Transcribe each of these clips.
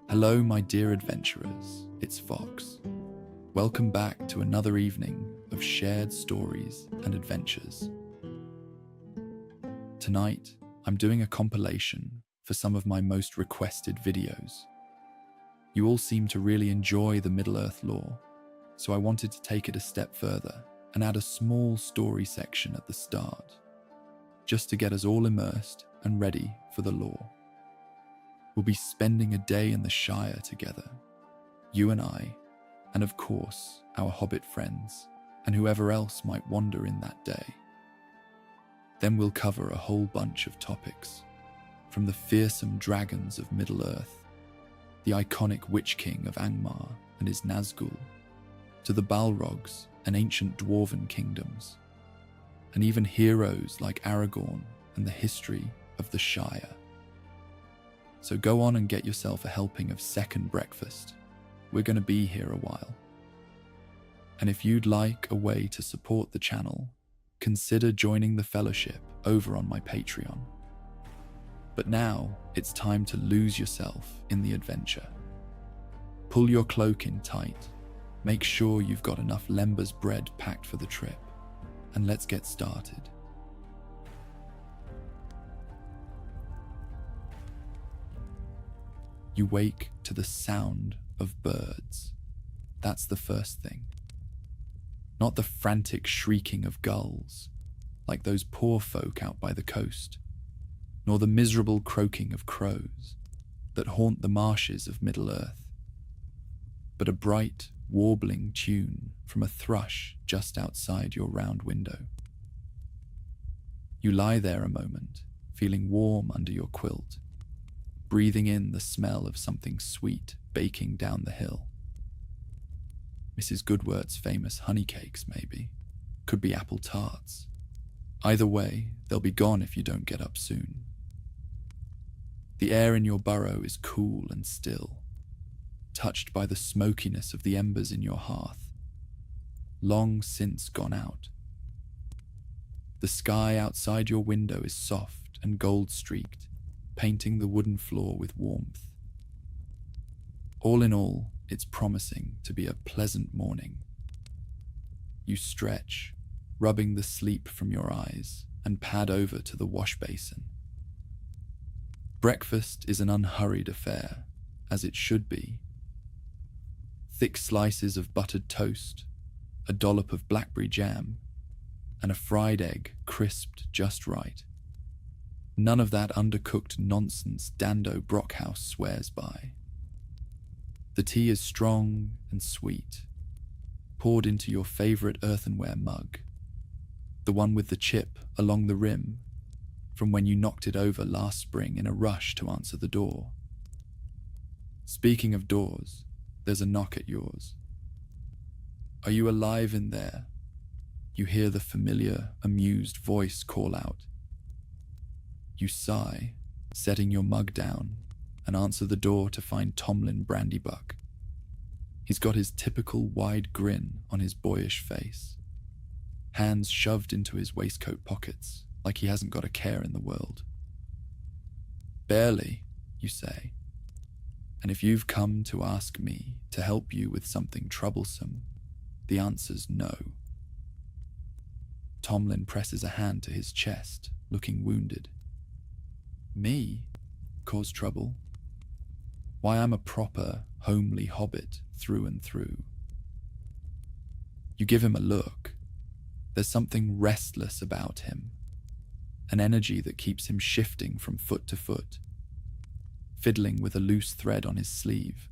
Hello, my dear adventurers, it's Fox. Welcome back to another evening of shared stories and adventures. Tonight, I'm doing a compilation for some of my most requested videos. You all seem to really enjoy the Middle-earth lore, so I wanted to take it a step further and add a small story section at the start, just to get us all immersed and ready for the lore. We'll be spending a day in the Shire together, you and I, and of course, our hobbit friends, and whoever else might wander in that day. Then we'll cover a whole bunch of topics, from the fearsome dragons of Middle-earth, the iconic Witch King of Angmar and his Nazgul, to the Balrogs and ancient dwarven kingdoms, and even heroes like Aragorn and the history of the Shire. So go on and get yourself a helping of second breakfast. We're going to be here a while. And if you'd like a way to support the channel, consider joining the fellowship over on my Patreon. But now it's time to lose yourself in the adventure. Pull your cloak in tight, make sure you've got enough Lember's bread packed for the trip, and let's get started. You wake to the sound of birds. That's the first thing. Not the frantic shrieking of gulls, like those poor folk out by the coast, nor the miserable croaking of crows that haunt the marshes of Middle-earth, but a bright, warbling tune from a thrush just outside your round window. You lie there a moment, feeling warm under your quilt, breathing in the smell of something sweet baking down the hill. Mrs. Goodwert's famous honey cakes, maybe. Could be apple tarts. Either way, they'll be gone if you don't get up soon. The air in your burrow is cool and still, touched by the smokiness of the embers in your hearth, long since gone out. The sky outside your window is soft and gold-streaked, painting the wooden floor with warmth. All in all, it's promising to be a pleasant morning. You stretch, rubbing the sleep from your eyes, and pad over to the wash basin. Breakfast is an unhurried affair, as it should be. Thick slices of buttered toast, a dollop of blackberry jam, and a fried egg crisped just right. None of that undercooked nonsense Dando Brockhouse swears by. The tea is strong and sweet, poured into your favorite earthenware mug, the one with the chip along the rim from when you knocked it over last spring in a rush to answer the door. Speaking of doors, there's a knock at yours. Are you alive in there? You hear the familiar, amused voice call out. You sigh, setting your mug down, and answer the door to find Tomlin Brandybuck. He's got his typical wide grin on his boyish face, hands shoved into his waistcoat pockets like he hasn't got a care in the world. Barely, you say, and if you've come to ask me to help you with something troublesome, the answer's no. Tomlin presses a hand to his chest, looking wounded. Me? Cause trouble? Why, I'm a proper, homely hobbit through and through. You give him a look. There's something restless about him, an energy that keeps him shifting from foot to foot, fiddling with a loose thread on his sleeve,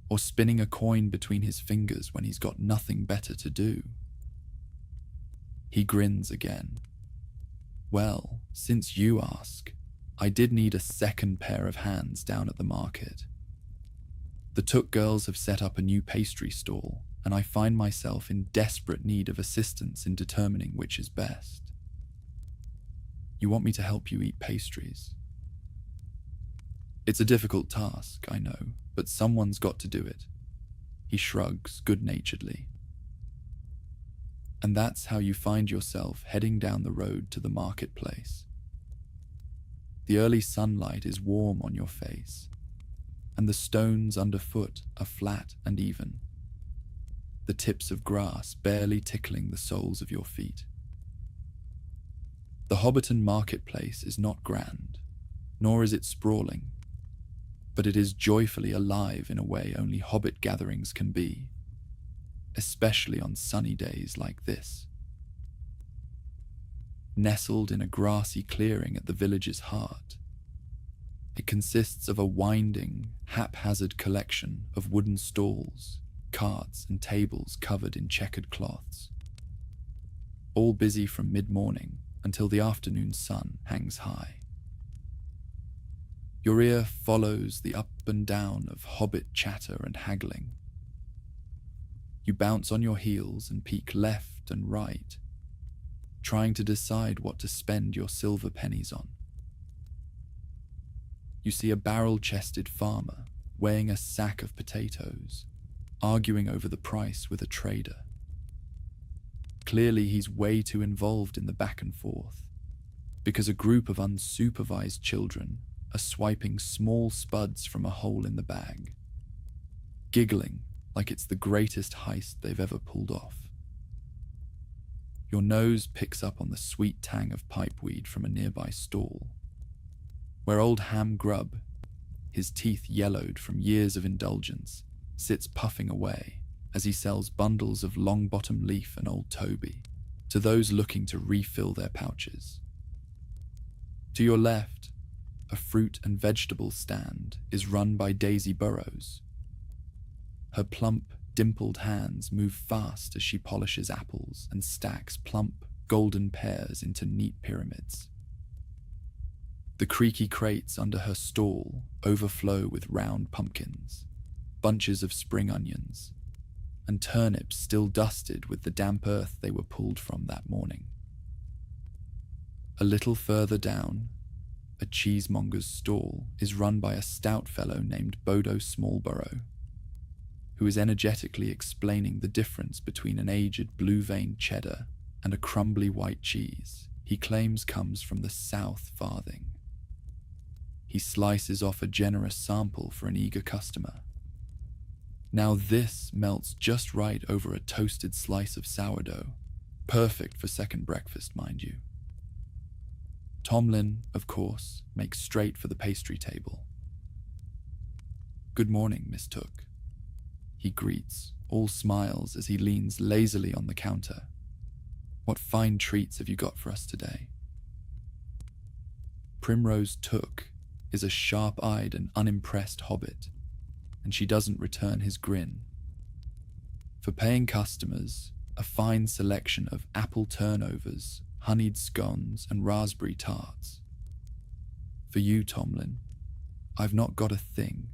or spinning a coin between his fingers when he's got nothing better to do. He grins again. Well, since you ask, I did need a second pair of hands down at the market. The Took girls have set up a new pastry stall, and I find myself in desperate need of assistance in determining which is best. You want me to help you eat pastries? It's a difficult task, I know, but someone's got to do it. He shrugs good-naturedly. And that's how you find yourself heading down the road to the marketplace. The early sunlight is warm on your face, and the stones underfoot are flat and even, the tips of grass barely tickling the soles of your feet. The Hobbiton marketplace is not grand, nor is it sprawling, but it is joyfully alive in a way only hobbit gatherings can be, especially on sunny days like this. Nestled in a grassy clearing at the village's heart, it consists of a winding, haphazard collection of wooden stalls, carts and tables covered in checkered cloths, all busy from mid-morning until the afternoon sun hangs high. Your ear follows the up and down of hobbit chatter and haggling. You bounce on your heels and peek left and right, trying to decide what to spend your silver pennies on. You see a barrel-chested farmer weighing a sack of potatoes, arguing over the price with a trader. Clearly, he's way too involved in the back and forth, because a group of unsupervised children are swiping small spuds from a hole in the bag, giggling like it's the greatest heist they've ever pulled off. Your nose picks up on the sweet tang of pipeweed from a nearby stall, where old Ham Grub, his teeth yellowed from years of indulgence, sits puffing away as he sells bundles of long-bottom leaf and old Toby to those looking to refill their pouches. To your left, a fruit and vegetable stand is run by Daisy Burrows. Her plump, dimpled hands move fast as she polishes apples and stacks plump, golden pears into neat pyramids. The creaky crates under her stall overflow with round pumpkins, bunches of spring onions, and turnips still dusted with the damp earth they were pulled from that morning. A little further down, a cheesemonger's stall is run by a stout fellow named Bodo Smallborough, who is energetically explaining the difference between an aged blue-veined cheddar and a crumbly white cheese he claims comes from the South Farthing. He slices off a generous sample for an eager customer. Now this melts just right over a toasted slice of sourdough, perfect for second breakfast, mind you. Tomlin, of course, makes straight for the pastry table. "Good morning, Miss Took," he greets, all smiles as he leans lazily on the counter. "What fine treats have you got for us today?" Primrose Took is a sharp-eyed and unimpressed hobbit, and she doesn't return his grin. For paying customers, a fine selection of apple turnovers, honeyed scones, and raspberry tarts. For you, Tomlin, I've not got a thing,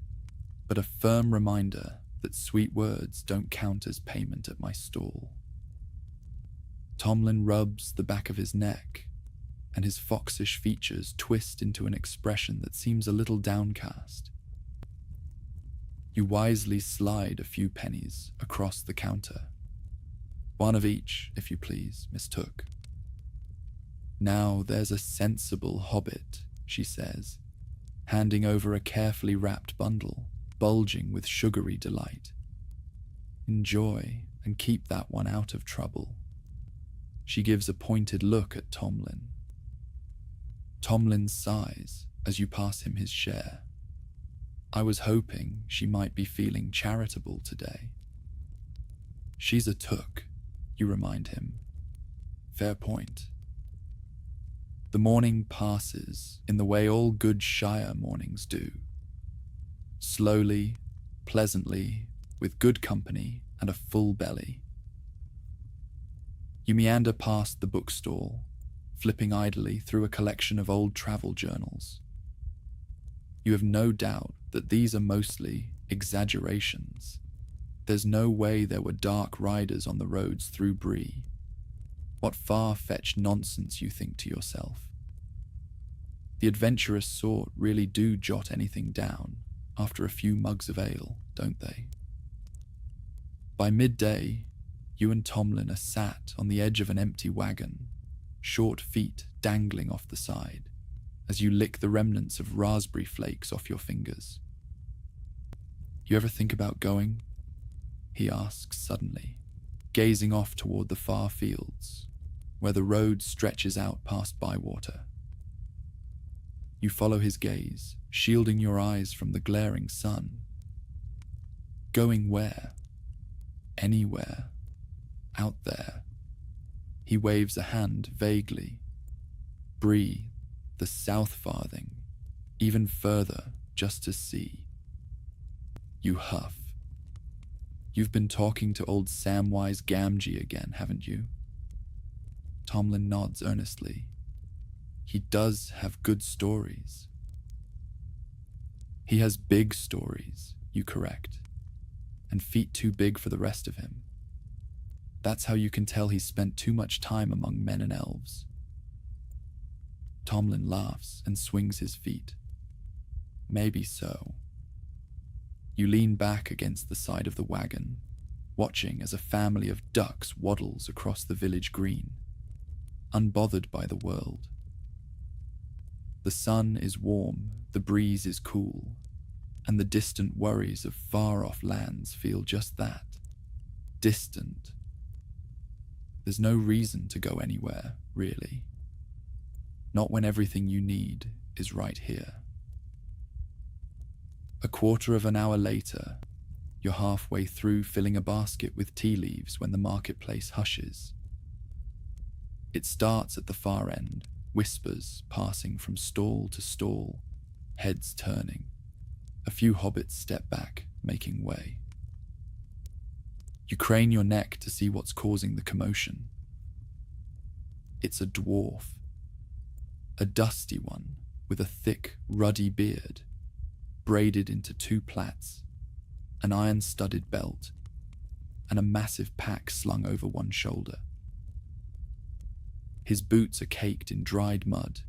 but a firm reminder that sweet words don't count as payment at my stall. Tomlin rubs the back of his neck, and his foxish features twist into an expression that seems a little downcast. You wisely slide a few pennies across the counter. "One of each, if you please, Miss Took." "Now there's a sensible hobbit," she says, handing over a carefully wrapped bundle, bulging with sugary delight. "Enjoy and keep that one out of trouble." She gives a pointed look at Tomlin. Tomlin sighs as you pass him his share. "I was hoping she might be feeling charitable today." "She's a Took," you remind him. "Fair point." The morning passes in the way all good Shire mornings do. Slowly, pleasantly, with good company and a full belly. You meander past the bookstall, flipping idly through a collection of old travel journals. You have no doubt that these are mostly exaggerations. There's no way there were dark riders on the roads through Bree. What far-fetched nonsense, you think to yourself. The adventurous sort really do jot anything down after a few mugs of ale, don't they? By midday, you and Tomlin are sat on the edge of an empty wagon, short feet dangling off the side, as you lick the remnants of raspberry flakes off your fingers. You ever think about going? He asks suddenly, gazing off toward the far fields, where the road stretches out past Bywater. You follow his gaze, shielding your eyes from the glaring sun. Going where? Anywhere. Out there. He waves a hand vaguely. Bree, the South Farthing, even further just to see. You huff. You've been talking to old Samwise Gamgee again, haven't you? Tomlin nods earnestly. He does have good stories. He has big stories, you correct, and feet too big for the rest of him. That's how you can tell he's spent too much time among men and elves. Tomlin laughs and swings his feet. Maybe so. You lean back against the side of the wagon, watching as a family of ducks waddles across the village green, unbothered by the world. The sun is warm, the breeze is cool, and the distant worries of far-off lands feel just that, distant. There's no reason to go anywhere, really. Not when everything you need is right here. A quarter of an hour later, you're halfway through filling a basket with tea leaves when the marketplace hushes. It starts at the far end, whispers passing from stall to stall, heads turning. A few hobbits step back, making way. You crane your neck to see what's causing the commotion. It's a dwarf. A dusty one with a thick, ruddy beard, braided into 2 plaits, an iron-studded belt, and a massive pack slung over one shoulder. His boots are caked in dried mud,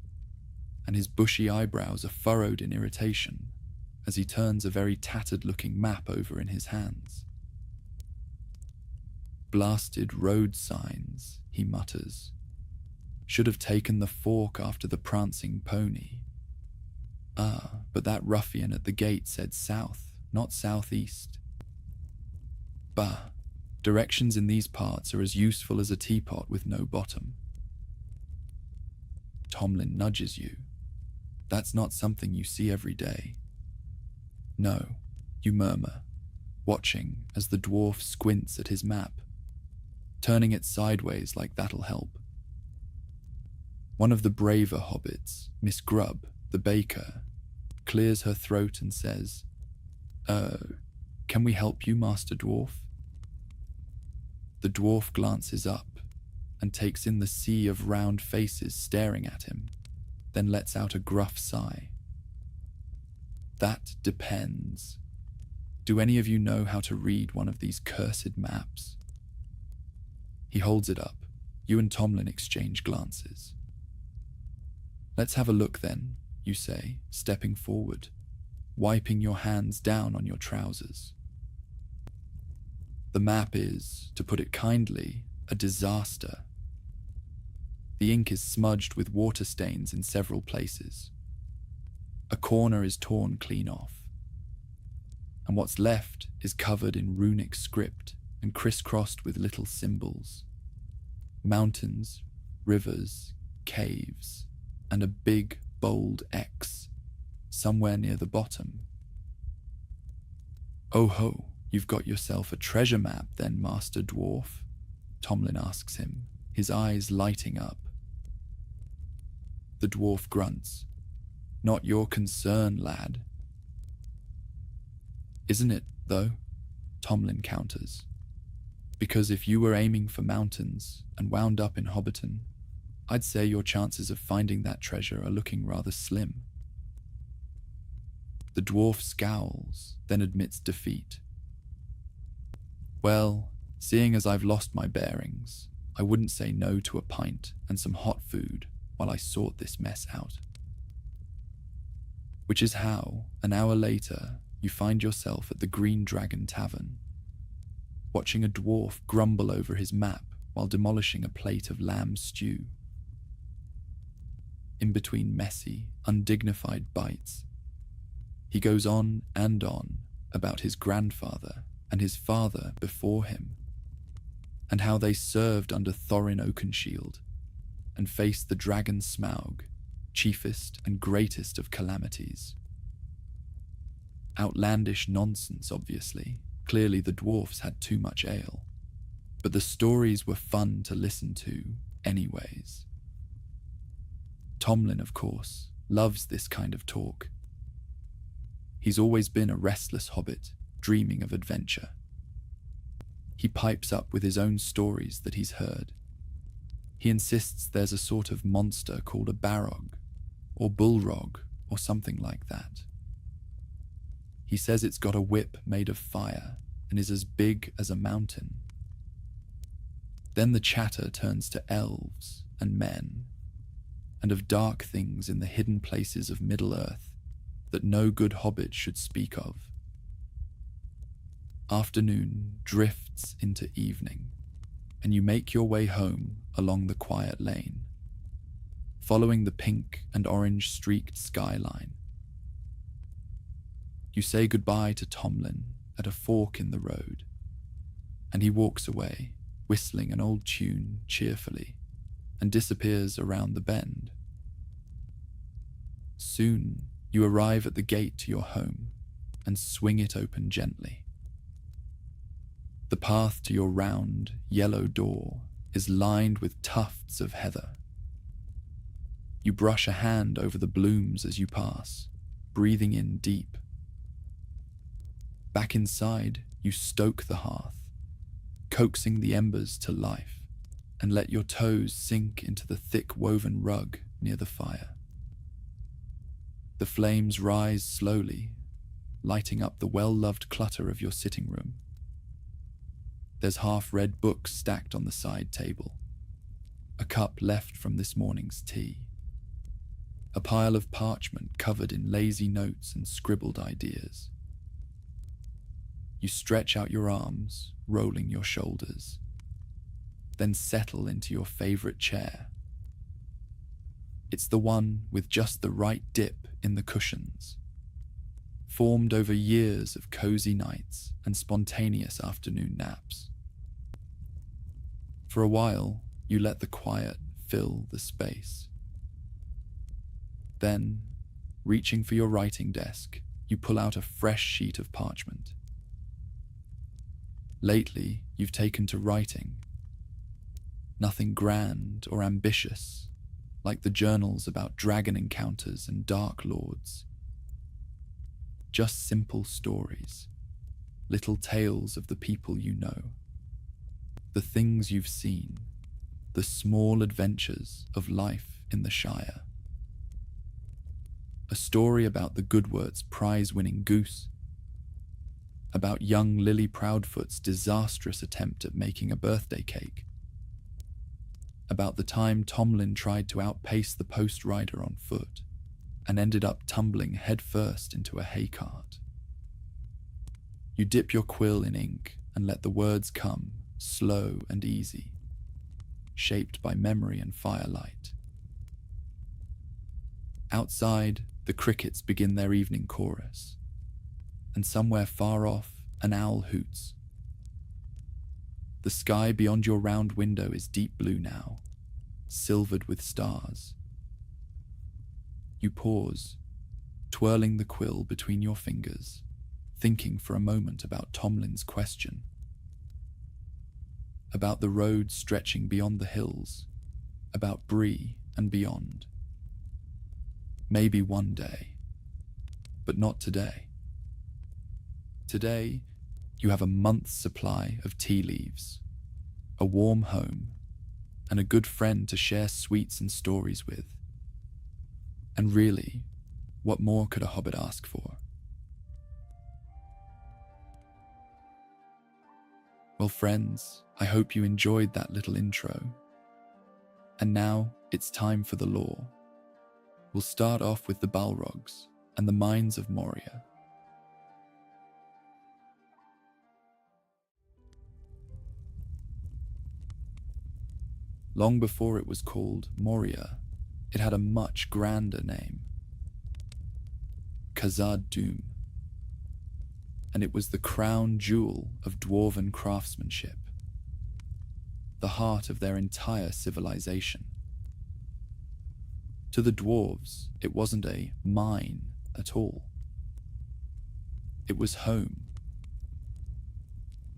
and his bushy eyebrows are furrowed in irritation as he turns a very tattered-looking map over in his hands. Blasted road signs, he mutters. Should have taken the fork after the prancing pony. Ah, but that ruffian at the gate said south, not southeast. Bah, directions in these parts are as useful as a teapot with no bottom. Tomlin nudges you. That's not something you see every day. No, you murmur, watching as the dwarf squints at his map, turning it sideways like that'll help. One of the braver hobbits, Miss Grubb, the baker, clears her throat and says, can we help you, Master Dwarf? The dwarf glances up and takes in the sea of round faces staring at him, then lets out a gruff sigh. That depends. Do any of you know how to read one of these cursed maps? He holds it up. You and Tomlin exchange glances. Let's have a look then, you say, stepping forward, wiping your hands down on your trousers. The map is, to put it kindly, a disaster. The ink is smudged with water stains in several places. A corner is torn clean off, and what's left is covered in runic script and crisscrossed with little symbols. Mountains, rivers, caves, and a big, bold X, somewhere near the bottom. Oh ho, you've got yourself a treasure map then, Master Dwarf? Tomlin asks him, his eyes lighting up. The dwarf grunts. Not your concern, lad. Isn't it, though? Tomlin counters. Because if you were aiming for mountains and wound up in Hobbiton, I'd say your chances of finding that treasure are looking rather slim. The dwarf scowls, then admits defeat. Well, seeing as I've lost my bearings, I wouldn't say no to a pint and some hot food while I sort this mess out. Which is how, an hour later, you find yourself at the Green Dragon Tavern, watching a dwarf grumble over his map while demolishing a plate of lamb stew. In between messy, undignified bites, he goes on and on about his grandfather and his father before him, and how they served under Thorin Oakenshield and faced the dragon Smaug, chiefest and greatest of calamities. Outlandish nonsense, obviously. Clearly the dwarfs had too much ale. But the stories were fun to listen to anyways. Tomlin, of course, loves this kind of talk. He's always been a restless hobbit, dreaming of adventure. He pipes up with his own stories that he's heard. He insists there's a sort of monster called a barog, or bullrog, or something like that. He says it's got a whip made of fire and is as big as a mountain. Then the chatter turns to elves and men, and of dark things in the hidden places of Middle-earth that no good hobbit should speak of. Afternoon drifts into evening, and you make your way home along the quiet lane, following the pink and orange streaked skyline. You say goodbye to Tomlin at a fork in the road, and he walks away, whistling an old tune cheerfully, and disappears around the bend. Soon you arrive at the gate to your home and swing it open gently. The path to your round, yellow door is lined with tufts of heather. You brush a hand over the blooms as you pass, breathing in deep. Back inside, you stoke the hearth, coaxing the embers to life, and let your toes sink into the thick woven rug near the fire. The flames rise slowly, lighting up the well-loved clutter of your sitting room. There's half-read books stacked on the side table, a cup left from this morning's tea, a pile of parchment covered in lazy notes and scribbled ideas. You stretch out your arms, rolling your shoulders, then settle into your favorite chair. It's the one with just the right dip in the cushions, formed over years of cozy nights and spontaneous afternoon naps. For a while, you let the quiet fill the space. Then, reaching for your writing desk, you pull out a fresh sheet of parchment. Lately, you've taken to writing. Nothing grand or ambitious, like the journals about dragon encounters and dark lords. Just simple stories, little tales of the people you know, the things you've seen, the small adventures of life in the Shire. A story about the Goodwert's prize-winning goose, about young Lily Proudfoot's disastrous attempt at making a birthday cake, about the time Tomlin tried to outpace the post rider on foot and ended up tumbling headfirst into a hay cart. You dip your quill in ink and let the words come, slow and easy, shaped by memory and firelight. Outside, the crickets begin their evening chorus, and somewhere far off, an owl hoots. The sky beyond your round window is deep blue now, silvered with stars. You pause, twirling the quill between your fingers, thinking for a moment about Tomlin's question, about the road stretching beyond the hills, about Bree and beyond. Maybe one day, but not today. Today, you have a month's supply of tea leaves, a warm home, and a good friend to share sweets and stories with. And really, what more could a hobbit ask for? Well, friends, I hope you enjoyed that little intro. And now, it's time for the lore. We'll start off with the Balrogs and the mines of Moria. Long before it was called Moria, it had a much grander name, Khazad-dûm. and it was the crown jewel of dwarven craftsmanship, the heart of their entire civilization. To the dwarves, it wasn't a mine at all. It was home.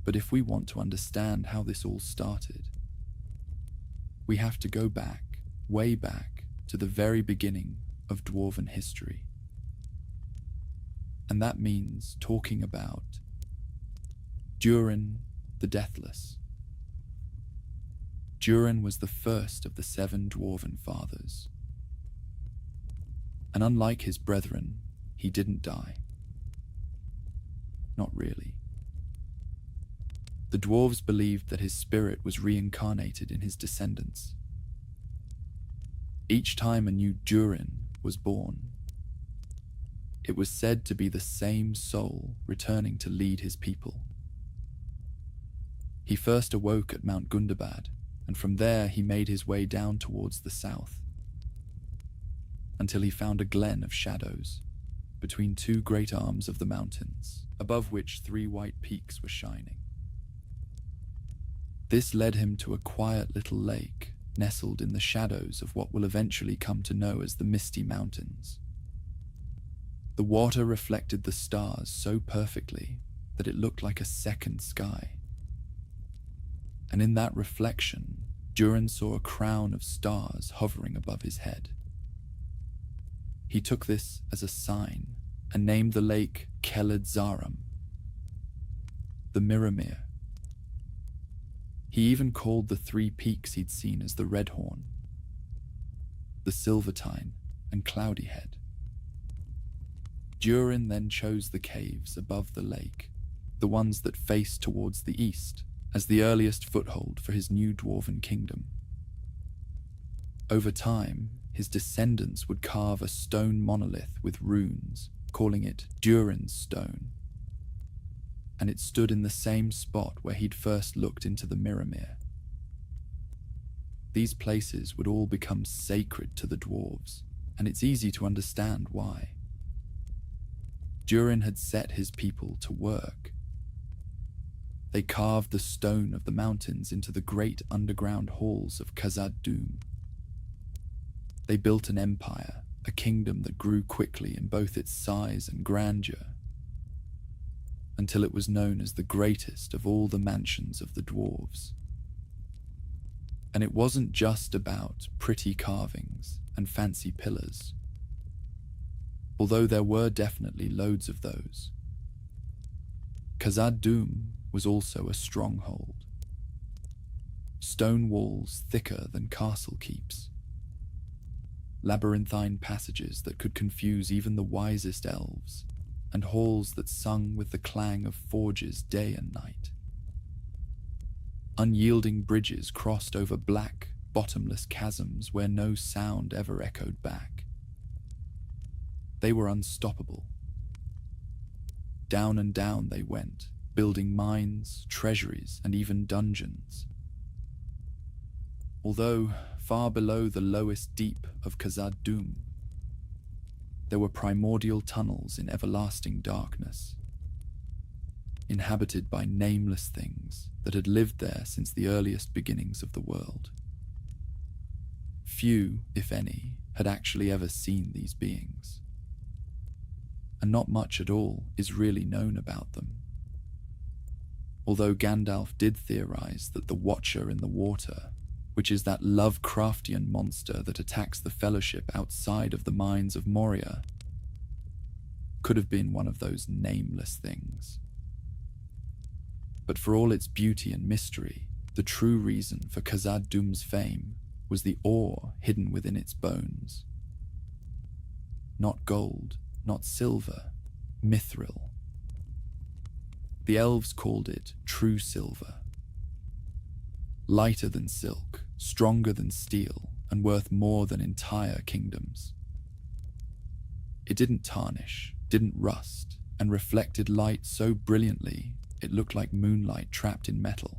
But if we want to understand how this all started, we have to go back, way back, to the very beginning of dwarven history. And that means talking about Durin the Deathless. Durin was the first of the 7 dwarven fathers. And unlike his brethren, he didn't die. Not really. The dwarves believed that his spirit was reincarnated in his descendants. Each time a new Durin was born, it was said to be the same soul returning to lead his people. He first awoke at Mount Gundabad, and from there he made his way down towards the south, until he found a glen of shadows between 2 great arms of the mountains, above which 3 white peaks were shining. This led him to a quiet little lake nestled in the shadows of what will eventually come to know as the Misty Mountains. The water reflected the stars so perfectly that it looked like a second sky. And in that reflection, Durin saw a crown of stars hovering above his head. He took this as a sign and named the lake Keled Zaram, the Mirrormere. He even called the 3 peaks he'd seen as the Redhorn, the Silvertine, and Cloudy Head. Durin then chose the caves above the lake, the ones that faced towards the east, as the earliest foothold for his new dwarven kingdom. Over time, his descendants would carve a stone monolith with runes, calling it Durin's Stone. And it stood in the same spot where he'd first looked into the Mirrormere. These places would all become sacred to the dwarves, and it's easy to understand why. Durin had set his people to work. They carved the stone of the mountains into the great underground halls of Khazad-dûm. They built an empire, a kingdom that grew quickly in both its size and grandeur, until it was known as the greatest of all the mansions of the dwarves. And it wasn't just about pretty carvings and fancy pillars, although there were definitely loads of those. Khazad-dûm was also a stronghold. Stone walls thicker than castle keeps. Labyrinthine passages that could confuse even the wisest elves, and halls that sung with the clang of forges day and night. Unyielding bridges crossed over black, bottomless chasms where no sound ever echoed back. They were unstoppable. Down and down they went, building mines, treasuries, and even dungeons. Although far below the lowest deep of Khazad-dûm, there were primordial tunnels in everlasting darkness, inhabited by nameless things that had lived there since the earliest beginnings of the world. Few, if any, had actually ever seen these beings, and not much at all is really known about them. Although Gandalf did theorize that the Watcher in the Water, which is that Lovecraftian monster that attacks the Fellowship outside of the mines of Moria, could have been one of those nameless things. But for all its beauty and mystery, the true reason for Khazad-dûm's fame was the awe hidden within its bones. Not gold, not silver, mithril. The elves called it true silver. Lighter than silk, stronger than steel, and worth more than entire kingdoms. It didn't tarnish, didn't rust, and reflected light so brilliantly it looked like moonlight trapped in metal.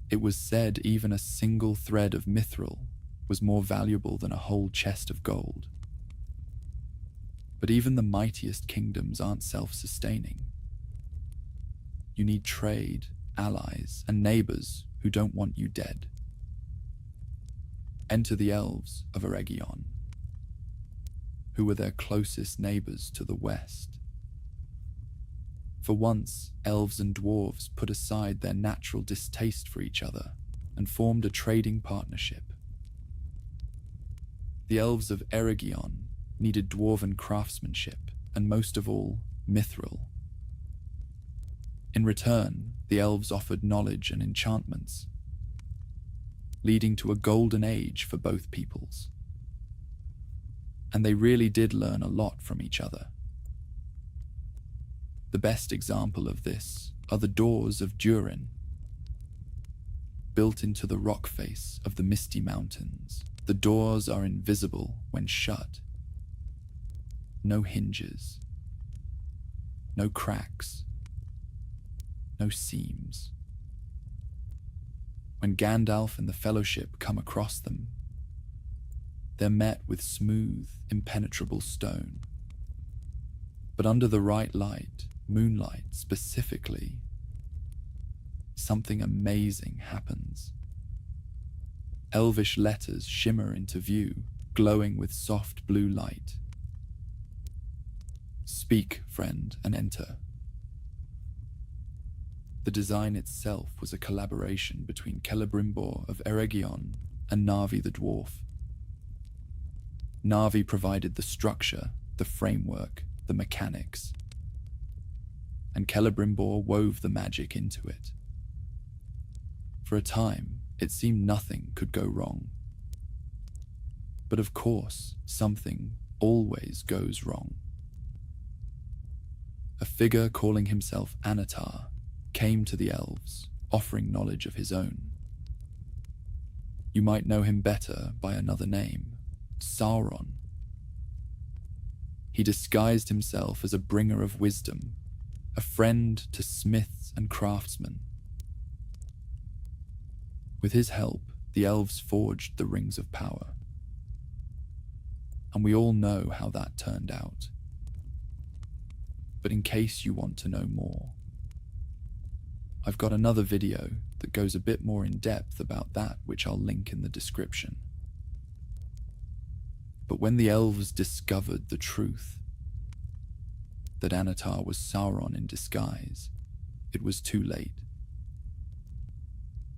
It was said even a single thread of mithril was more valuable than a whole chest of gold. But even the mightiest kingdoms aren't self-sustaining. You need trade, allies, and neighbors who don't want you dead. Enter the elves of Eregion, who were their closest neighbors to the west. For once, elves and dwarves put aside their natural distaste for each other and formed a trading partnership. The elves of Eregion needed dwarven craftsmanship and, most of all, mithril. In return, the elves offered knowledge and enchantments, leading to a golden age for both peoples. And they really did learn a lot from each other. The best example of this are the doors of Durin, built into the rock face of the Misty Mountains. The doors are invisible when shut. No hinges, no cracks, no seams. When Gandalf and the Fellowship come across them, they're met with smooth, impenetrable stone. But under the right light, moonlight specifically, something amazing happens. Elvish letters shimmer into view, glowing with soft blue light. Speak, friend, and enter. The design itself was a collaboration between Celebrimbor of Eregion and Navi the dwarf. Navi provided the structure, the framework, the mechanics, and Celebrimbor wove the magic into it. For a time, it seemed nothing could go wrong. But of course, something always goes wrong. A figure calling himself Anatar came to the elves, offering knowledge of his own. You might know him better by another name, Sauron. He disguised himself as a bringer of wisdom, a friend to smiths and craftsmen. With his help, the elves forged the Rings of Power. And we all know how that turned out. But in case you want to know more, I've got another video that goes a bit more in depth about that, which I'll link in the description. But when the elves discovered the truth, that Anatar was Sauron in disguise, it was too late.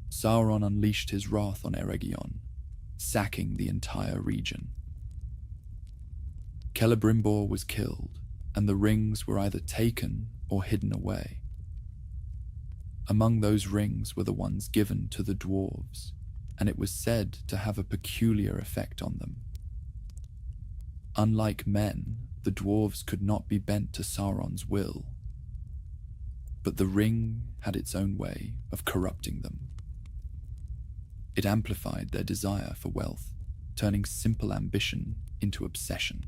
Sauron unleashed his wrath on Eregion, sacking the entire region. Celebrimbor was killed, and the rings were either taken or hidden away. Among those rings were the ones given to the dwarves, and it was said to have a peculiar effect on them. Unlike men, the dwarves could not be bent to Sauron's will, but the ring had its own way of corrupting them. It amplified their desire for wealth, turning simple ambition into obsession.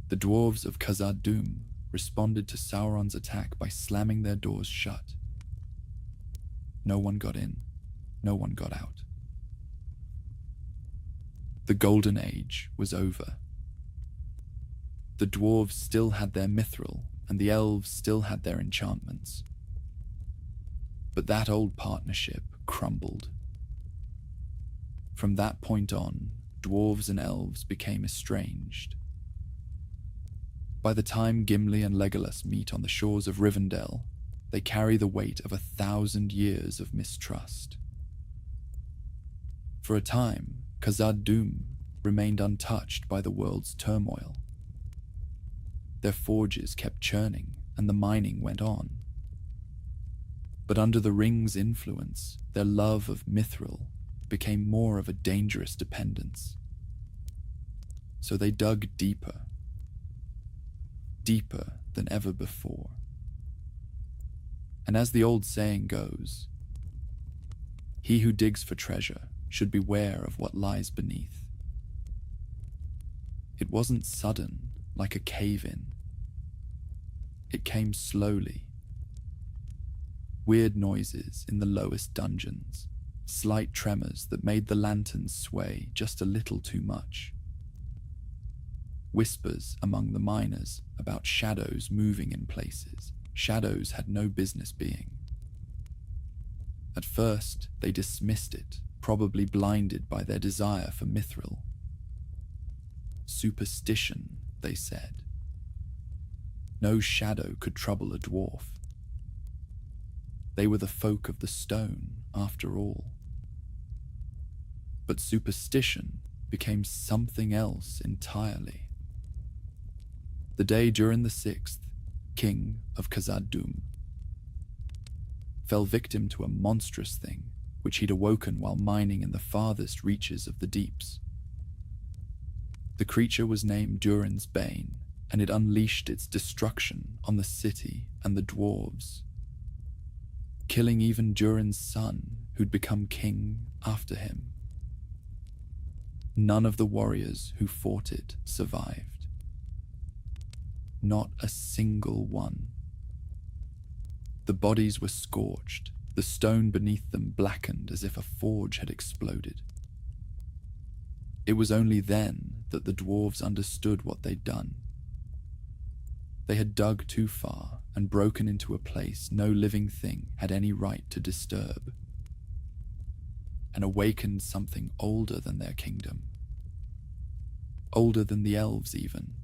The dwarves of Khazad-dûm responded to Sauron's attack by slamming their doors shut. No one got in, no one got out. The Golden Age was over. The dwarves still had their mithril, and the elves still had their enchantments. But that old partnership crumbled. From that point on, dwarves and elves became estranged. By the time Gimli and Legolas meet on the shores of Rivendell, they carry the weight of 1,000 years of mistrust. For a time, Khazad-dûm remained untouched by the world's turmoil. Their forges kept churning, and the mining went on. But under the ring's influence, their love of mithril became more of a dangerous dependence. So they dug deeper than ever before. And as the old saying goes, he who digs for treasure should beware of what lies beneath. It wasn't sudden, like a cave-in. It came slowly. Weird noises in the lowest dungeons, slight tremors that made the lanterns sway just a little too much. whispers among the miners about shadows moving in places shadows had no business being. At first, they dismissed it, probably blinded by their desire for mithril. Superstition, they said. No shadow could trouble a dwarf. They were the folk of the stone, after all. But superstition became something else entirely. The day during the 6th, king of Khazad-dûm fell victim to a monstrous thing which he'd awoken while mining in the farthest reaches of the deeps. The creature was named Durin's Bane, and it unleashed its destruction on the city and the dwarves, killing even Durin's son, who'd become king after him. None of the warriors who fought it survived. Not a single one. The bodies were scorched, the stone beneath them blackened as if a forge had exploded. It was only then that the dwarves understood what they'd done. They had dug too far and broken into a place no living thing had any right to disturb, and awakened something older than their kingdom. Older than the elves even.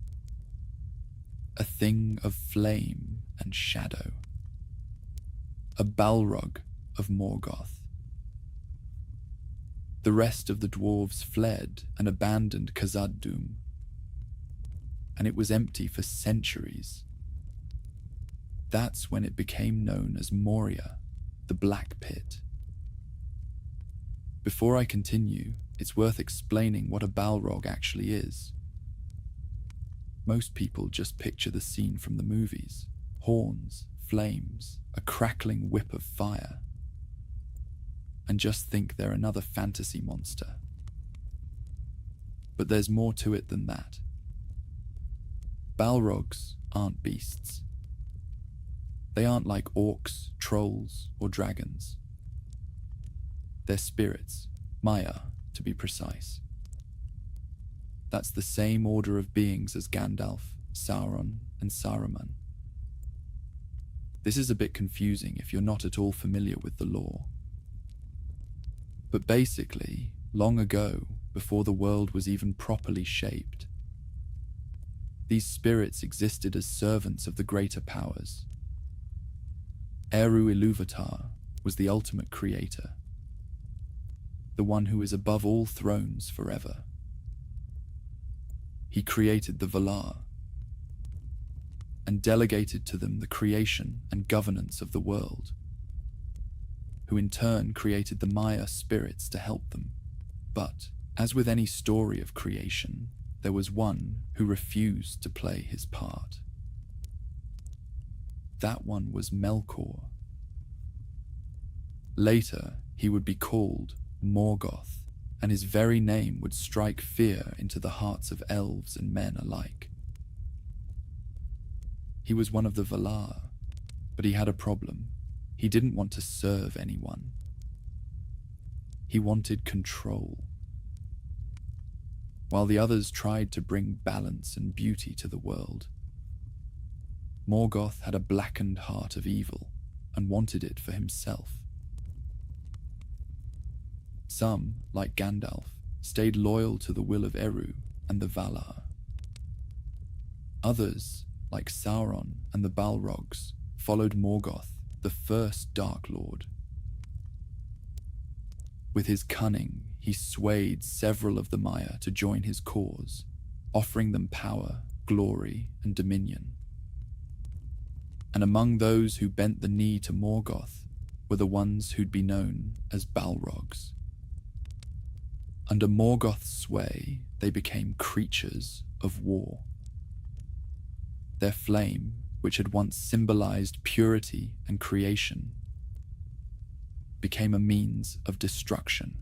A thing of flame and shadow. A Balrog of Morgoth. The rest of the dwarves fled and abandoned Khazad-dûm, and it was empty for centuries. That's when it became known as Moria, the Black Pit. Before I continue, it's worth explaining what a Balrog actually is. Most people just picture the scene from the movies: horns, flames, a crackling whip of fire, and just think they're another fantasy monster. But there's more to it than that. Balrogs aren't beasts. They aren't like orcs, trolls, or dragons. They're spirits, Maya, to be precise. That's the same order of beings as Gandalf, Sauron, and Saruman. This is a bit confusing if you're not at all familiar with the lore. But basically, long ago, before the world was even properly shaped, these spirits existed as servants of the greater powers. Eru Ilúvatar was the ultimate creator, the one who is above all thrones forever. He created the Valar, and delegated to them the creation and governance of the world, who in turn created the Maya spirits to help them. But, as with any story of creation, there was one who refused to play his part. That one was Melkor. Later, he would be called Morgoth, and his very name would strike fear into the hearts of elves and men alike. He was one of the Valar, but he had a problem. He didn't want to serve anyone. He wanted control. While the others tried to bring balance and beauty to the world, Morgoth had a blackened heart of evil and wanted it for himself. Some, like Gandalf, stayed loyal to the will of Eru and the Valar. Others, like Sauron and the Balrogs, followed Morgoth, the first Dark Lord. With his cunning, he swayed several of the Maya to join his cause, offering them power, glory, and dominion. And among those who bent the knee to Morgoth were the ones who'd be known as Balrogs. Under Morgoth's sway, they became creatures of war. Their flame, which had once symbolized purity and creation, became a means of destruction.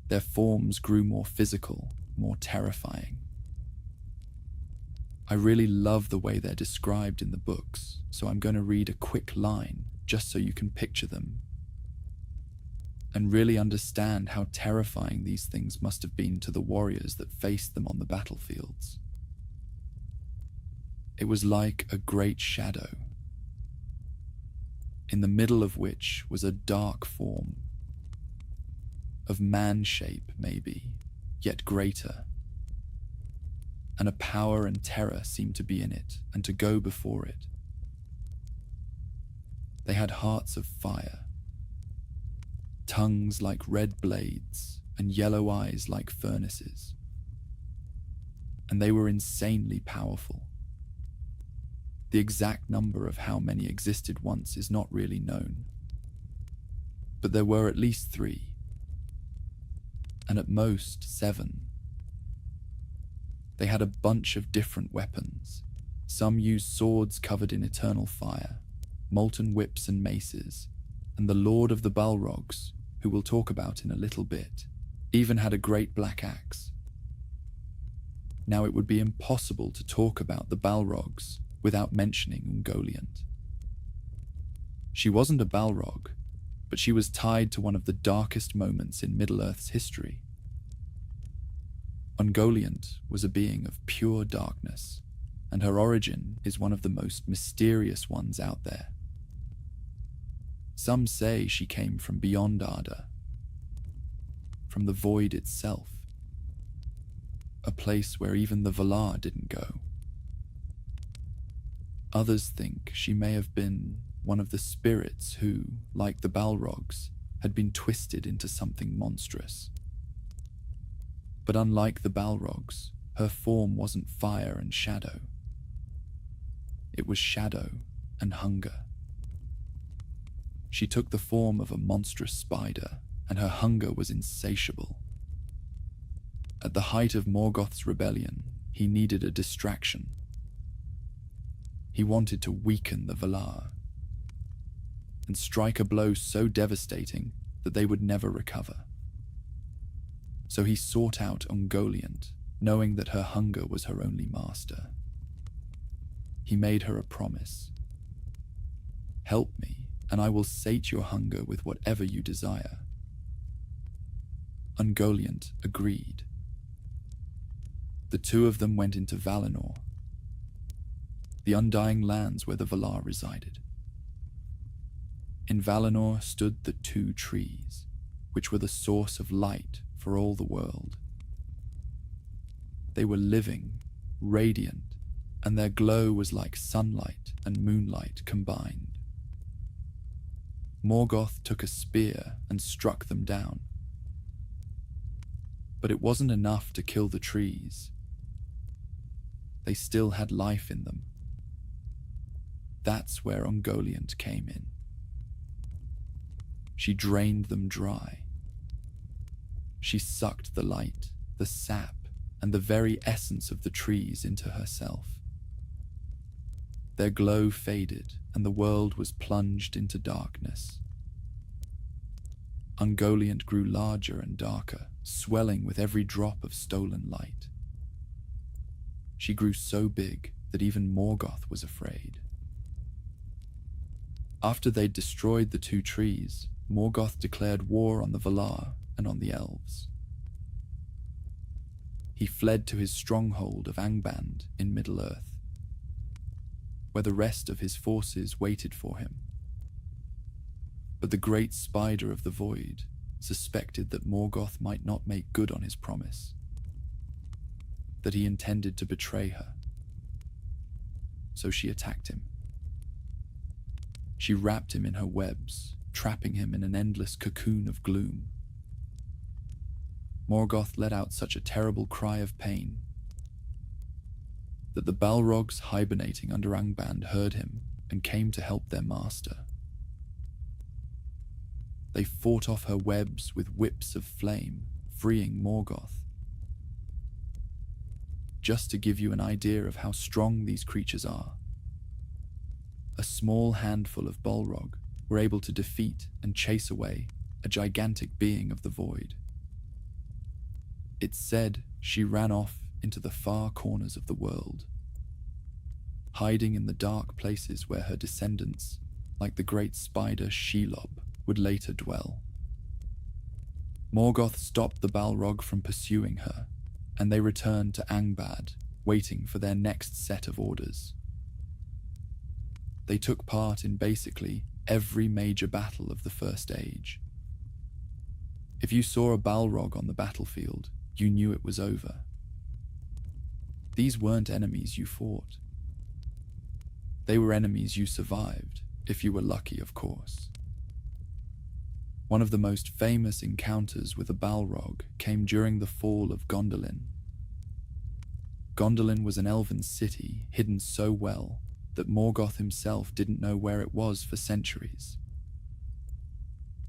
Their forms grew more physical, more terrifying. I really love the way they're described in the books, so I'm going to read a quick line just so you can picture them. and really understand how terrifying these things must have been to the warriors that faced them on the battlefields. It was like a great shadow, in the middle of which was a dark form, of man shape maybe, yet greater, and a power and terror seemed to be in it and to go before it. They had hearts of fire, tongues like red blades, and yellow eyes like furnaces. And they were insanely powerful. The exact number of how many existed once is not really known, but there were at least 3, and at most 7. They had a bunch of different weapons. Some used swords covered in eternal fire, molten whips and maces, and the Lord of the Balrogs, who we'll talk about in a little bit, even had a great black axe. Now it would be impossible to talk about the Balrogs without mentioning Ungoliant. She wasn't a Balrog, but she was tied to one of the darkest moments in Middle-earth's history. Ungoliant was a being of pure darkness, and her origin is one of the most mysterious ones out there. Some say she came from beyond Arda, from the void itself, a place where even the Valar didn't go. Others think she may have been one of the spirits who, like the Balrogs, had been twisted into something monstrous. But unlike the Balrogs, her form wasn't fire and shadow. It was shadow and hunger. She took the form of a monstrous spider, and her hunger was insatiable. At the height of Morgoth's rebellion, he needed a distraction. He wanted to weaken the Valar and strike a blow so devastating that they would never recover. So he sought out Ungoliant, knowing that her hunger was her only master. He made her a promise. "Help me, and I will sate your hunger with whatever you desire." Ungoliant agreed. The two of them went into Valinor, the undying lands where the Valar resided. In Valinor stood the 2 trees, which were the source of light for all the world. They were living, radiant, and their glow was like sunlight and moonlight combined. Morgoth took a spear and struck them down. But it wasn't enough to kill the trees. They still had life in them. That's where Ungoliant came in. She drained them dry. She sucked the light, the sap, and the very essence of the trees into herself. Their glow faded, and the world was plunged into darkness. Ungoliant grew larger and darker, swelling with every drop of stolen light. She grew so big that even Morgoth was afraid. After they'd destroyed the 2 trees, Morgoth declared war on the Valar and on the elves. He fled to his stronghold of Angband in Middle-earth, where the rest of his forces waited for him. But the great spider of the void suspected that Morgoth might not make good on his promise, that he intended to betray her. So she attacked him. She wrapped him in her webs, trapping him in an endless cocoon of gloom. Morgoth let out such a terrible cry of pain that the Balrogs hibernating under Angband heard him and came to help their master. They fought off her webs with whips of flame, freeing Morgoth. Just to give you an idea of how strong these creatures are, a small handful of Balrog were able to defeat and chase away a gigantic being of the void. It's said she ran off into the far corners of the world, hiding in the dark places where her descendants, like the great spider Shelob, would later dwell. Morgoth stopped the Balrog from pursuing her, and they returned to Angband, waiting for their next set of orders. They took part in basically every major battle of the First Age. If you saw a Balrog on the battlefield, you knew it was over. These weren't enemies you fought. They were enemies you survived, if you were lucky, of course. One of the most famous encounters with a Balrog came during the fall of Gondolin. Gondolin was an elven city hidden so well that Morgoth himself didn't know where it was for centuries.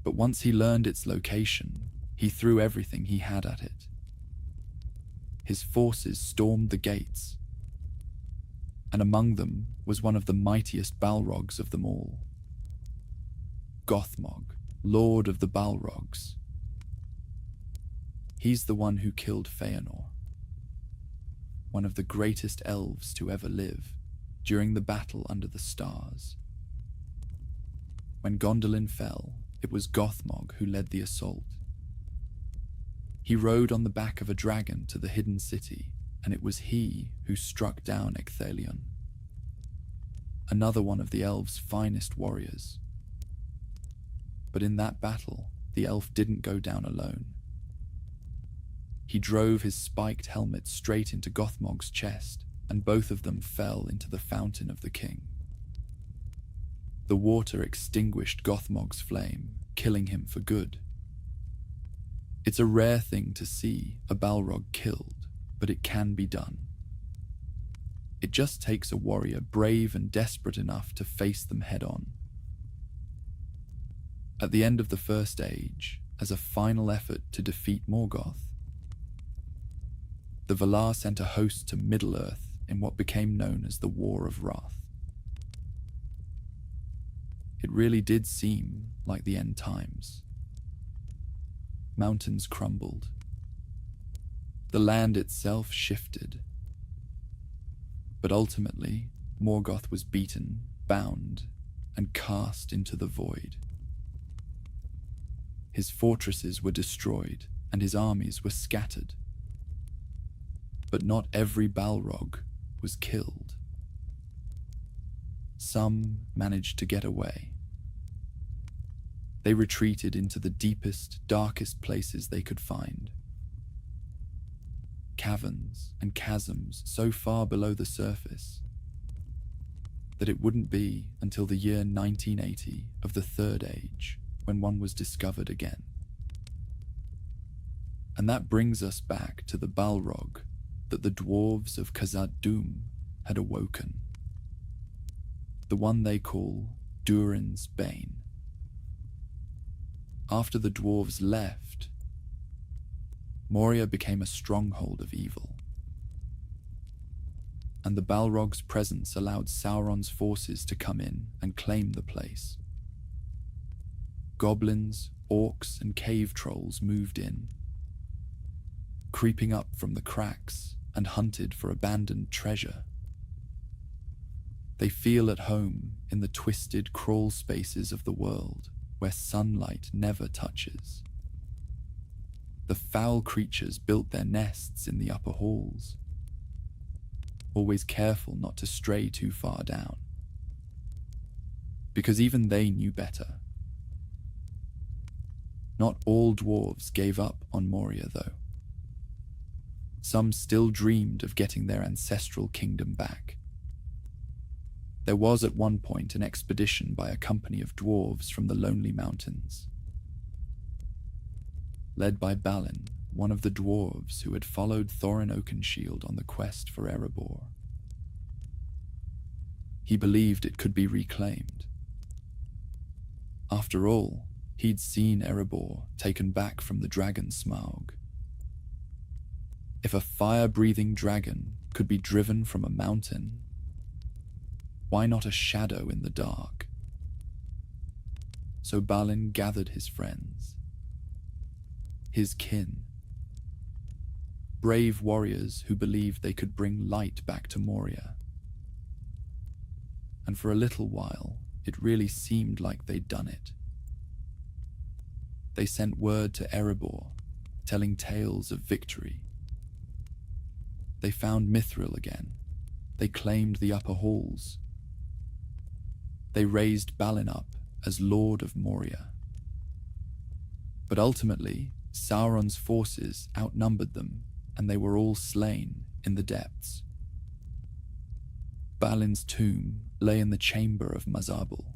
But once he learned its location, he threw everything he had at it. His forces stormed the gates, and among them was one of the mightiest Balrogs of them all, Gothmog, Lord of the Balrogs. He's the one who killed Feanor, one of the greatest elves to ever live, during the battle under the stars. When Gondolin fell, it was Gothmog who led the assault. He rode on the back of a dragon to the hidden city, and it was he who struck down Ecthelion, another one of the elves' finest warriors. But in that battle, the elf didn't go down alone. He drove his spiked helmet straight into Gothmog's chest, and both of them fell into the Fountain of the King. The water extinguished Gothmog's flame, killing him for good. It's a rare thing to see a Balrog killed, but it can be done. It just takes a warrior brave and desperate enough to face them head-on. At the end of the First Age, as a final effort to defeat Morgoth, the Valar sent a host to Middle-earth in what became known as the War of Wrath. It really did seem like the end times. Mountains crumbled. The land itself shifted. But ultimately, Morgoth was beaten, bound, and cast into the void. His fortresses were destroyed, and his armies were scattered. But not every Balrog was killed. Some managed to get away. They retreated into the deepest, darkest places they could find. Caverns and chasms so far below the surface that it wouldn't be until the year 1980 of the Third Age when one was discovered again. And that brings us back to the Balrog that the dwarves of Khazad-dûm had awoken. The one they call Durin's Bane. After the dwarves left, Moria became a stronghold of evil. And the Balrog's presence allowed Sauron's forces to come in and claim the place. Goblins, orcs, and cave trolls moved in, creeping up from the cracks and hunted for abandoned treasure. They feel at home in the twisted crawl spaces of the world where sunlight never touches. The foul creatures built their nests in the upper halls, always careful not to stray too far down, because even they knew better. Not all dwarves gave up on Moria, though. Some still dreamed of getting their ancestral kingdom back. There was at one point an expedition by a company of dwarves from the Lonely Mountains, led by Balin, one of the dwarves who had followed Thorin Oakenshield on the quest for Erebor. He believed it could be reclaimed. After all, he'd seen Erebor taken back from the dragon Smaug. If a fire-breathing dragon could be driven from a mountain, why not a shadow in the dark? So Balin gathered his friends, his kin, brave warriors who believed they could bring light back to Moria. And for a little while, it really seemed like they'd done it. They sent word to Erebor, telling tales of victory. They found Mithril again. They claimed the upper halls. They raised Balin up as Lord of Moria. But ultimately, Sauron's forces outnumbered them, and they were all slain in the depths. Balin's tomb lay in the chamber of Mazarbul,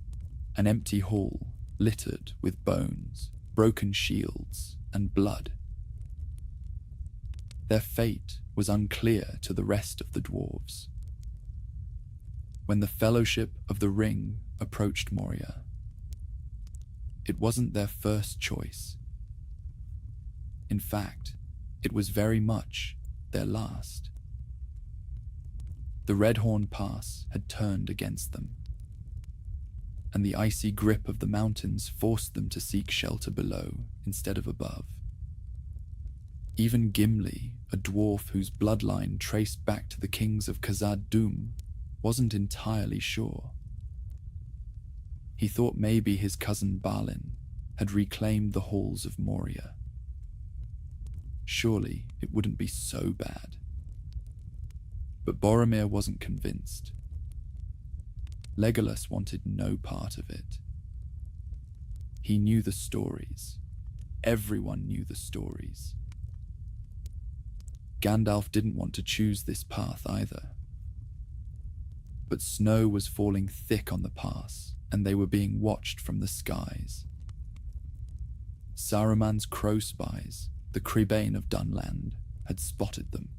an empty hall littered with bones, broken shields, and blood. Their fate was unclear to the rest of the dwarves. When the Fellowship of the Ring approached Moria, it wasn't their first choice. In fact, it was very much their last. the Redhorn Pass had turned against them, and the icy grip of the mountains forced them to seek shelter below instead of above. Even Gimli, a dwarf whose bloodline traced back to the kings of Khazad-dûm, wasn't entirely sure. He thought maybe his cousin Balin had reclaimed the halls of Moria. Surely it wouldn't be so bad. But Boromir wasn't convinced. Legolas wanted no part of it. He knew the stories. Everyone knew the stories. Gandalf didn't want to choose this path either. But snow was falling thick on the pass, and they were being watched from the skies. Saruman's crow spies, the Crebain of Dunland, had spotted them.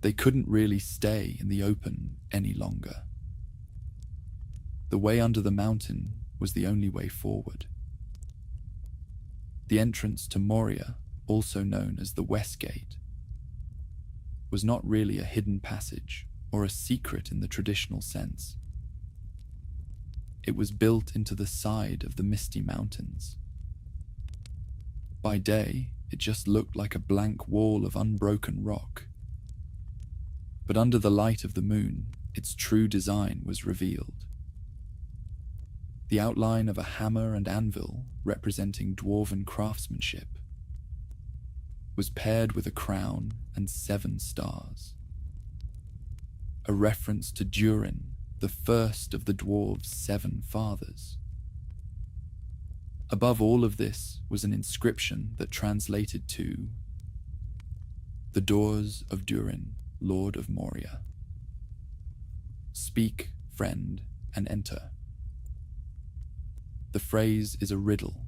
They couldn't really stay in the open any longer. The way under the mountain was the only way forward. The entrance to Moria, also known as the West Gate, was not really a hidden passage or a secret in the traditional sense. It was built into the side of the Misty Mountains. By day, it just looked like a blank wall of unbroken rock. But under the light of the moon, its true design was revealed. The outline of a hammer and anvil representing dwarven craftsmanship was paired with a crown and 7 stars. A reference to Durin, the first of the dwarves' 7 fathers. Above all of this was an inscription that translated to "The doors of Durin, Lord of Moria. Speak, friend, and enter." The phrase is a riddle.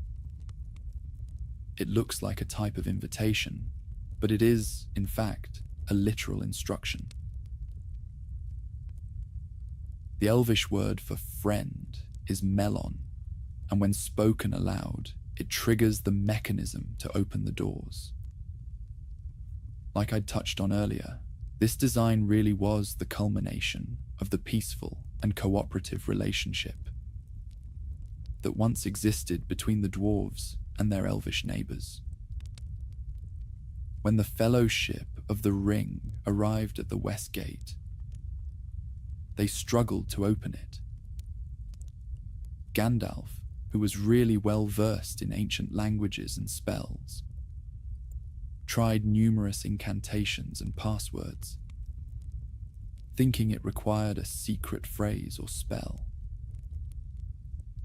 It looks like a type of invitation, but it is, in fact, a literal instruction. The Elvish word for friend is melon, and when spoken aloud, it triggers the mechanism to open the doors. Like I'd touched on earlier, this design really was the culmination of the peaceful and cooperative relationship that once existed between the dwarves and their elvish neighbors. When the Fellowship of the Ring arrived at the West Gate, they struggled to open it. Gandalf, who was really well versed in ancient languages and spells, tried numerous incantations and passwords, thinking it required a secret phrase or spell.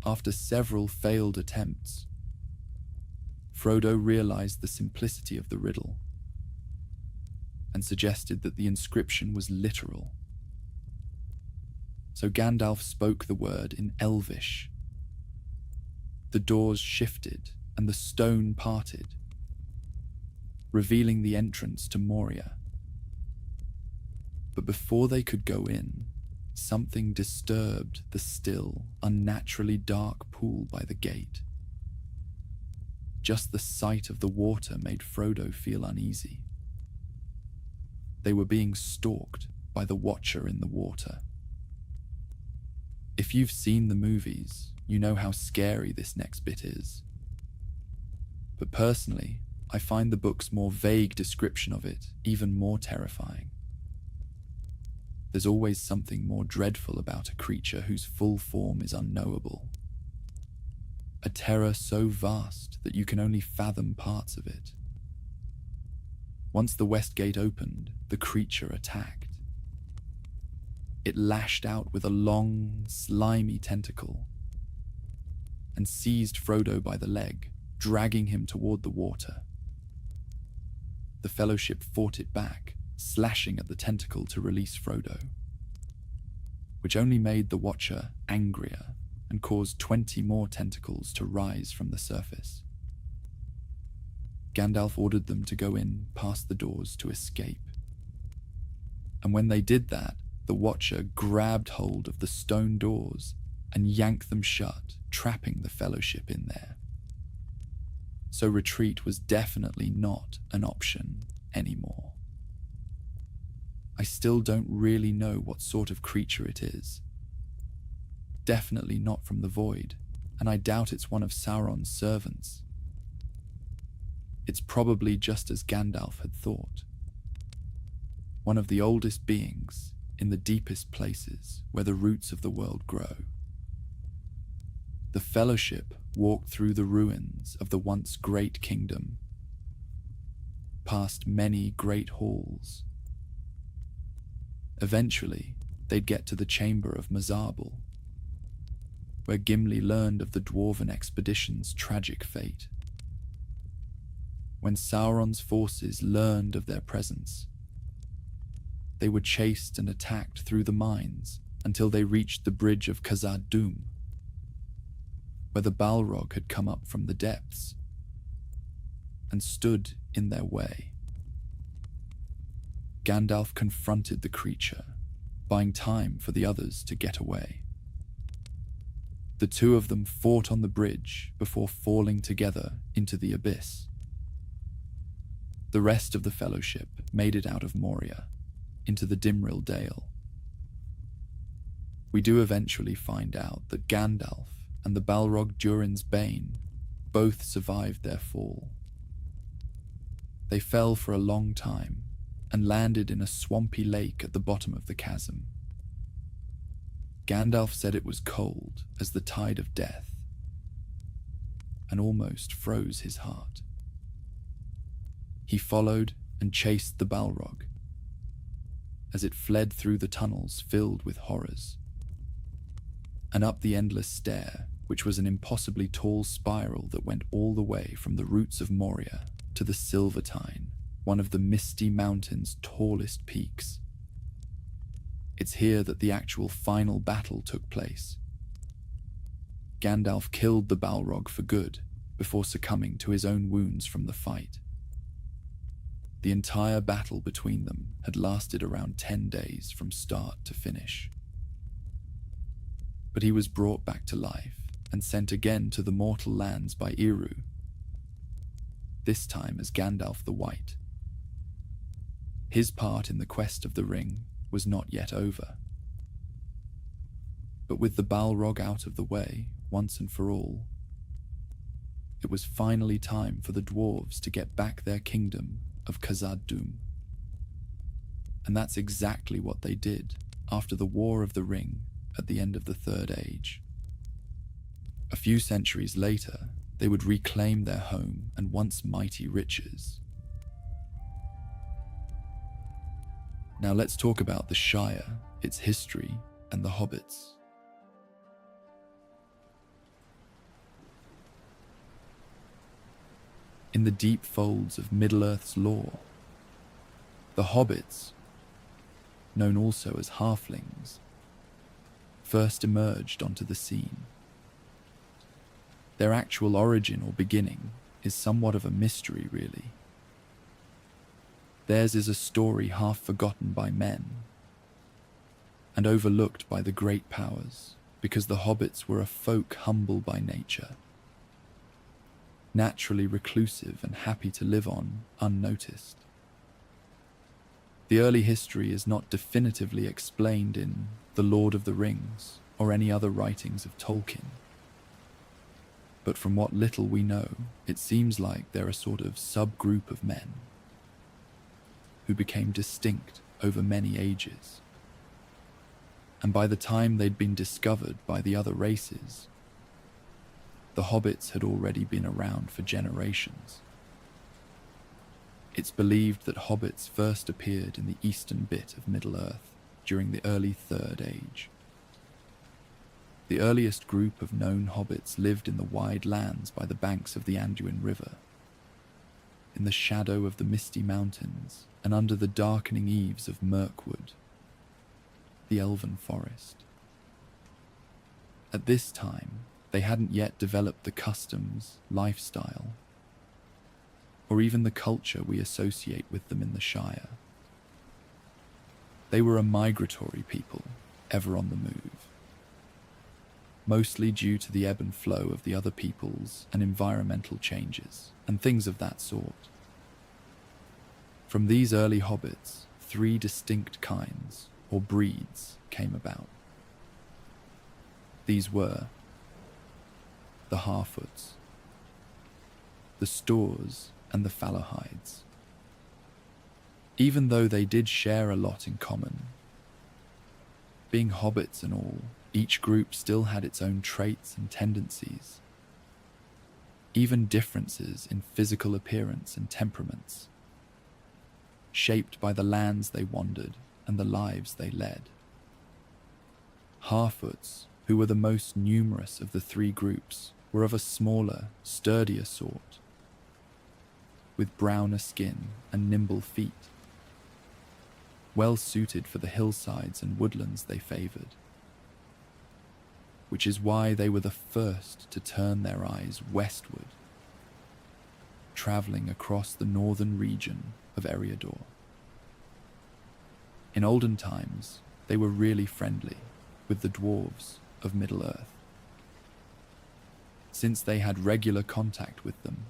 After several failed attempts, Frodo realized the simplicity of the riddle and suggested that the inscription was literal. So Gandalf spoke the word in Elvish. The doors shifted and the stone parted, revealing the entrance to Moria. But before they could go in, something disturbed the still, unnaturally dark pool by the gate. Just the sight of the water made Frodo feel uneasy. They were being stalked by the Watcher in the water. If you've seen the movies, you know how scary this next bit is. But personally, I find the book's more vague description of it even more terrifying. There's always something more dreadful about a creature whose full form is unknowable. a terror so vast that you can only fathom parts of it. Once the west gate opened, the creature attacked. It lashed out with a long, slimy tentacle and seized Frodo by the leg, dragging him toward the water. The Fellowship fought it back, slashing at the tentacle to release Frodo, which only made the Watcher angrier and caused 20 more tentacles to rise from the surface. Gandalf ordered them to go in past the doors to escape. And when they did that, the Watcher grabbed hold of the stone doors and yanked them shut, trapping the Fellowship in there. So retreat was definitely not an option anymore. I still don't really know what sort of creature it is. Definitely not from the void, and I doubt it's one of Sauron's servants. It's probably just as Gandalf had thought. One of the oldest beings in the deepest places where the roots of the world grow. The Fellowship walked through the ruins of the once great kingdom, past many great halls. Eventually, they'd get to the chamber of Mazarbul, where Gimli learned of the dwarven expedition's tragic fate. When Sauron's forces learned of their presence, they were chased and attacked through the mines until they reached the bridge of Khazad-dûm, where the Balrog had come up from the depths and stood in their way. Gandalf confronted the creature, buying time for the others to get away. The two of them fought on the bridge before falling together into the abyss. The rest of the Fellowship made it out of Moria, into the Dimril Dale. We do eventually find out that Gandalf and the Balrog Durin's Bane both survived their fall. They fell for a long time and landed in a swampy lake at the bottom of the chasm. Gandalf said it was cold as the tide of death, and almost froze his heart. He followed and chased the Balrog as it fled through the tunnels filled with horrors, and up the endless stair, which was an impossibly tall spiral that went all the way from the roots of Moria to the Silvertine, one of the Misty Mountain's tallest peaks. It's here that the actual final battle took place. Gandalf killed the Balrog for good before succumbing to his own wounds from the fight. The entire battle between them had lasted around 10 days from start to finish. But he was brought back to life and sent again to the mortal lands by Eru, this time as Gandalf the White. His part in the quest of the ring was not yet over. But with the Balrog out of the way, once and for all, it was finally time for the dwarves to get back their kingdom of Khazad-dûm. And that's exactly what they did after the War of the Ring at the end of the Third Age. A few centuries later, they would reclaim their home and once mighty riches. Now let's talk about the Shire, its history, and the hobbits. In the deep folds of Middle-earth's lore, the hobbits, known also as halflings, first emerged onto the scene. Their actual origin or beginning is somewhat of a mystery, really. Theirs is a story half forgotten by men and overlooked by the great powers, because the hobbits were a folk humble by nature, naturally reclusive and happy to live on unnoticed. The early history is not definitively explained in The Lord of the Rings or any other writings of Tolkien. But from what little we know, it seems like they're a sort of subgroup of men who became distinct over many ages. And by the time they'd been discovered by the other races, the the hobbits had already been around for generations. It's believed that hobbits first appeared in the eastern bit of Middle-earth during the early Third Age. The earliest group of known hobbits lived in the wide lands by the banks of the Anduin River, in the shadow of the misty mountains and under the darkening eaves of Mirkwood, the elven forest. At this time, they hadn't yet developed the customs, lifestyle, or even the culture we associate with them in the Shire. They were a migratory people, ever on the move, mostly due to the ebb and flow of the other peoples and environmental changes, and things of that sort. From these early hobbits, 3 distinct kinds, or breeds, came about. These were the Harfoots, the Stores, and the Falahides. Even though they did share a lot in common, being hobbits and all, each group still had its own traits and tendencies, even differences in physical appearance and temperaments, shaped by the lands they wandered and the lives they led. Harfoots, who were the most numerous of the 3 groups, were of a smaller, sturdier sort, with browner skin and nimble feet, well suited for the hillsides and woodlands they favoured, which is why they were the first to turn their eyes westward, travelling across the northern region of Eriador. In olden times, they were really friendly with the dwarves of Middle-earth, since they had regular contact with them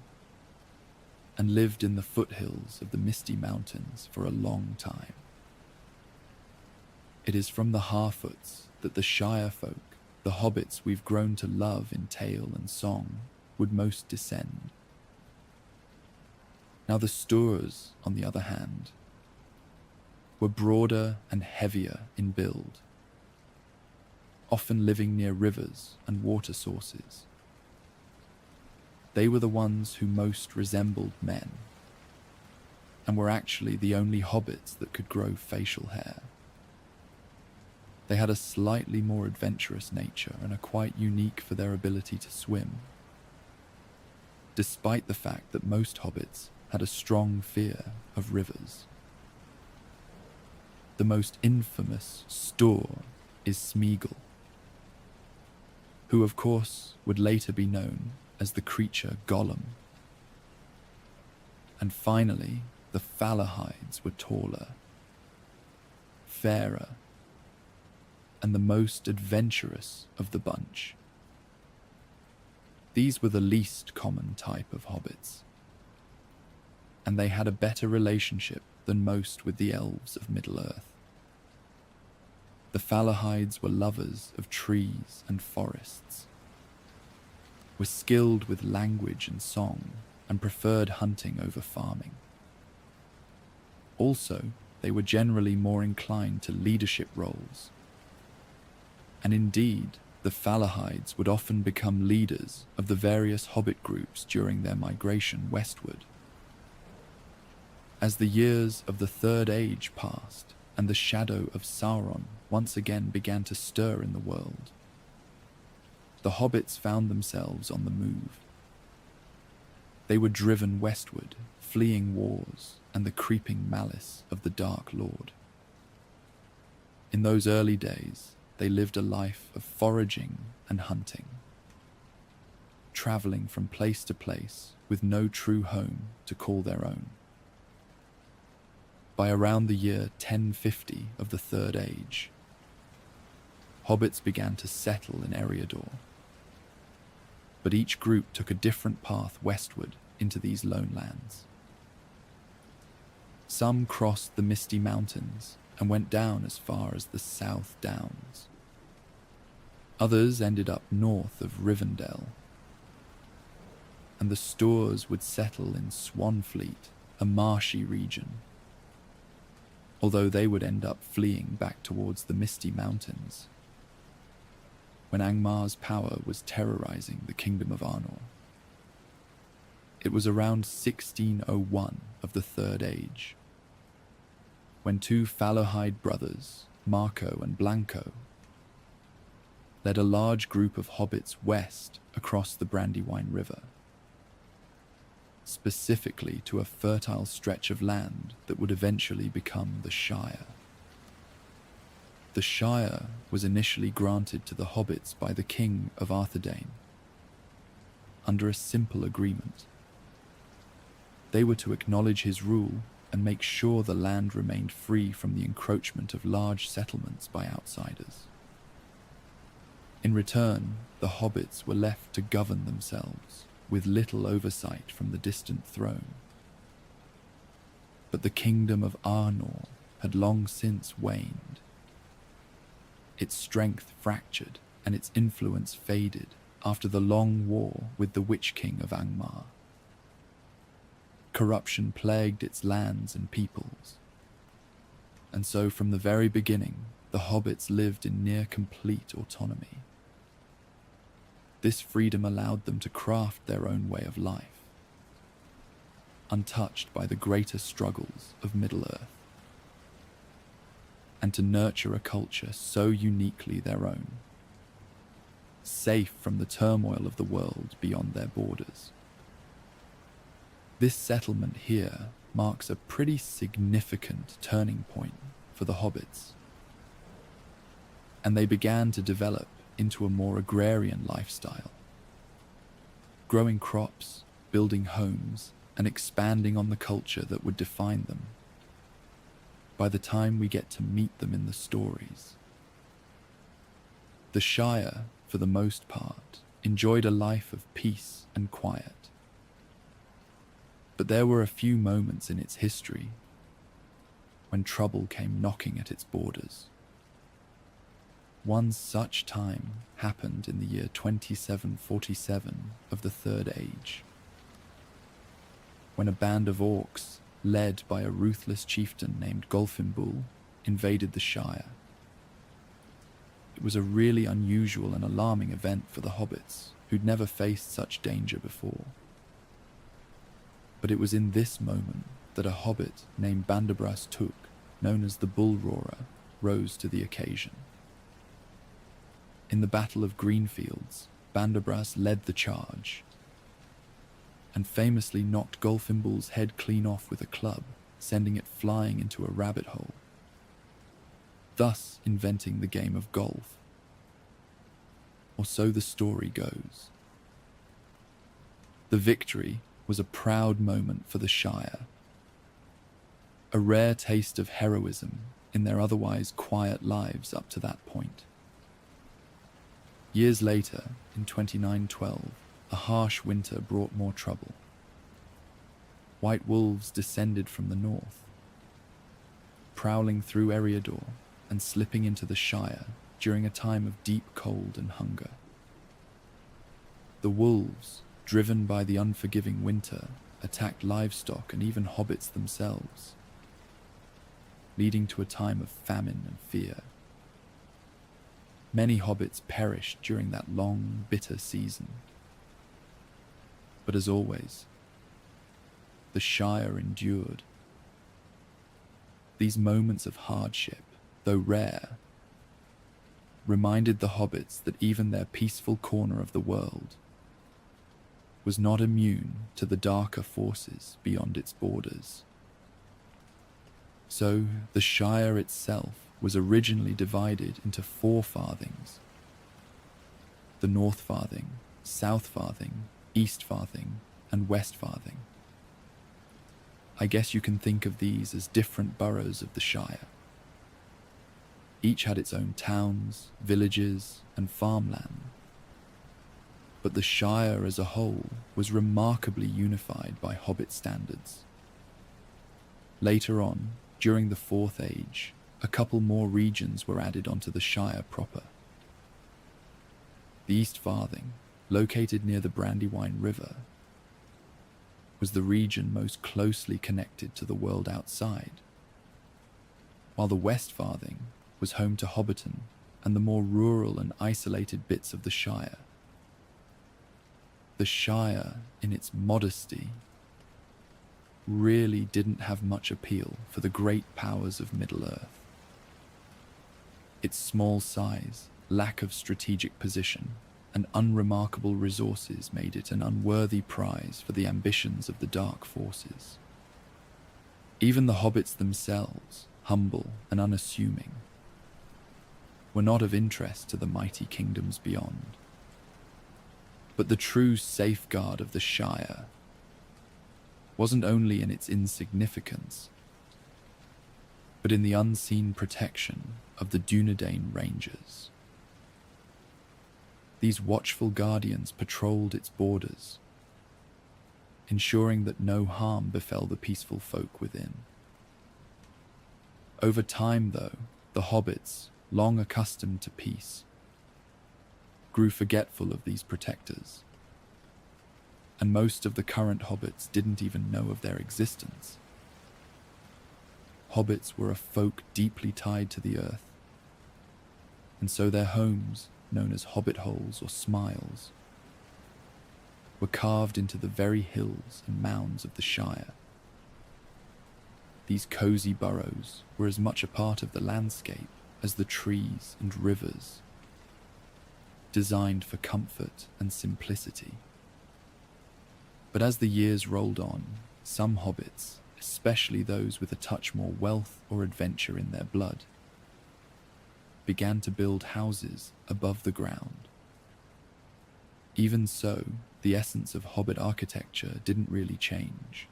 and lived in the foothills of the Misty Mountains for a long time. It is from the Harfoots that the Shire folk, the hobbits we've grown to love in tale and song, would most descend. Now the Stures, on the other hand, were broader and heavier in build, often living near rivers and water sources. They were the ones who most resembled men, and were actually the only hobbits that could grow facial hair. They had a slightly more adventurous nature and are quite unique for their ability to swim, despite the fact that most hobbits had a strong fear of rivers. The most infamous Stor is Smeagol, who of course would later be known as the creature Gollum. And finally, the Falahides were taller, fairer, and the most adventurous of the bunch. These were the least common type of hobbits, and they had a better relationship than most with the elves of Middle-earth. The Falahides were lovers of trees and forests, were skilled with language and song, and preferred hunting over farming. Also, they were generally more inclined to leadership roles, and indeed, the Falahides would often become leaders of the various hobbit groups during their migration westward. As the years of the Third Age passed, and the shadow of Sauron once again began to stir in the world, the hobbits found themselves on the move. They were driven westward, fleeing wars and the creeping malice of the Dark Lord. In those early days, they lived a life of foraging and hunting, traveling from place to place with no true home to call their own. By around the year 1050 of the Third Age, hobbits began to settle in Eriador, but each group took a different path westward into these lone lands. Some crossed the Misty Mountains and went down as far as the South Downs. Others ended up north of Rivendell, and the Stores would settle in Swanfleet, a marshy region, although they would end up fleeing back towards the Misty Mountains. when Angmar's power was terrorizing the kingdom of Arnor. It was around 1601 of the Third Age, when two Fallohide brothers, Marco and Blanco, led a large group of hobbits west across the Brandywine River, specifically to a fertile stretch of land that would eventually become the Shire. The Shire was initially granted to the hobbits by the King of Arthedain under a simple agreement. They were to acknowledge his rule and make sure the land remained free from the encroachment of large settlements by outsiders. In return, the hobbits were left to govern themselves, with little oversight from the distant throne. But the kingdom of Arnor had long since waned. Its strength fractured and its influence faded after the long war with the Witch King of Angmar. Corruption plagued its lands and peoples, and so from the very beginning, the hobbits lived in near complete autonomy. This freedom allowed them to craft their own way of life, untouched by the greater struggles of Middle-earth, and to nurture a culture so uniquely their own, safe from the turmoil of the world beyond their borders. This settlement here marks a pretty significant turning point for the hobbits, and they began to develop into a more agrarian lifestyle, growing crops, building homes, and expanding on the culture that would define them. By the time we get to meet them in the stories, the Shire, for the most part, enjoyed a life of peace and quiet. But there were a few moments in its history when trouble came knocking at its borders. One such time happened in the year 2747 of the Third Age, when a band of orcs, led by a ruthless chieftain named Golfimbul, invaded the Shire. It was a really unusual and alarming event for the hobbits, who'd never faced such danger before. But it was in this moment that a hobbit named Bandabras Took, known as the Bull Roarer, rose to the occasion. In the Battle of Greenfields, Bandabras led the charge, and famously knocked Golfimbul's head clean off with a club, sending it flying into a rabbit hole, thus inventing the game of golf. Or so the story goes. The victory was a proud moment for the Shire, a rare taste of heroism in their otherwise quiet lives up to that point. Years later, in 2912, a harsh winter brought more trouble. White wolves descended from the north, prowling through Eriador and slipping into the Shire during a time of deep cold and hunger. The wolves, driven by the unforgiving winter, attacked livestock and even hobbits themselves, leading to a time of famine and fear. Many hobbits perished during that long, bitter season. But as always, the Shire endured. These moments of hardship, though rare, reminded the hobbits that even their peaceful corner of the world was not immune to the darker forces beyond its borders. So, the Shire itself was originally divided into 4 farthings: the North Farthing, South Farthing, East Farthing, and West Farthing. I guess you can think of these as different boroughs of the Shire. Each had its own towns, villages, and farmland. But the Shire as a whole was remarkably unified by hobbit standards. Later on, during the Fourth Age, a couple more regions were added onto the Shire proper. The East Farthing, located near the Brandywine River, was the region most closely connected to the world outside, while the West Farthing was home to Hobbiton and the more rural and isolated bits of the Shire. The Shire, in its modesty, really didn't have much appeal for the great powers of Middle-earth. Its small size, lack of strategic position, and unremarkable resources made it an unworthy prize for the ambitions of the dark forces. Even the hobbits themselves, humble and unassuming, were not of interest to the mighty kingdoms beyond. But the true safeguard of the Shire wasn't only in its insignificance, but in the unseen protection of the Dunedain Rangers. These watchful guardians patrolled its borders, ensuring that no harm befell the peaceful folk within. Over time, though, the hobbits, long accustomed to peace, grew forgetful of these protectors, and most of the current hobbits didn't even know of their existence. Hobbits were a folk deeply tied to the earth, and so their homes, known as hobbit holes or smiles, were carved into the very hills and mounds of the Shire. These cozy burrows were as much a part of the landscape as the trees and rivers, designed for comfort and simplicity. But as the years rolled on, some hobbits, especially those with a touch more wealth or adventure in their blood, began to build houses above the ground. Even so, the essence of hobbit architecture didn't really change.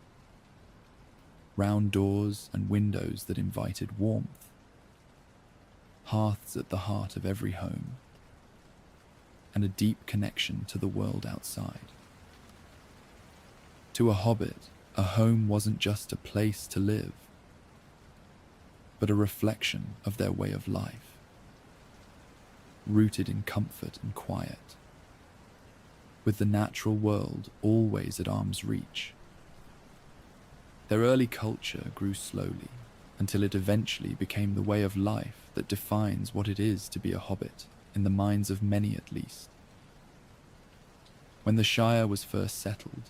Round doors and windows that invited warmth, hearths at the heart of every home, and a deep connection to the world outside. To a hobbit, a home wasn't just a place to live, but a reflection of their way of life, rooted in comfort and quiet, with the natural world always at arm's reach. Their early culture grew slowly, until it eventually became the way of life that defines what it is to be a hobbit, in the minds of many at least. When the Shire was first settled,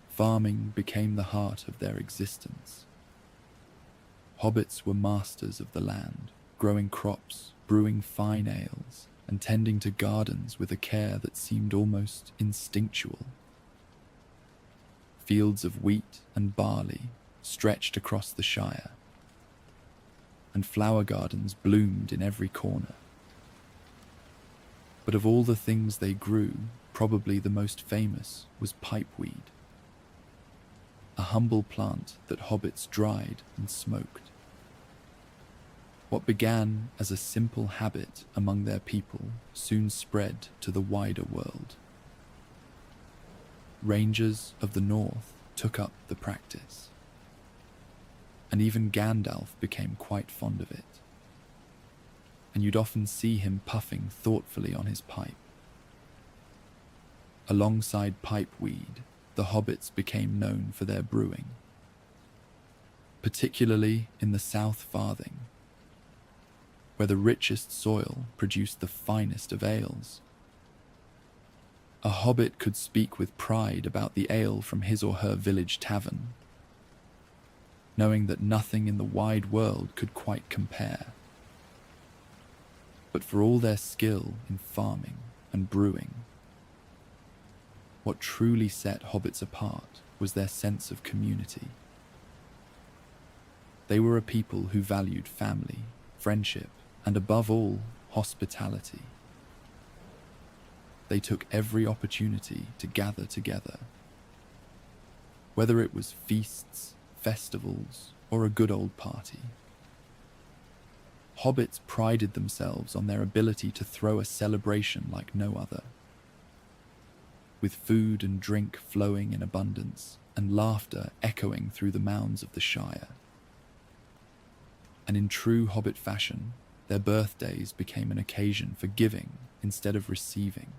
farming became the heart of their existence. Hobbits were masters of the land, growing crops, brewing fine ales, and tending to gardens with a care that seemed almost instinctual. Fields of wheat and barley stretched across the Shire, and flower gardens bloomed in every corner. But of all the things they grew, probably the most famous was pipeweed, a humble plant that hobbits dried and smoked. What began as a simple habit among their people soon spread to the wider world. Rangers of the north took up the practice, and even Gandalf became quite fond of it, and you'd often see him puffing thoughtfully on his pipe. Alongside pipeweed, the hobbits became known for their brewing, particularly in the South Farthing, where the richest soil produced the finest of ales. A hobbit could speak with pride about the ale from his or her village tavern, knowing that nothing in the wide world could quite compare. But for all their skill in farming and brewing, what truly set hobbits apart was their sense of community. They were a people who valued family, friendship, and above all, hospitality. They took every opportunity to gather together, whether it was feasts, festivals, or a good old party. Hobbits prided themselves on their ability to throw a celebration like no other, with food and drink flowing in abundance and laughter echoing through the mounds of the Shire. And in true hobbit fashion, their birthdays became an occasion for giving instead of receiving.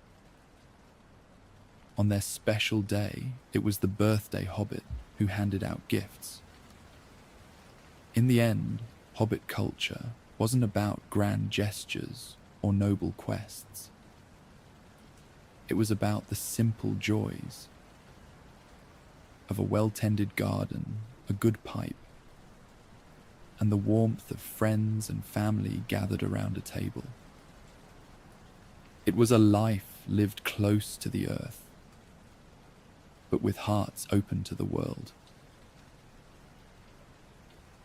On their special day, it was the birthday hobbit who handed out gifts. In the end, hobbit culture wasn't about grand gestures or noble quests. It was about the simple joys of a well-tended garden, a good pipe, and the warmth of friends and family gathered around a table. It was a life lived close to the earth, but with hearts open to the world.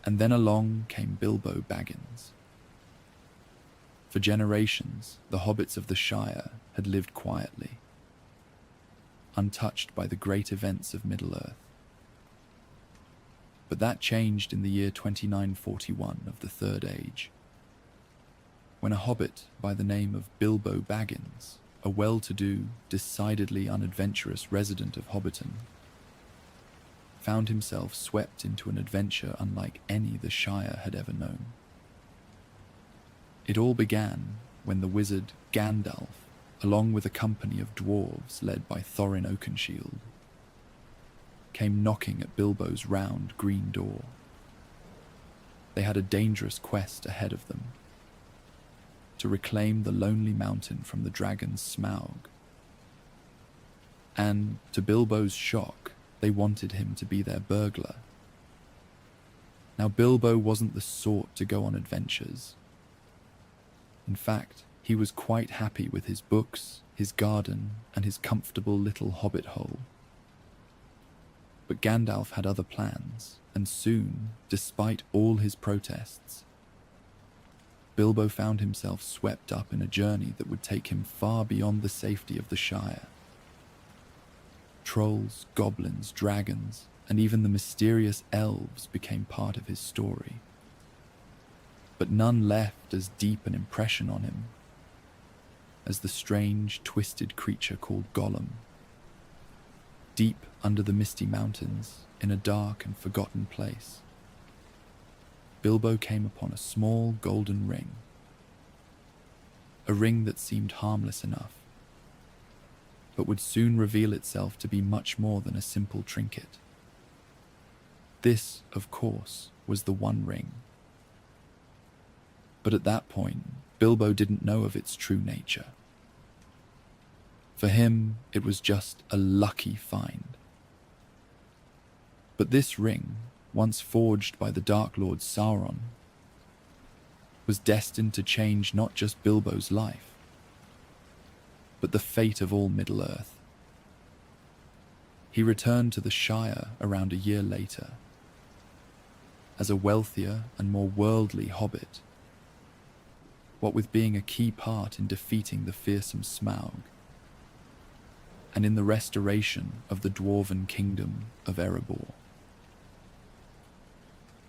And then along came Bilbo Baggins. For generations, the hobbits of the Shire had lived quietly, untouched by the great events of Middle-earth. But that changed in the year 2941 of the Third Age, when a hobbit by the name of Bilbo Baggins, a well-to-do, decidedly unadventurous resident of Hobbiton, found himself swept into an adventure unlike any the Shire had ever known. It all began when the wizard Gandalf, along with a company of dwarves led by Thorin Oakenshield, came knocking at Bilbo's round green door. They had a dangerous quest ahead of them: to reclaim the lonely mountain from the dragon Smaug. And, to Bilbo's shock, they wanted him to be their burglar. Now, Bilbo wasn't the sort to go on adventures. In fact, he was quite happy with his books, his garden, and his comfortable little hobbit hole. But Gandalf had other plans, and soon, despite all his protests, Bilbo found himself swept up in a journey that would take him far beyond the safety of the Shire. Trolls, goblins, dragons, and even the mysterious elves became part of his story. But none left as deep an impression on him as the strange, twisted creature called Gollum. Deep under the misty mountains, in a dark and forgotten place, Bilbo came upon a small golden ring. A ring that seemed harmless enough, but would soon reveal itself to be much more than a simple trinket. This, of course, was the One Ring. But at that point, Bilbo didn't know of its true nature. For him, it was just a lucky find. But this ring, once forged by the Dark Lord Sauron, was destined to change not just Bilbo's life, but the fate of all Middle-earth. He returned to the Shire around a year later, as a wealthier and more worldly hobbit, what with being a key part in defeating the fearsome Smaug, and in the restoration of the dwarven kingdom of Erebor.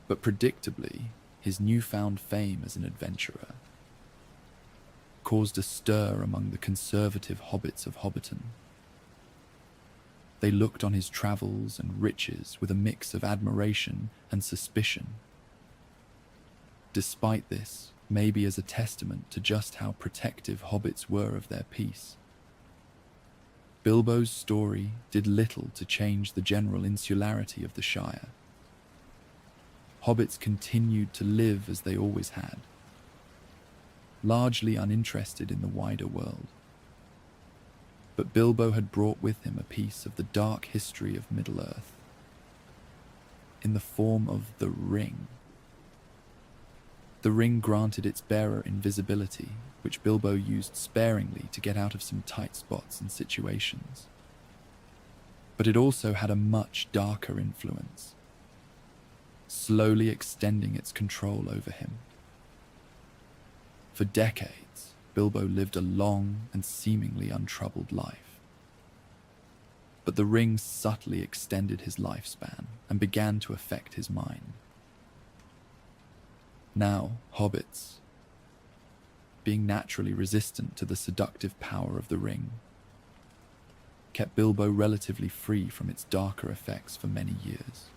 But predictably, his newfound fame as an adventurer caused a stir among the conservative hobbits of Hobbiton. They looked on his travels and riches with a mix of admiration and suspicion. Despite this, maybe as a testament to just how protective hobbits were of their peace, Bilbo's story did little to change the general insularity of the Shire. Hobbits continued to live as they always had, largely uninterested in the wider world. But Bilbo had brought with him a piece of the dark history of Middle-earth, in the form of the Ring. The ring granted its bearer invisibility, which Bilbo used sparingly to get out of some tight spots and situations. But it also had a much darker influence, slowly extending its control over him. For decades, Bilbo lived a long and seemingly untroubled life. But the ring subtly extended his lifespan and began to affect his mind. Now, hobbits, being naturally resistant to the seductive power of the ring, kept Bilbo relatively free from its darker effects for many years.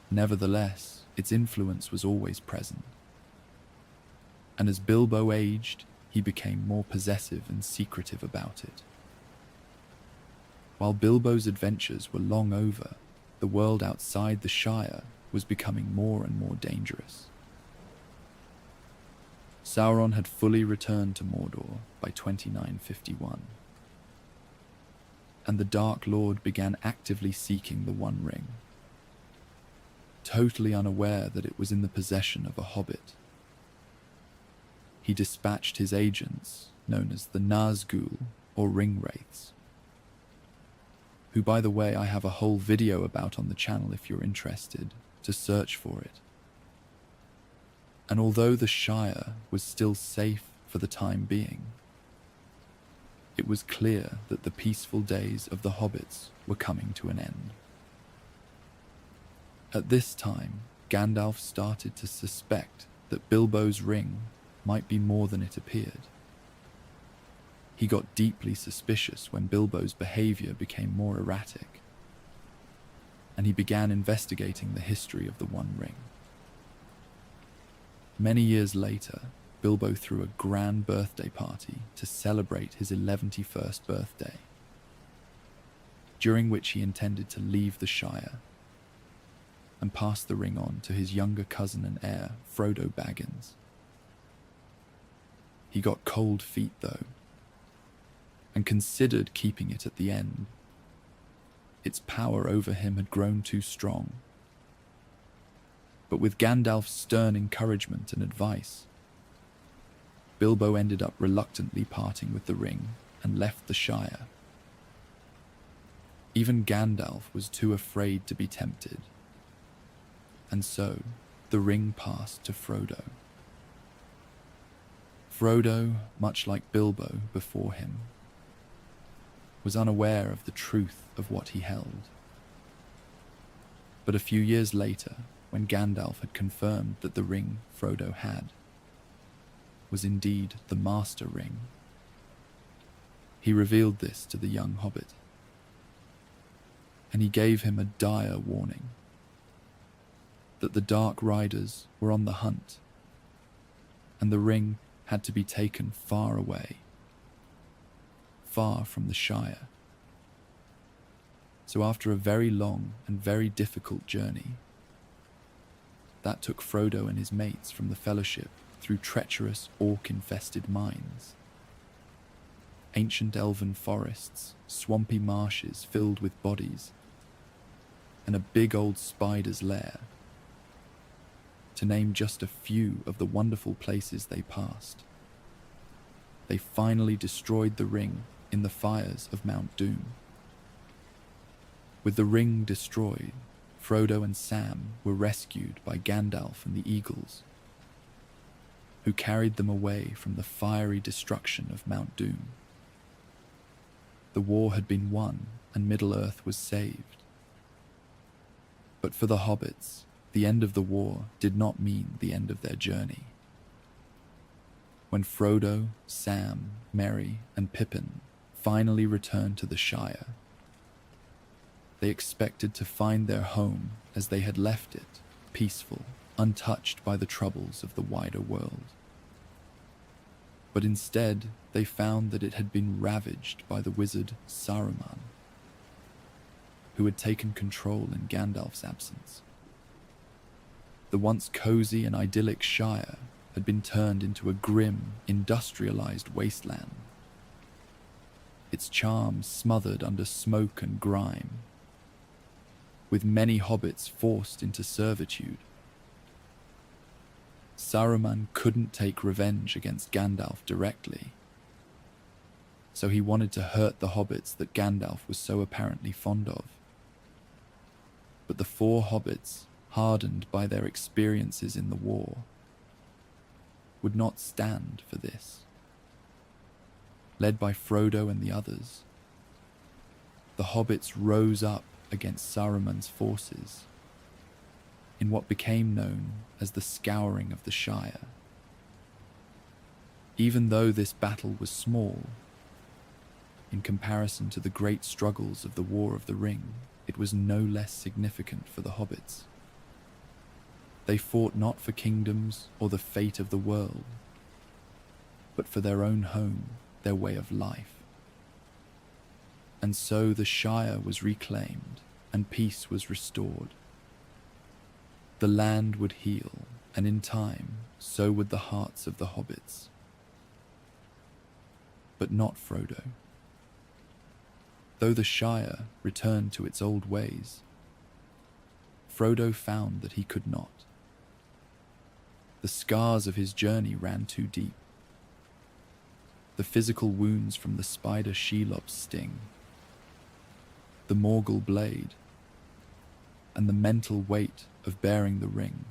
Nevertheless, its influence was always present, and as Bilbo aged, he became more possessive and secretive about it. While Bilbo's adventures were long over, the world outside the Shire was becoming more and more dangerous. Sauron had fully returned to Mordor by 2951, and the Dark Lord began actively seeking the One Ring, totally unaware that it was in the possession of a hobbit. He dispatched his agents, known as the Nazgul, or Ring Wraiths, who, by the way, I have a whole video about on the channel if you're interested, to search for it. And although the Shire was still safe for the time being, it was clear that the peaceful days of the hobbits were coming to an end. At this time, Gandalf started to suspect that Bilbo's ring might be more than it appeared. He got deeply suspicious when Bilbo's behavior became more erratic, and he began investigating the history of the One Ring. Many years later, Bilbo threw a grand birthday party to celebrate his 111st birthday, during which he intended to leave the Shire and pass the ring on to his younger cousin and heir, Frodo Baggins. He got cold feet, though, and considered keeping it at the end. Its power over him had grown too strong. But with Gandalf's stern encouragement and advice, Bilbo ended up reluctantly parting with the ring and left the Shire. Even Gandalf was too afraid to be tempted, and so the ring passed to Frodo. Frodo, much like Bilbo before him, was unaware of the truth of what he held. But a few years later, when Gandalf had confirmed that the ring Frodo had was indeed the Master Ring, he revealed this to the young hobbit, and he gave him a dire warning that the Dark Riders were on the hunt, and the ring had to be taken far away, far from the Shire. So after a very long and very difficult journey, that took Frodo and his mates from the Fellowship through treacherous orc-infested mines, ancient elven forests, swampy marshes filled with bodies, and a big old spider's lair, to name just a few of the wonderful places they passed. They finally destroyed the ring in the fires of Mount Doom. With the ring destroyed, Frodo and Sam were rescued by Gandalf and the Eagles, who carried them away from the fiery destruction of Mount Doom. The war had been won and Middle-earth was saved. But for the hobbits, the end of the war did not mean the end of their journey. When Frodo, Sam, Merry, and Pippin finally returned to the Shire, they expected to find their home as they had left it, peaceful, untouched by the troubles of the wider world. But instead, they found that it had been ravaged by the wizard Saruman, who had taken control in Gandalf's absence. The once cozy and idyllic Shire had been turned into a grim, industrialized wasteland, its charms smothered under smoke and grime, with many hobbits forced into servitude. Saruman couldn't take revenge against Gandalf directly, so he wanted to hurt the hobbits that Gandalf was so apparently fond of. But the four hobbits, hardened by their experiences in the war, would not stand for this. Led by Frodo and the others, the hobbits rose up against Saruman's forces in what became known as the Scouring of the Shire. Even though this battle was small, in comparison to the great struggles of the War of the Ring, it was no less significant for the hobbits. They fought not for kingdoms or the fate of the world, but for their own home, their way of life. And so the Shire was reclaimed and peace was restored. The land would heal and in time, so would the hearts of the hobbits. But not Frodo. Though the Shire returned to its old ways, Frodo found that he could not. The scars of his journey ran too deep. The physical wounds from the spider Shelob's sting, the Morgul blade, and the mental weight of bearing the ring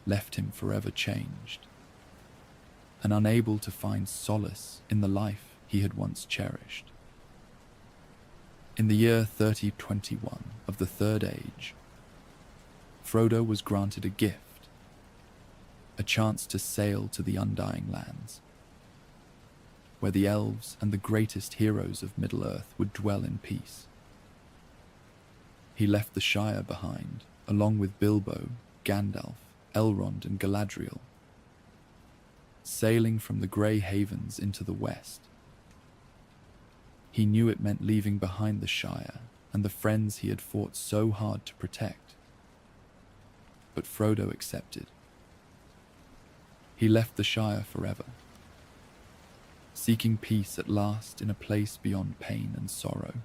left him forever changed, and unable to find solace in the life he had once cherished. In the year 3021 of the Third Age, Frodo was granted a gift, a chance to sail to the Undying Lands, where the elves and the greatest heroes of Middle-earth would dwell in peace. He left the Shire behind, along with Bilbo, Gandalf, Elrond and Galadriel, sailing from the Grey Havens into the west. He knew it meant leaving behind the Shire and the friends he had fought so hard to protect. But Frodo accepted. He left the Shire forever, seeking peace at last in a place beyond pain and sorrow.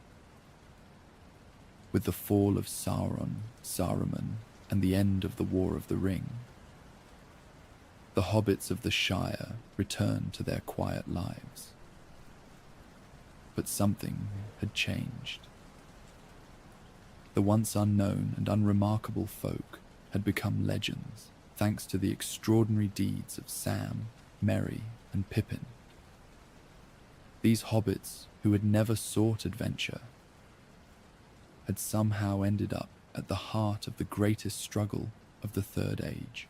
With the fall of Sauron, Saruman, and the end of the War of the Ring, the hobbits of the Shire returned to their quiet lives. But something had changed. The once unknown and unremarkable folk had become legends, thanks to the extraordinary deeds of Sam, Merry, and Pippin. These hobbits, who had never sought adventure, had somehow ended up at the heart of the greatest struggle of the Third Age.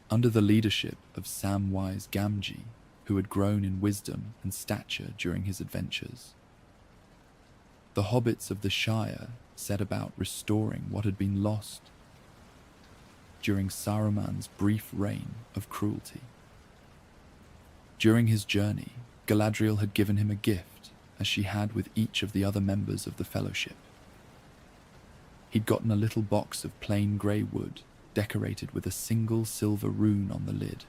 Under the leadership of Samwise Gamgee, who had grown in wisdom and stature during his adventures, the hobbits of the Shire set about restoring what had been lost during Saruman's brief reign of cruelty. During his journey, Galadriel had given him a gift, as she had with each of the other members of the Fellowship. He'd gotten a little box of plain grey wood, decorated with a single silver rune on the lid.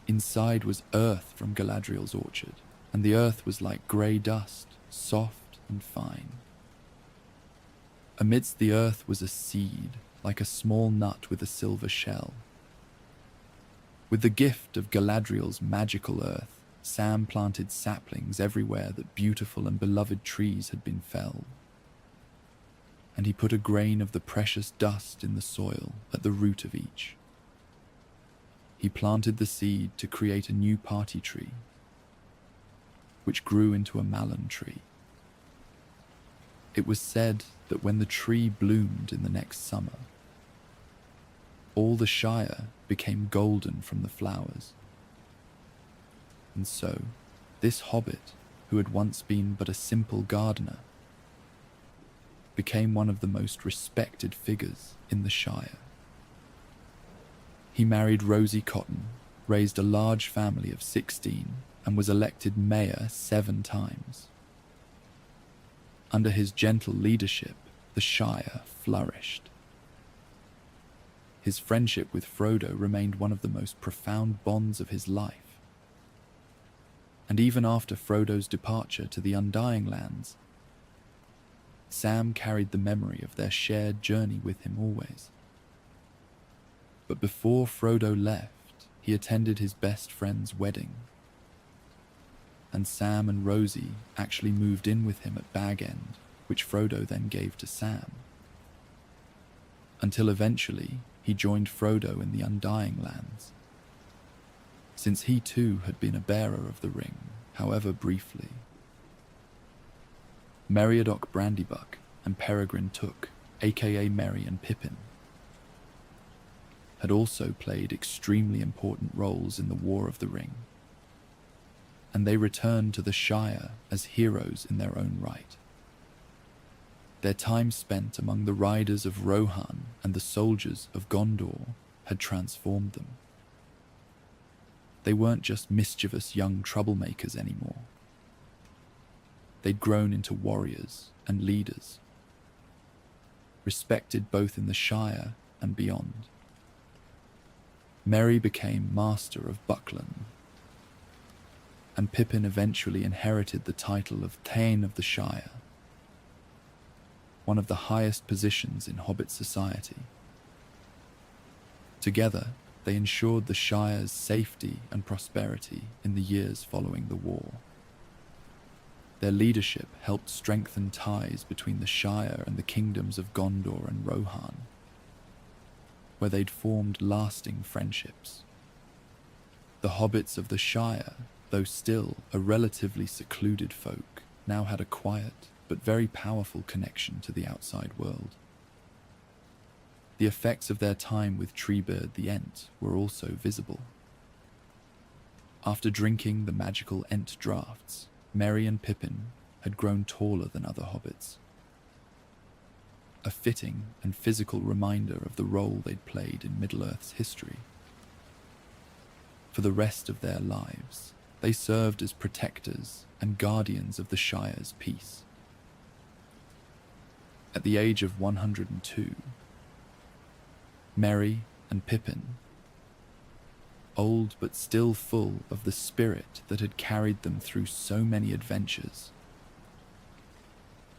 Inside was earth from Galadriel's orchard, and the earth was like grey dust, soft and fine. Amidst the earth was a seed, like a small nut with a silver shell. With the gift of Galadriel's magical earth, Sam planted saplings everywhere that beautiful and beloved trees had been felled. And he put a grain of the precious dust in the soil at the root of each. He planted the seed to create a new party tree, which grew into a malon tree. It was said that when the tree bloomed in the next summer, all the Shire became golden from the flowers. And so, this hobbit, who had once been but a simple gardener, became one of the most respected figures in the Shire. He married Rosie Cotton, raised a large family of 16, and was elected mayor 7 times. Under his gentle leadership, the Shire flourished. His friendship with Frodo remained one of the most profound bonds of his life. And even after Frodo's departure to the Undying Lands, Sam carried the memory of their shared journey with him always. But before Frodo left, he attended his best friend's wedding. And Sam and Rosie actually moved in with him at Bag End, which Frodo then gave to Sam. Until eventually, he joined Frodo in the Undying Lands, since he too had been a bearer of the ring, however briefly. Meriadoc Brandybuck and Peregrine Took, aka Merry and Pippin, had also played extremely important roles in the War of the Ring, and they returned to the Shire as heroes in their own right. Their time spent among the riders of Rohan and the soldiers of Gondor had transformed them. They weren't just mischievous young troublemakers anymore. They'd grown into warriors and leaders, respected both in the Shire and beyond. Merry became Master of Buckland, and Pippin eventually inherited the title of Thane of the Shire, one of the highest positions in Hobbit society. Together, they ensured the Shire's safety and prosperity in the years following the war. Their leadership helped strengthen ties between the Shire and the kingdoms of Gondor and Rohan, where they'd formed lasting friendships. The hobbits of the Shire, though still a relatively secluded folk, now had a quiet but very powerful connection to the outside world. The effects of their time with Treebeard the Ent were also visible. After drinking the magical Ent draughts, Merry and Pippin had grown taller than other hobbits, a fitting and physical reminder of the role they'd played in Middle-earth's history. For the rest of their lives, they served as protectors and guardians of the Shire's peace. At the age of 102, Merry and Pippin, old but still full of the spirit that had carried them through so many adventures,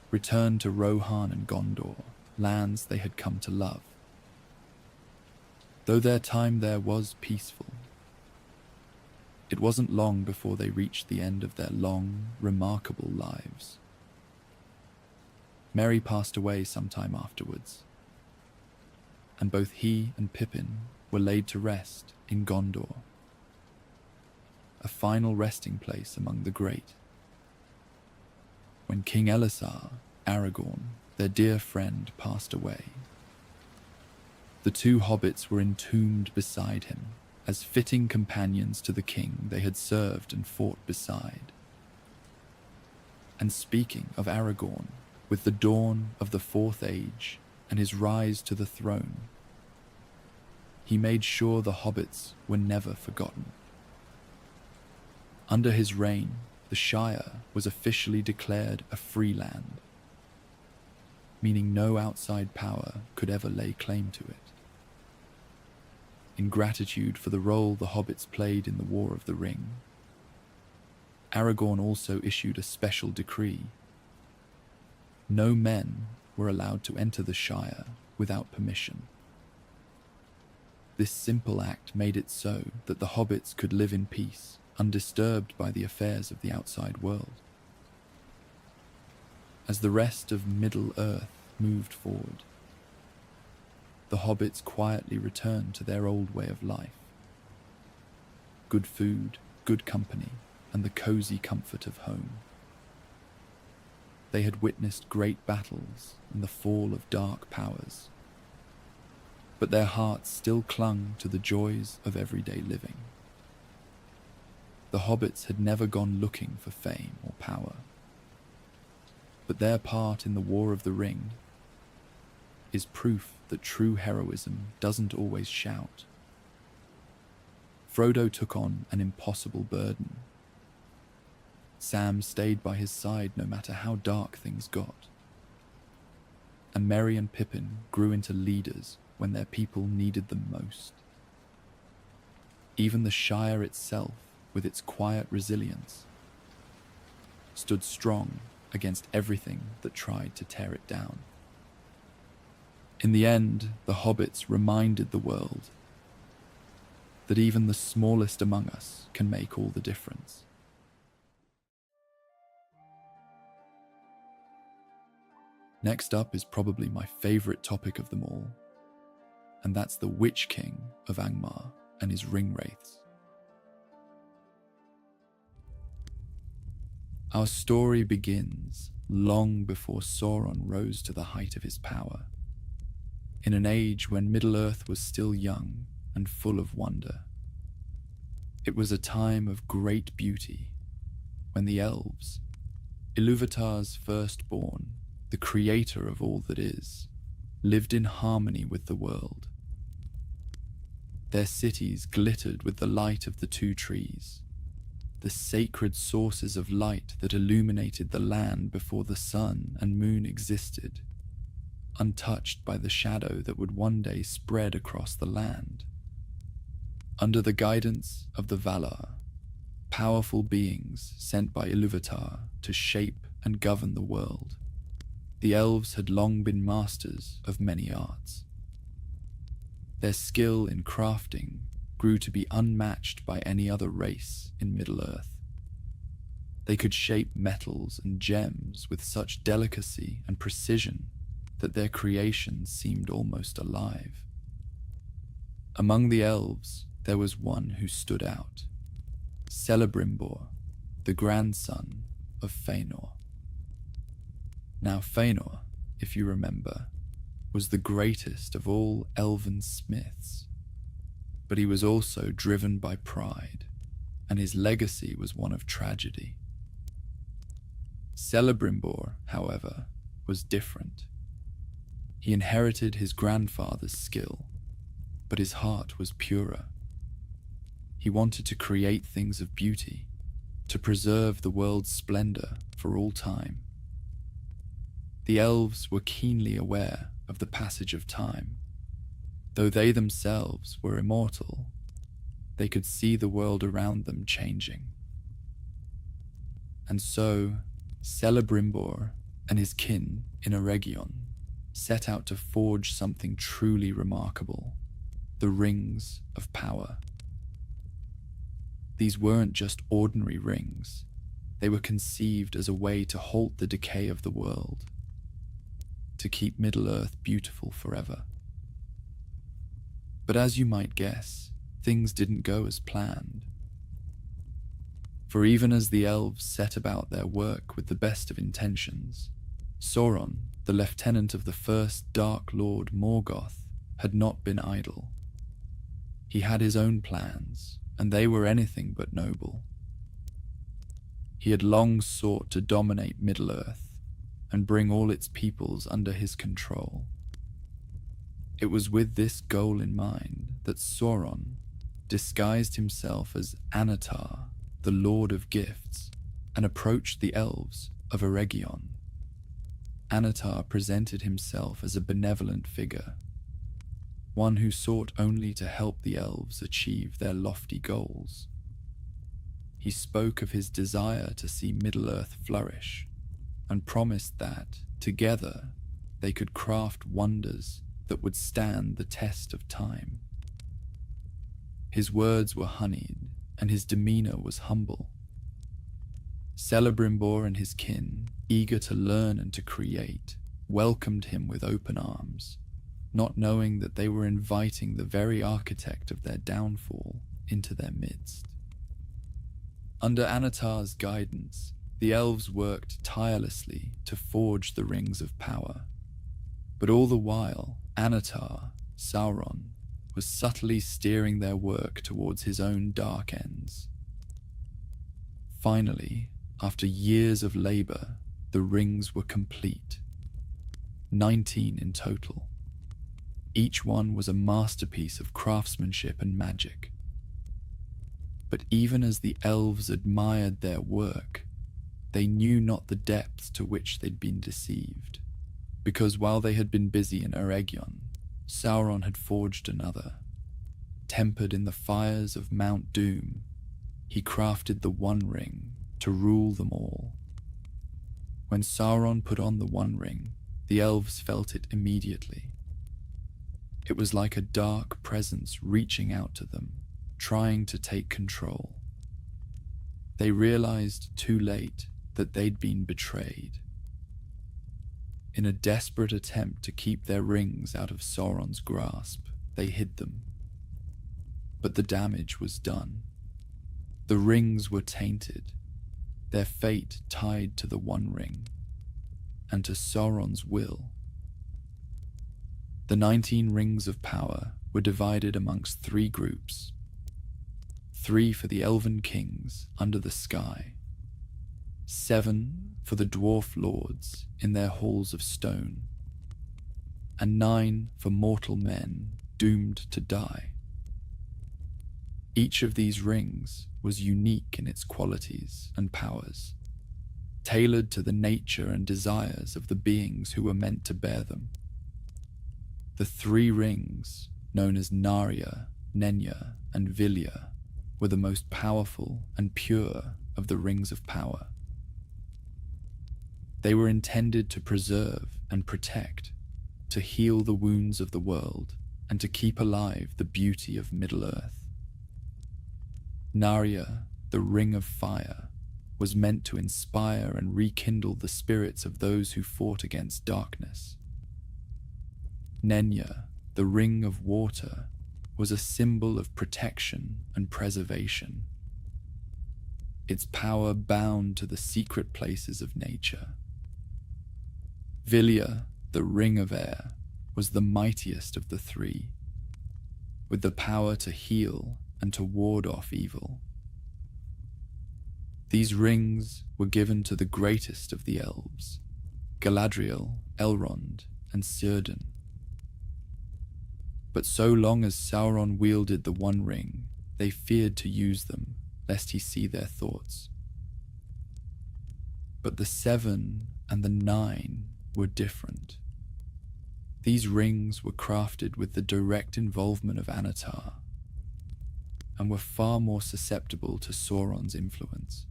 returned to Rohan and Gondor, lands they had come to love. Though their time there was peaceful, it wasn't long before they reached the end of their long, remarkable lives. Merry passed away sometime afterwards, and both he and Pippin were laid to rest in Gondor, a final resting place among the great. When King Elisar, Aragorn, their dear friend, passed away, the two hobbits were entombed beside him as fitting companions to the king they had served and fought beside. And speaking of Aragorn, with the dawn of the Fourth Age and his rise to the throne, he made sure the hobbits were never forgotten. Under his reign, the Shire was officially declared a free land, meaning no outside power could ever lay claim to it. In gratitude for the role the hobbits played in the War of the Ring, Aragorn also issued a special decree. No men were allowed to enter the Shire without permission. This simple act made it so that the hobbits could live in peace, undisturbed by the affairs of the outside world. As the rest of Middle-earth moved forward, the hobbits quietly returned to their old way of life. Good food, good company, and the cozy comfort of home. They had witnessed great battles and the fall of dark powers, but their hearts still clung to the joys of everyday living. The hobbits had never gone looking for fame or power, but their part in the War of the Ring is proof that true heroism doesn't always shout. Frodo took on an impossible burden. Sam stayed by his side no matter how dark things got. And Merry and Pippin grew into leaders when their people needed them most. Even the Shire itself, with its quiet resilience, stood strong against everything that tried to tear it down. In the end, the hobbits reminded the world that even the smallest among us can make all the difference. Next up is probably my favorite topic of them all, and that's the Witch King of Angmar and his ringwraiths. Our story begins long before Sauron rose to the height of his power, in an age when Middle-earth was still young and full of wonder. It was a time of great beauty, when the elves, Ilúvatar's firstborn, the creator of all that is, lived in harmony with the world. Their cities glittered with the light of the two trees, the sacred sources of light that illuminated the land before the sun and moon existed, untouched by the shadow that would one day spread across the land. Under the guidance of the Valar, powerful beings sent by Ilúvatar to shape and govern the world, the elves had long been masters of many arts. Their skill in crafting grew to be unmatched by any other race in Middle-earth. They could shape metals and gems with such delicacy and precision that their creations seemed almost alive. Among the elves, there was one who stood out, Celebrimbor, the grandson of Fëanor. Now Fëanor, if you remember, was the greatest of all elven smiths, but he was also driven by pride, and his legacy was one of tragedy. Celebrimbor, however, was different. He inherited his grandfather's skill, but his heart was purer. He wanted to create things of beauty, to preserve the world's splendor for all time. The elves were keenly aware of the passage of time. Though they themselves were immortal, they could see the world around them changing. And so, Celebrimbor and his kin in Eregion set out to forge something truly remarkable, the Rings of Power. These weren't just ordinary rings. They were conceived as a way to halt the decay of the world, to keep Middle-earth beautiful forever. But as you might guess, things didn't go as planned. For even as the elves set about their work with the best of intentions, Sauron, the lieutenant of the first Dark Lord Morgoth, had not been idle. He had his own plans, and they were anything but noble. He had long sought to dominate Middle-earth and bring all its peoples under his control. It was with this goal in mind that Sauron disguised himself as Annatar, the Lord of Gifts, and approached the elves of Eregion. Annatar presented himself as a benevolent figure, one who sought only to help the elves achieve their lofty goals. He spoke of his desire to see Middle-earth flourish, and promised that, together, they could craft wonders that would stand the test of time. His words were honeyed, and his demeanor was humble. Celebrimbor and his kin, eager to learn and to create, welcomed him with open arms, not knowing that they were inviting the very architect of their downfall into their midst. Under Annatar's guidance, the elves worked tirelessly to forge the Rings of Power. But all the while, Annatar, Sauron, was subtly steering their work towards his own dark ends. Finally, after years of labor, the rings were complete. 19 in total. Each one was a masterpiece of craftsmanship and magic. But even as the elves admired their work, they knew not the depths to which they'd been deceived, because while they had been busy in Eregion, Sauron had forged another. Tempered in the fires of Mount Doom, he crafted the One Ring to rule them all. When Sauron put on the One Ring, the elves felt it immediately. It was like a dark presence reaching out to them, trying to take control. They realized too late that they'd been betrayed. In a desperate attempt to keep their rings out of Sauron's grasp, they hid them. But the damage was done. The rings were tainted, their fate tied to the One Ring, and to Sauron's will. The 19 Rings of Power were divided amongst 3 groups. 3 for the elven kings under the sky, 7 for the dwarf lords in their halls of stone, and 9 for mortal men doomed to die. Each of these rings was unique in its qualities and powers, tailored to the nature and desires of the beings who were meant to bear them. The three rings, known as Narya, Nenya, and Vilya, were the most powerful and pure of the rings of power. They were intended to preserve and protect, to heal the wounds of the world, and to keep alive the beauty of Middle-earth. Narya, the ring of fire, was meant to inspire and rekindle the spirits of those who fought against darkness. Nenya, the ring of water, was a symbol of protection and preservation. Its power bound to the secret places of nature. Vilya, the ring of air, was the mightiest of the three, with the power to heal and to ward off evil. These rings were given to the greatest of the elves, Galadriel, Elrond, and Círdan. But so long as Sauron wielded the One Ring, they feared to use them, lest he see their thoughts. But the 7 and the 9 were different. These rings were crafted with the direct involvement of Anatar, and were far more susceptible to Sauron's influence.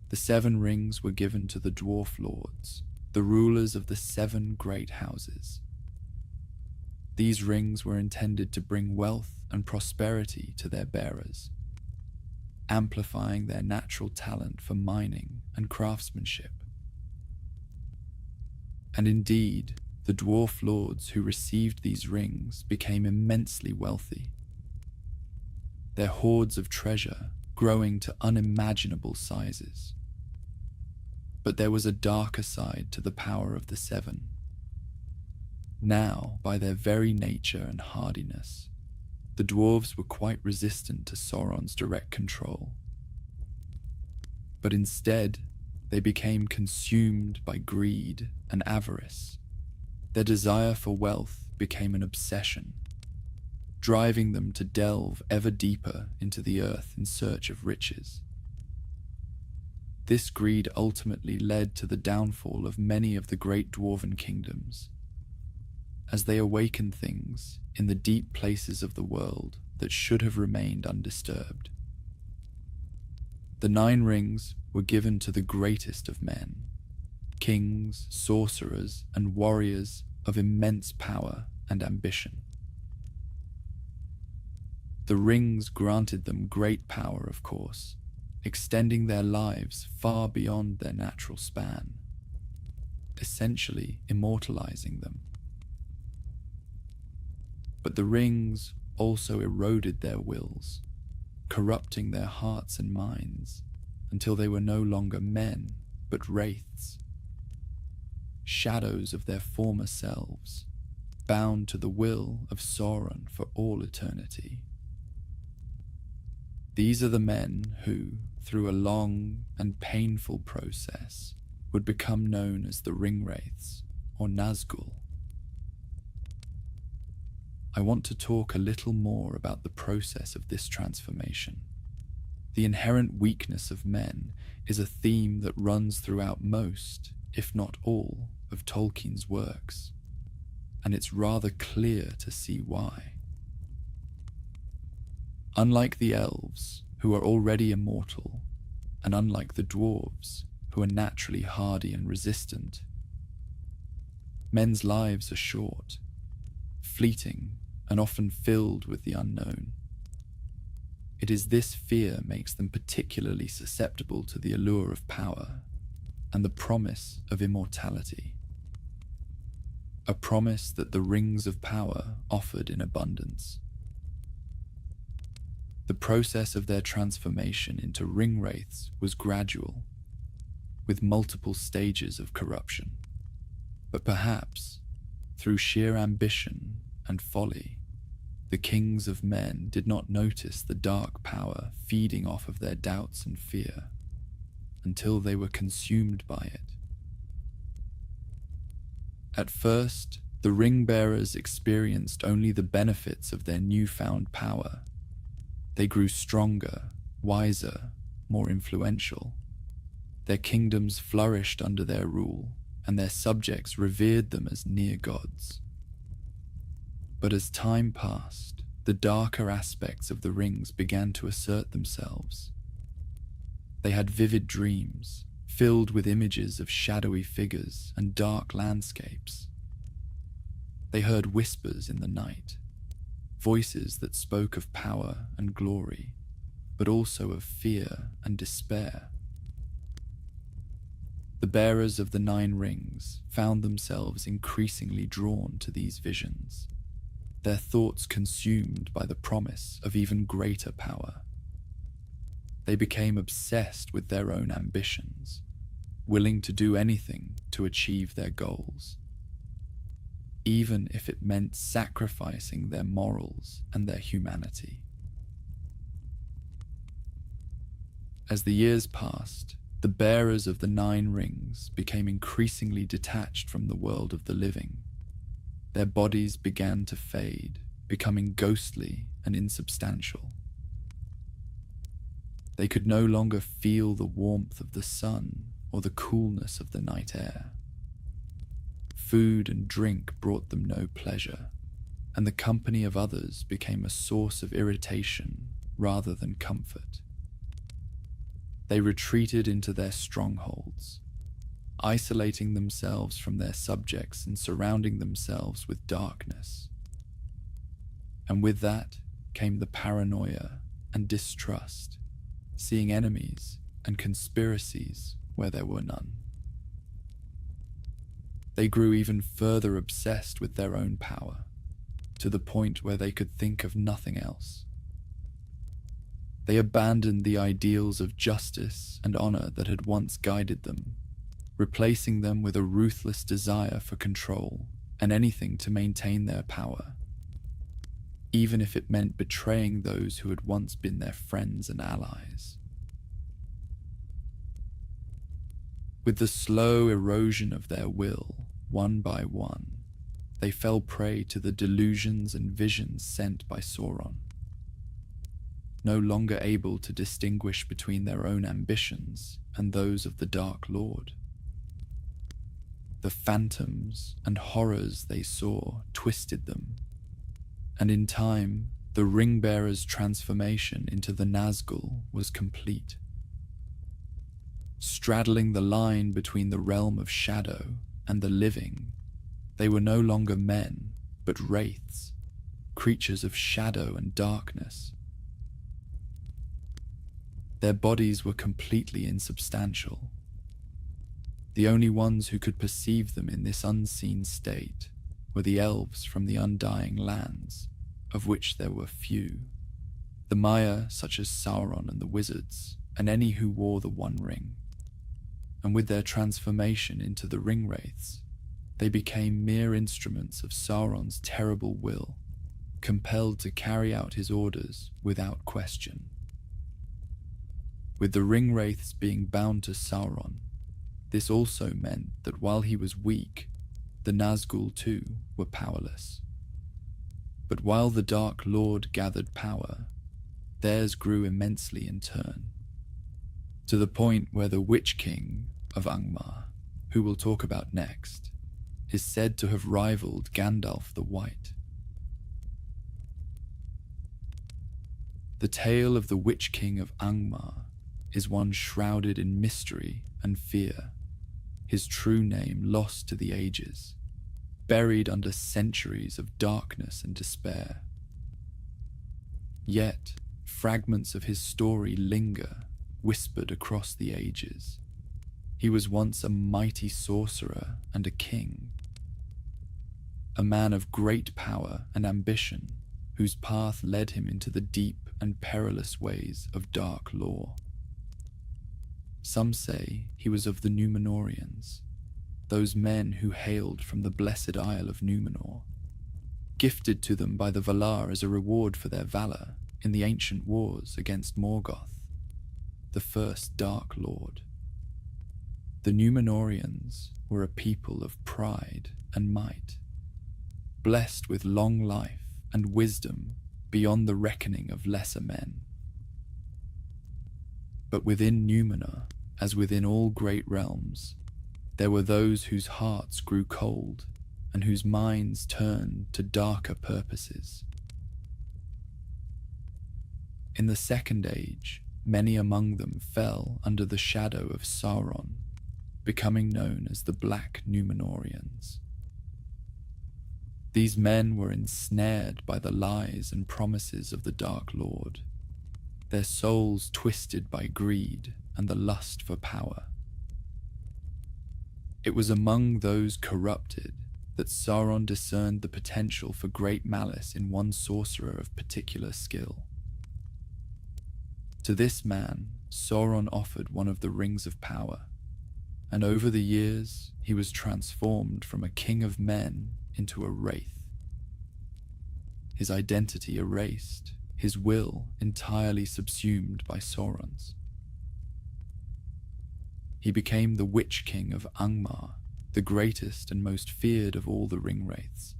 The 7 rings were given to the Dwarf Lords, the rulers of the 7 great houses. These rings were intended to bring wealth and prosperity to their bearers, amplifying their natural talent for mining and craftsmanship. And indeed, the Dwarf Lords who received these rings became immensely wealthy, their hoards of treasure growing to unimaginable sizes. But there was a darker side to the power of the 7. Now, by their very nature and hardiness, the dwarves were quite resistant to Sauron's direct control. But instead, they became consumed by greed and avarice. Their desire for wealth became an obsession, driving them to delve ever deeper into the earth in search of riches. This greed ultimately led to the downfall of many of the great dwarven kingdoms, as they awakened things in the deep places of the world that should have remained undisturbed. The 9 rings were given to the greatest of men, kings, sorcerers, and warriors of immense power and ambition. The rings granted them great power, of course, extending their lives far beyond their natural span, essentially immortalizing them. But the rings also eroded their wills, corrupting their hearts and minds until they were no longer men, but wraiths, shadows of their former selves, bound to the will of Sauron for all eternity. These are the men who, through a long and painful process, would become known as the Ringwraiths, or Nazgul. I want to talk a little more about the process of this transformation. The inherent weakness of men is a theme that runs throughout most, if not all, of Tolkien's works, and it's rather clear to see why. Unlike the elves, who are already immortal, and unlike the dwarves, who are naturally hardy and resistant, men's lives are short, fleeting, and often filled with the unknown. It is this fear makes them particularly susceptible to the allure of power and the promise of immortality, a promise that the rings of power offered in abundance. The process of their transformation into ringwraiths was gradual, with multiple stages of corruption. But perhaps, through sheer ambition and folly, the kings of men did not notice the dark power feeding off of their doubts and fear until they were consumed by it. At first, the ring-bearers experienced only the benefits of their newfound power. They grew stronger, wiser, more influential. Their kingdoms flourished under their rule, and their subjects revered them as near gods. But as time passed, the darker aspects of the rings began to assert themselves. They had vivid dreams, filled with images of shadowy figures and dark landscapes. They heard whispers in the night, voices that spoke of power and glory, but also of fear and despair. The bearers of the 9 rings found themselves increasingly drawn to these visions, their thoughts consumed by the promise of even greater power. They became obsessed with their own ambitions, willing to do anything to achieve their goals, even if it meant sacrificing their morals and their humanity. As the years passed, the bearers of the 9 rings became increasingly detached from the world of the living. Their bodies began to fade, becoming ghostly and insubstantial. They could no longer feel the warmth of the sun or the coolness of the night air. Food and drink brought them no pleasure, and the company of others became a source of irritation rather than comfort. They retreated into their strongholds, isolating themselves from their subjects and surrounding themselves with darkness. And with that came the paranoia and distrust, seeing enemies and conspiracies where there were none. They grew even further obsessed with their own power, to the point where they could think of nothing else. They abandoned the ideals of justice and honor that had once guided them, replacing them with a ruthless desire for control and anything to maintain their power, even if it meant betraying those who had once been their friends and allies. With the slow erosion of their will, one by one, they fell prey to the delusions and visions sent by Sauron. No longer able to distinguish between their own ambitions and those of the Dark Lord. The phantoms and horrors they saw twisted them, and in time, the Ring-Bearer's transformation into the Nazgul was complete. Straddling the line between the realm of shadow and the living, they were no longer men, but wraiths, creatures of shadow and darkness. Their bodies were completely insubstantial. The only ones who could perceive them in this unseen state were the elves from the Undying Lands, of which there were few, the Maya such as Sauron and the wizards, and any who wore the One Ring. And with their transformation into the Ring-Wraiths, they became mere instruments of Sauron's terrible will, compelled to carry out his orders without question. With the Ring-Wraiths being bound to Sauron, this also meant that while he was weak, the Nazgul too were powerless. But while the Dark Lord gathered power, theirs grew immensely in turn, to the point where the Witch King of Angmar, who we'll talk about next, is said to have rivaled Gandalf the White. The tale of the Witch King of Angmar is one shrouded in mystery and fear, his true name lost to the ages, buried under centuries of darkness and despair. Yet, fragments of his story linger, whispered across the ages. He was once a mighty sorcerer and a king, a man of great power and ambition, whose path led him into the deep and perilous ways of dark lore. Some say he was of the Númenóreans, those men who hailed from the blessed Isle of Númenor, gifted to them by the Valar as a reward for their valor in the ancient wars against Morgoth, the first Dark Lord. The Númenóreans were a people of pride and might, blessed with long life and wisdom beyond the reckoning of lesser men. But within Númenor, as within all great realms, there were those whose hearts grew cold and whose minds turned to darker purposes. In the Second Age, many among them fell under the shadow of Sauron, becoming known as the Black Númenóreans. These men were ensnared by the lies and promises of the Dark Lord, their souls twisted by greed and the lust for power. It was among those corrupted that Sauron discerned the potential for great malice in one sorcerer of particular skill. To this man, Sauron offered one of the rings of power, and over the years he was transformed from a king of men into a wraith. His identity erased, his will entirely subsumed by Sauron's. He became the Witch King of Angmar, the greatest and most feared of all the ringwraiths.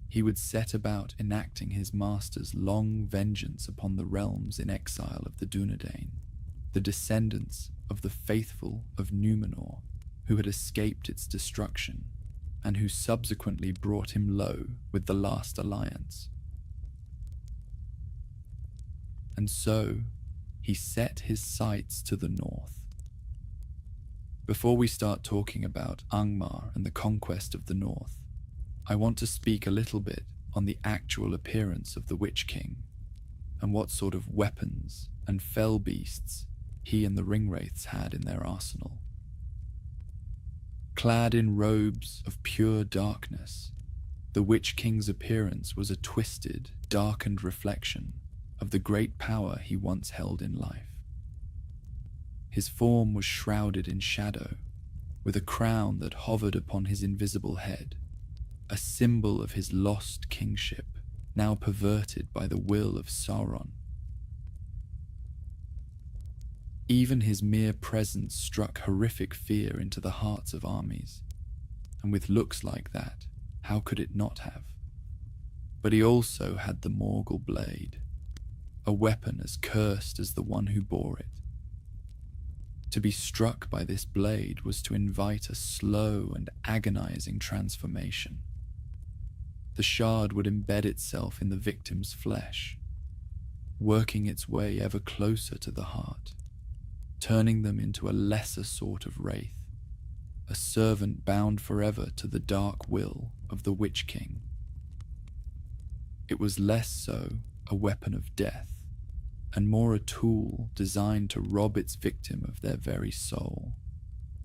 He would set about enacting his master's long vengeance upon the realms in exile of the Dunedain, the descendants of the faithful of Númenor, who had escaped its destruction, and who subsequently brought him low with the last alliance. And so, he set his sights to the north. Before we start talking about Angmar and the conquest of the north, I want to speak a little bit on the actual appearance of the Witch King, and what sort of weapons and fell beasts he and the ringwraiths had in their arsenal. Clad in robes of pure darkness, the Witch King's appearance was a twisted, darkened reflection of the great power he once held in life. His form was shrouded in shadow, with a crown that hovered upon his invisible head, a symbol of his lost kingship, now perverted by the will of Sauron. Even his mere presence struck horrific fear into the hearts of armies, and with looks like that, how could it not have? But he also had the Morgul blade, a weapon as cursed as the one who bore it. To be struck by this blade was to invite a slow and agonizing transformation. The shard would embed itself in the victim's flesh, working its way ever closer to the heart, turning them into a lesser sort of wraith, a servant bound forever to the dark will of the Witch King. It was less so a weapon of death, and more a tool designed to rob its victim of their very soul.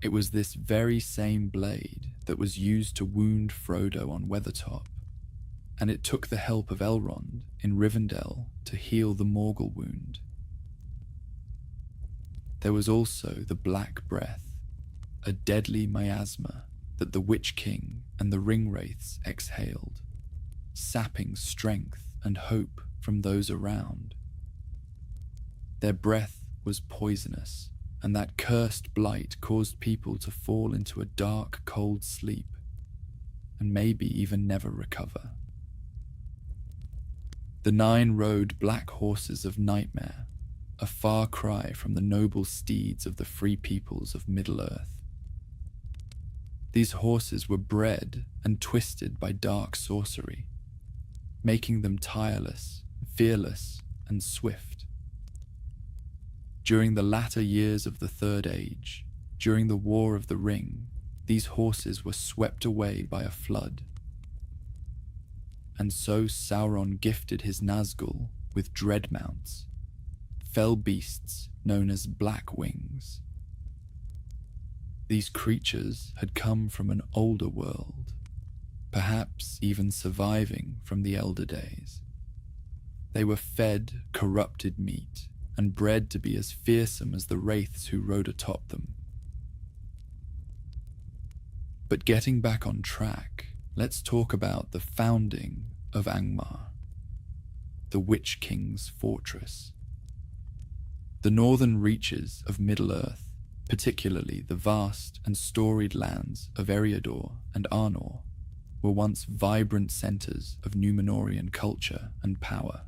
It was this very same blade that was used to wound Frodo on Weathertop, and it took the help of Elrond in Rivendell to heal the Morgul wound. There was also the Black Breath, a deadly miasma that the Witch King and the ringwraiths exhaled, sapping strength and hope from those around. Their breath was poisonous, and that cursed blight caused people to fall into a dark, cold sleep, and maybe even never recover. The 9 rode black horses of Nightmare, a far cry from the noble steeds of the free peoples of Middle-earth. These horses were bred and twisted by dark sorcery, making them tireless, fearless, and swift. During the latter years of the Third Age, during the War of the Ring, these horses were swept away by a flood. And so Sauron gifted his Nazgul with dreadmounts, fell beasts known as Black Wings. These creatures had come from an older world, perhaps even surviving from the Elder Days. They were fed corrupted meat and bred to be as fearsome as the wraiths who rode atop them. But getting back on track, let's talk about the founding of Angmar, the Witch King's fortress. The northern reaches of Middle-earth, particularly the vast and storied lands of Eriador and Arnor, were once vibrant centers of Númenórean culture and power.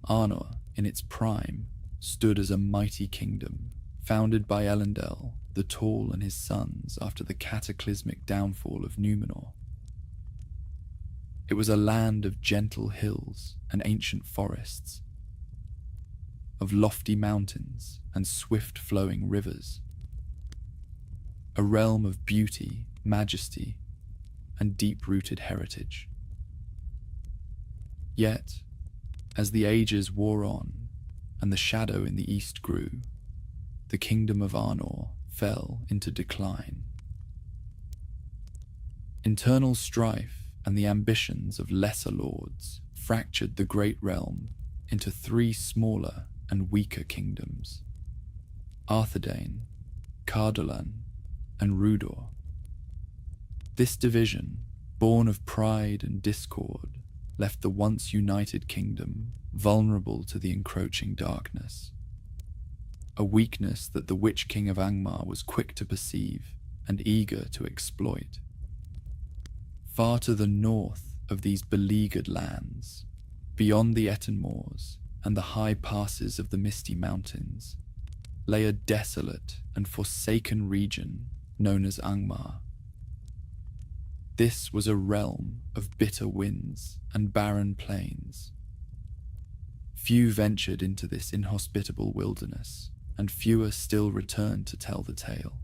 Arnor, in its prime, stood as a mighty kingdom, founded by Elendil the Tall and his sons after the cataclysmic downfall of Numenor. It was a land of gentle hills and ancient forests, of lofty mountains and swift-flowing rivers, a realm of beauty, majesty, and deep-rooted heritage. Yet, as the ages wore on and the shadow in the east grew, the kingdom of Arnor fell into decline. Internal strife and the ambitions of lesser lords fractured the great realm into three smaller and weaker kingdoms: Arthedain, Cardolan, and Rudor. This division, born of pride and discord, left the once united kingdom vulnerable to the encroaching darkness, a weakness that the Witch King of Angmar was quick to perceive and eager to exploit. Far to the north of these beleaguered lands, beyond the Etten Moors and the high passes of the Misty Mountains, lay a desolate and forsaken region known as Angmar. This was a realm of bitter winds and barren plains. Few ventured into this inhospitable wilderness, and fewer still returned to tell the tale.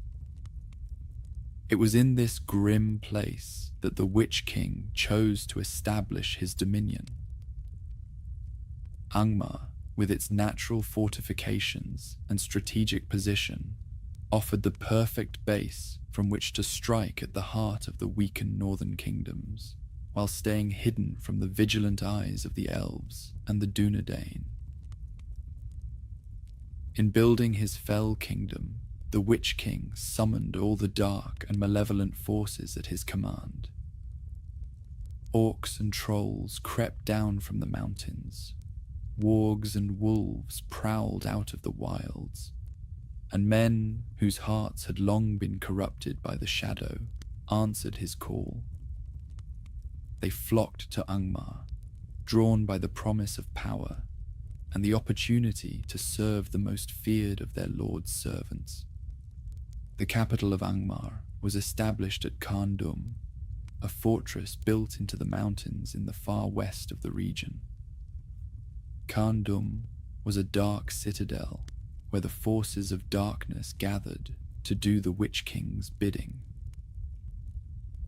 It was in this grim place that the Witch King chose to establish his dominion. Angmar, with its natural fortifications and strategic position, offered the perfect base from which to strike at the heart of the weakened northern kingdoms, while staying hidden from the vigilant eyes of the elves and the Dunedain. In building his fell kingdom, the Witch King summoned all the dark and malevolent forces at his command. Orcs and trolls crept down from the mountains, wargs and wolves prowled out of the wilds, and men whose hearts had long been corrupted by the shadow answered his call. They flocked to Angmar, drawn by the promise of power and the opportunity to serve the most feared of their lord's servants. The capital of Angmar was established at Carndum, a fortress built into the mountains in the far west of the region. Carndum was a dark citadel where the forces of darkness gathered to do the Witch King's bidding.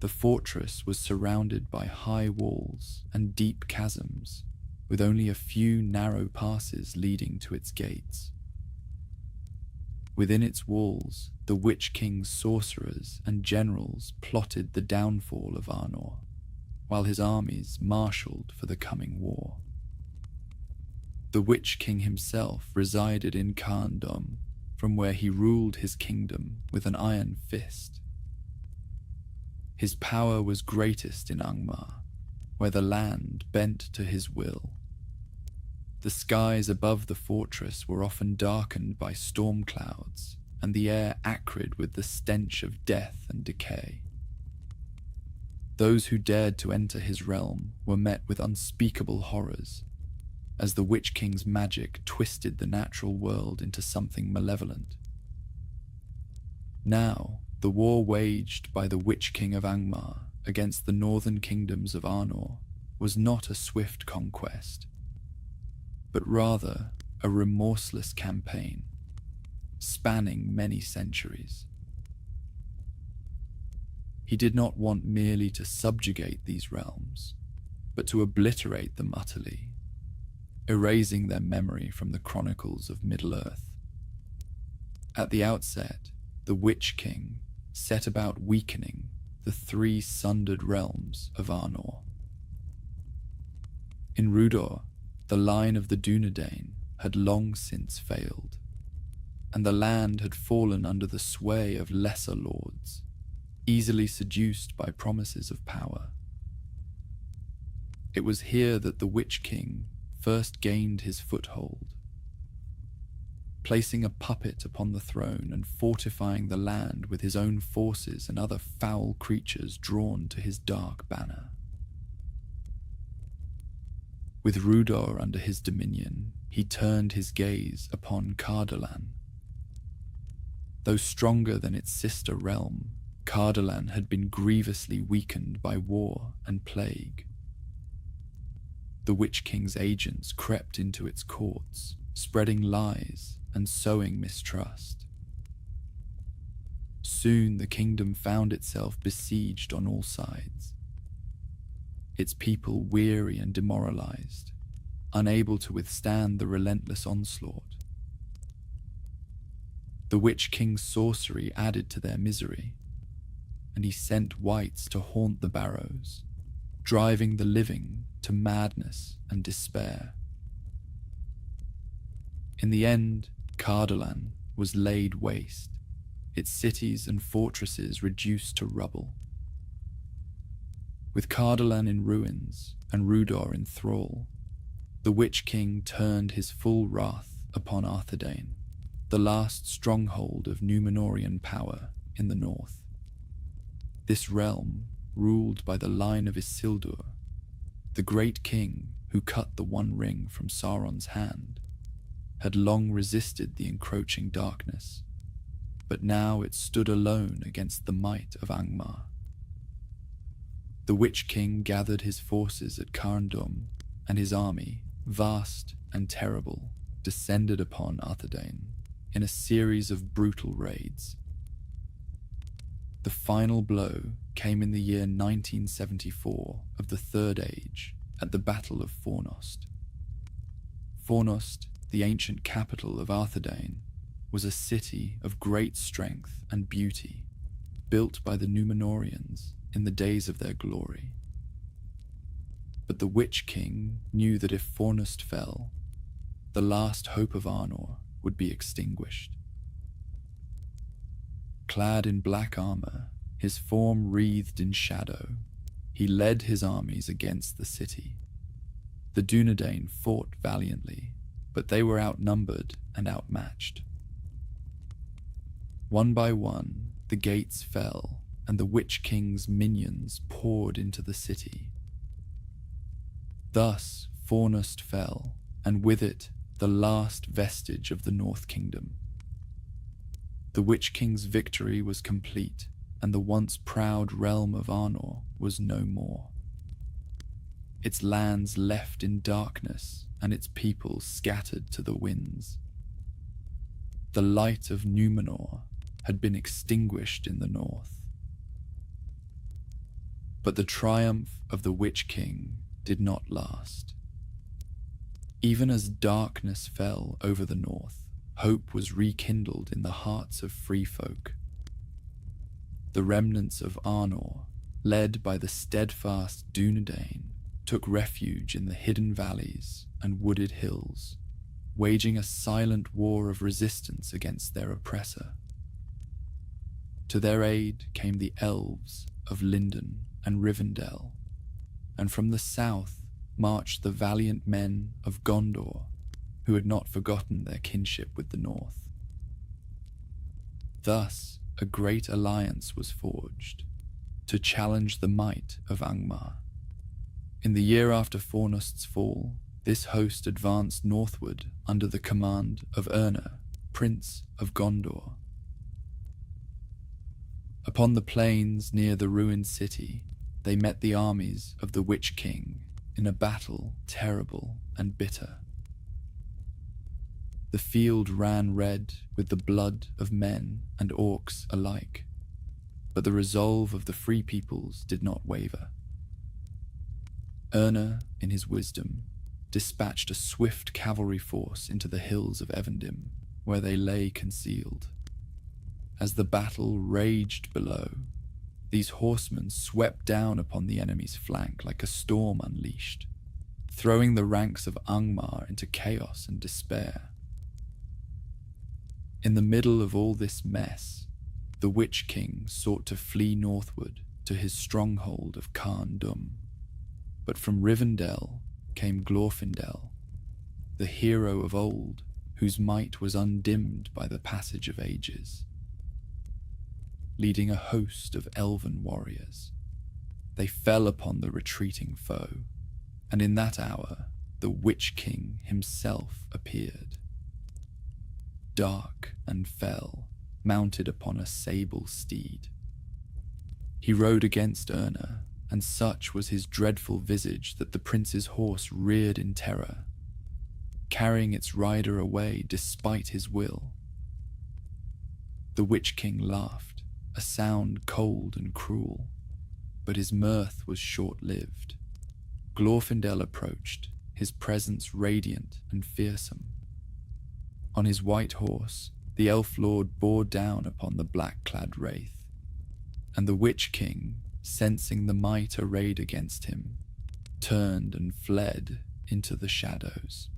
The fortress was surrounded by high walls and deep chasms, with only a few narrow passes leading to its gates. Within its walls, the Witch King's sorcerers and generals plotted the downfall of Arnor, while his armies marshalled for the coming war. The Witch King himself resided in Carndum, from where he ruled his kingdom with an iron fist. His power was greatest in Angmar, where the land bent to his will. The skies above the fortress were often darkened by storm clouds, and the air acrid with the stench of death and decay. Those who dared to enter his realm were met with unspeakable horrors, as the Witch King's magic twisted the natural world into something malevolent. Now, the war waged by the Witch King of Angmar against the northern kingdoms of Arnor was not a swift conquest, but rather a remorseless campaign, spanning many centuries. He did not want merely to subjugate these realms, but to obliterate them utterly, erasing their memory from the chronicles of Middle-earth. At the outset, the Witch King set about weakening the three sundered realms of Arnor. In Rudor, the line of the Dunedain had long since failed, and the land had fallen under the sway of lesser lords, easily seduced by promises of power. It was here that the Witch King first gained his foothold, placing a puppet upon the throne and fortifying the land with his own forces and other foul creatures drawn to his dark banner. With Rudor under his dominion, he turned his gaze upon Cardolan. Though stronger than its sister realm, Cardolan had been grievously weakened by war and plague. The Witch King's agents crept into its courts, spreading lies and sowing mistrust. Soon the kingdom found itself besieged on all sides, its people weary and demoralized, unable to withstand the relentless onslaught. The Witch King's sorcery added to their misery, and he sent wights to haunt the barrows, driving the living to madness and despair. In the end, Cardolan was laid waste, its cities and fortresses reduced to rubble. With Cardolan in ruins and Rudor in thrall, the Witch King turned his full wrath upon Arthedain, the last stronghold of Númenórean power in the north. This realm, ruled by the line of Isildur, the great king who cut the One Ring from Sauron's hand, had long resisted the encroaching darkness, but now it stood alone against the might of Angmar. The Witch King gathered his forces at Carndum, and his army, vast and terrible, descended upon Arthedain in a series of brutal raids. The final blow came in the year 1974 of the Third Age at the Battle of Fornost. Fornost, the ancient capital of Arthedain, was a city of great strength and beauty, built by the Númenóreans in the days of their glory. But the Witch King knew that if Fornost fell, the last hope of Arnor would be extinguished. Clad in black armor, his form wreathed in shadow, he led his armies against the city. The Dunedain fought valiantly, but they were outnumbered and outmatched. One by one, the gates fell, and the Witch King's minions poured into the city. Thus Fornost fell, and with it the last vestige of the North Kingdom. The Witch King's victory was complete, and the once proud realm of Arnor was no more. Its lands left in darkness, and its people scattered to the winds. The light of Númenor had been extinguished in the north. But the triumph of the Witch King did not last. Even as darkness fell over the north, hope was rekindled in the hearts of free folk. The remnants of Arnor, led by the steadfast Dunedain, took refuge in the hidden valleys and wooded hills, waging a silent war of resistance against their oppressor. To their aid came the elves of Lindon and Rivendell, and from the south marched the valiant men of Gondor, who had not forgotten their kinship with the north. Thus, a great alliance was forged to challenge the might of Angmar. In the year after Fornost's fall, this host advanced northward under the command of Erna, Prince of Gondor. Upon the plains near the ruined city, they met the armies of the Witch King in a battle terrible and bitter. The field ran red with the blood of men and orcs alike, but the resolve of the free peoples did not waver. Erna, in his wisdom, dispatched a swift cavalry force into the hills of Evendim, where they lay concealed. As the battle raged below, these horsemen swept down upon the enemy's flank like a storm unleashed, throwing the ranks of Angmar into chaos and despair. In the middle of all this mess, the Witch King sought to flee northward to his stronghold of Carndum. But from Rivendell came Glorfindel, the hero of old, whose might was undimmed by the passage of ages. Leading a host of elven warriors, they fell upon the retreating foe, and in that hour the Witch King himself appeared. Dark and fell, mounted upon a sable steed. He rode against Erna, and such was his dreadful visage that the prince's horse reared in terror, carrying its rider away despite his will. The Witch King laughed, a sound cold and cruel, but his mirth was short-lived. Glorfindel approached, his presence radiant and fearsome. On his white horse, the elf lord bore down upon the black-clad wraith, and the Witch King, sensing the might arrayed against him, turned and fled into the shadows.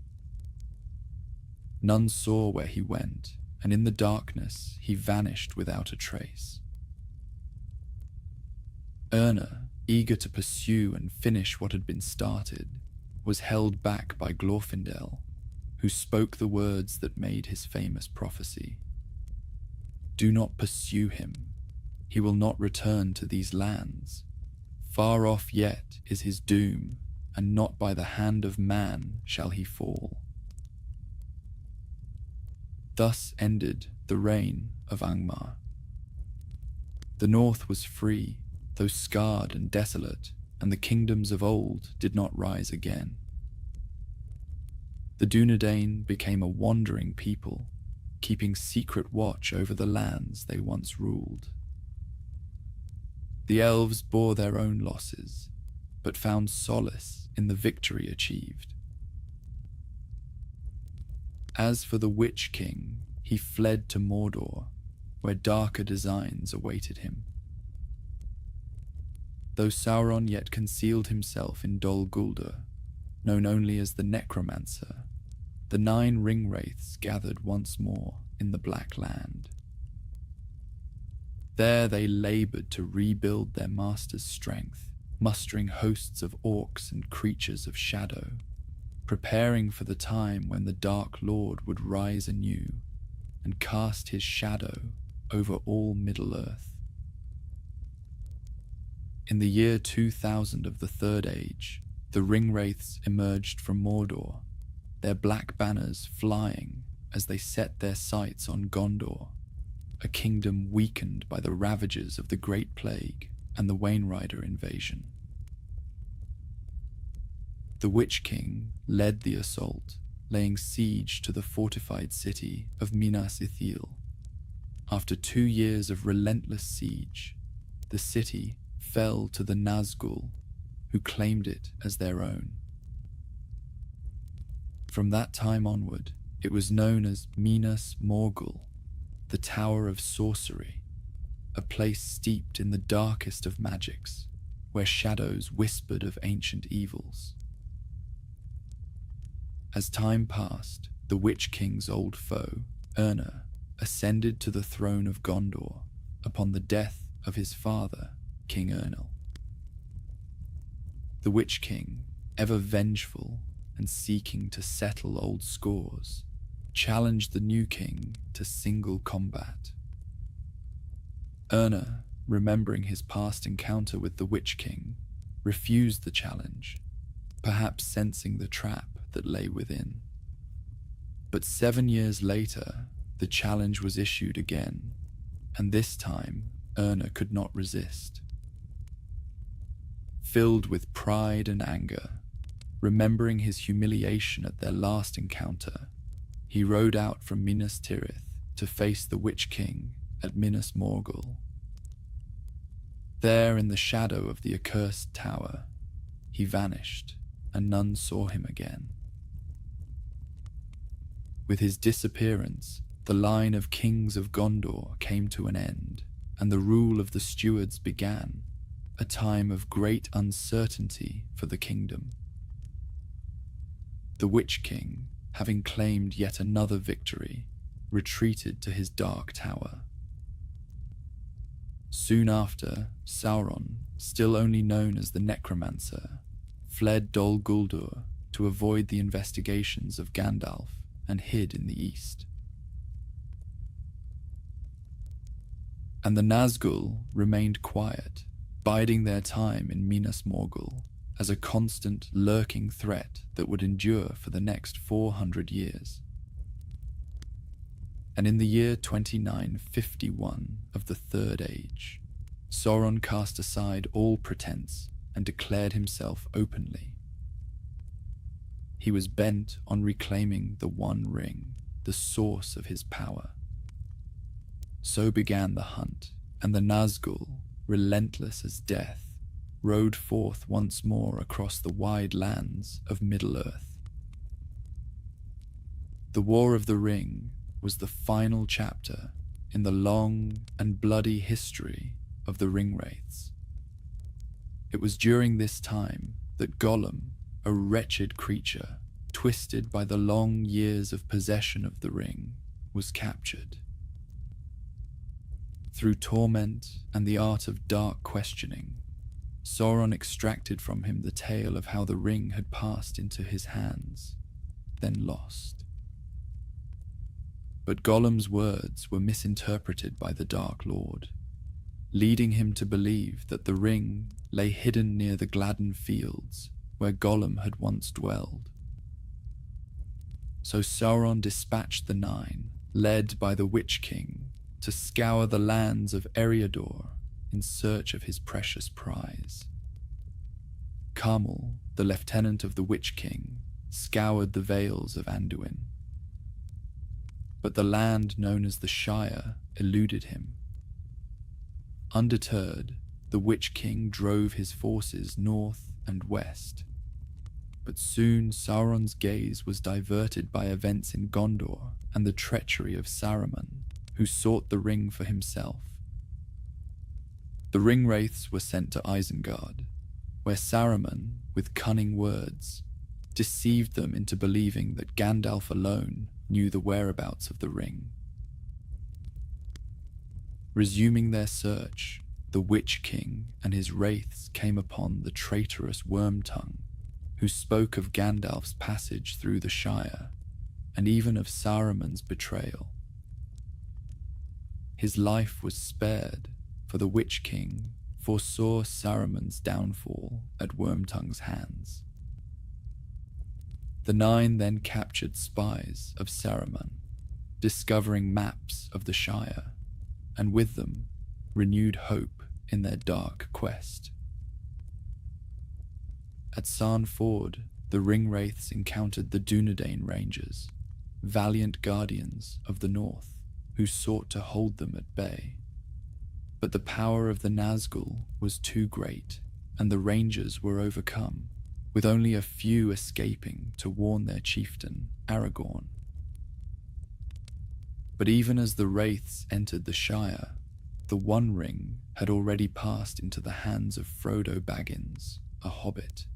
None saw where he went, and in the darkness he vanished without a trace. Erna, eager to pursue and finish what had been started, was held back by Glorfindel, who spoke the words that made his famous prophecy. "Do not pursue him. He will not return to these lands. Far off yet is his doom, and not by the hand of man shall he fall." Thus ended the reign of Angmar. The north was free, though scarred and desolate, and the kingdoms of old did not rise again. The Dunedain became a wandering people, keeping secret watch over the lands they once ruled. The elves bore their own losses, but found solace in the victory achieved. As for the Witch King, he fled to Mordor, where darker designs awaited him. Though Sauron yet concealed himself in Dol Guldur, known only as the Necromancer, the 9 ring-wraiths gathered once more in the Black Land. There they labored to rebuild their master's strength, mustering hosts of orcs and creatures of shadow, preparing for the time when the Dark Lord would rise anew and cast his shadow over all Middle-earth. In the year 2000 of the Third Age, the ring-wraiths emerged from Mordor, their black banners flying as they set their sights on Gondor, a kingdom weakened by the ravages of the Great Plague and the Wainrider invasion. The Witch King led the assault, laying siege to the fortified city of Minas Ithil. After 2 years of relentless siege, the city fell to the Nazgul, who claimed it as their own. From that time onward, it was known as Minas Morgul, the Tower of Sorcery, a place steeped in the darkest of magics, where shadows whispered of ancient evils. As time passed, the Witch King's old foe, Erna, ascended to the throne of Gondor upon the death of his father, King Ernil. The Witch King, ever vengeful and seeking to settle old scores, challenged the new king to single combat. Erna, remembering his past encounter with the Witch King, refused the challenge, perhaps sensing the trap that lay within. But 7 years later, the challenge was issued again, and this time Erna could not resist. Filled with pride and anger, remembering his humiliation at their last encounter, he rode out from Minas Tirith to face the Witch King at Minas Morgul. There, in the shadow of the accursed tower, he vanished, and none saw him again. With his disappearance, the line of kings of Gondor came to an end, and the rule of the stewards began, a time of great uncertainty for the kingdom. The Witch King, having claimed yet another victory, retreated to his dark tower. Soon after, Sauron, still only known as the Necromancer, fled Dol Guldur to avoid the investigations of Gandalf and hid in the east. And the Nazgul remained quiet, biding their time in Minas Morgul as a constant, lurking threat that would endure for the next 400 years. And in the year 2951 of the Third Age, Sauron cast aside all pretense and declared himself openly. He was bent on reclaiming the One Ring, the source of his power. So began the hunt, and the Nazgul, relentless as death, rode forth once more across the wide lands of Middle-earth. The War of the Ring was the final chapter in the long and bloody history of the Ringwraiths. It was during this time that Gollum, a wretched creature, twisted by the long years of possession of the ring, was captured. Through torment and the art of dark questioning, Sauron extracted from him the tale of how the ring had passed into his hands, then lost. But Gollum's words were misinterpreted by the Dark Lord, leading him to believe that the ring lay hidden near the Gladden fields where Gollum had once dwelled. So Sauron dispatched the Nine, led by the Witch King, to scour the lands of Eriador in search of his precious prize. Carmel, the lieutenant of the Witch King, scoured the vales of Anduin. But the land known as the Shire eluded him. Undeterred, the Witch King drove his forces north and west. But soon Sauron's gaze was diverted by events in Gondor and the treachery of Saruman, who sought the ring for himself. The Ringwraiths were sent to Isengard, where Saruman, with cunning words, deceived them into believing that Gandalf alone knew the whereabouts of the ring. Resuming their search, the Witch King and his wraiths came upon the traitorous Wormtongue, who spoke of Gandalf's passage through the Shire, and even of Saruman's betrayal. His life was spared, for the Witch King foresaw Saruman's downfall at Wormtongue's hands. The Nine then captured spies of Saruman, discovering maps of the Shire, and with them renewed hope in their dark quest. At Sarn Ford, the Ringwraiths encountered the Dunedain Rangers, valiant guardians of the North, who sought to hold them at bay. But the power of the Nazgul was too great, and the Rangers were overcome, with only a few escaping to warn their chieftain, Aragorn. But even as the Wraiths entered the Shire, the One Ring had already passed into the hands of Frodo Baggins, a hobbit.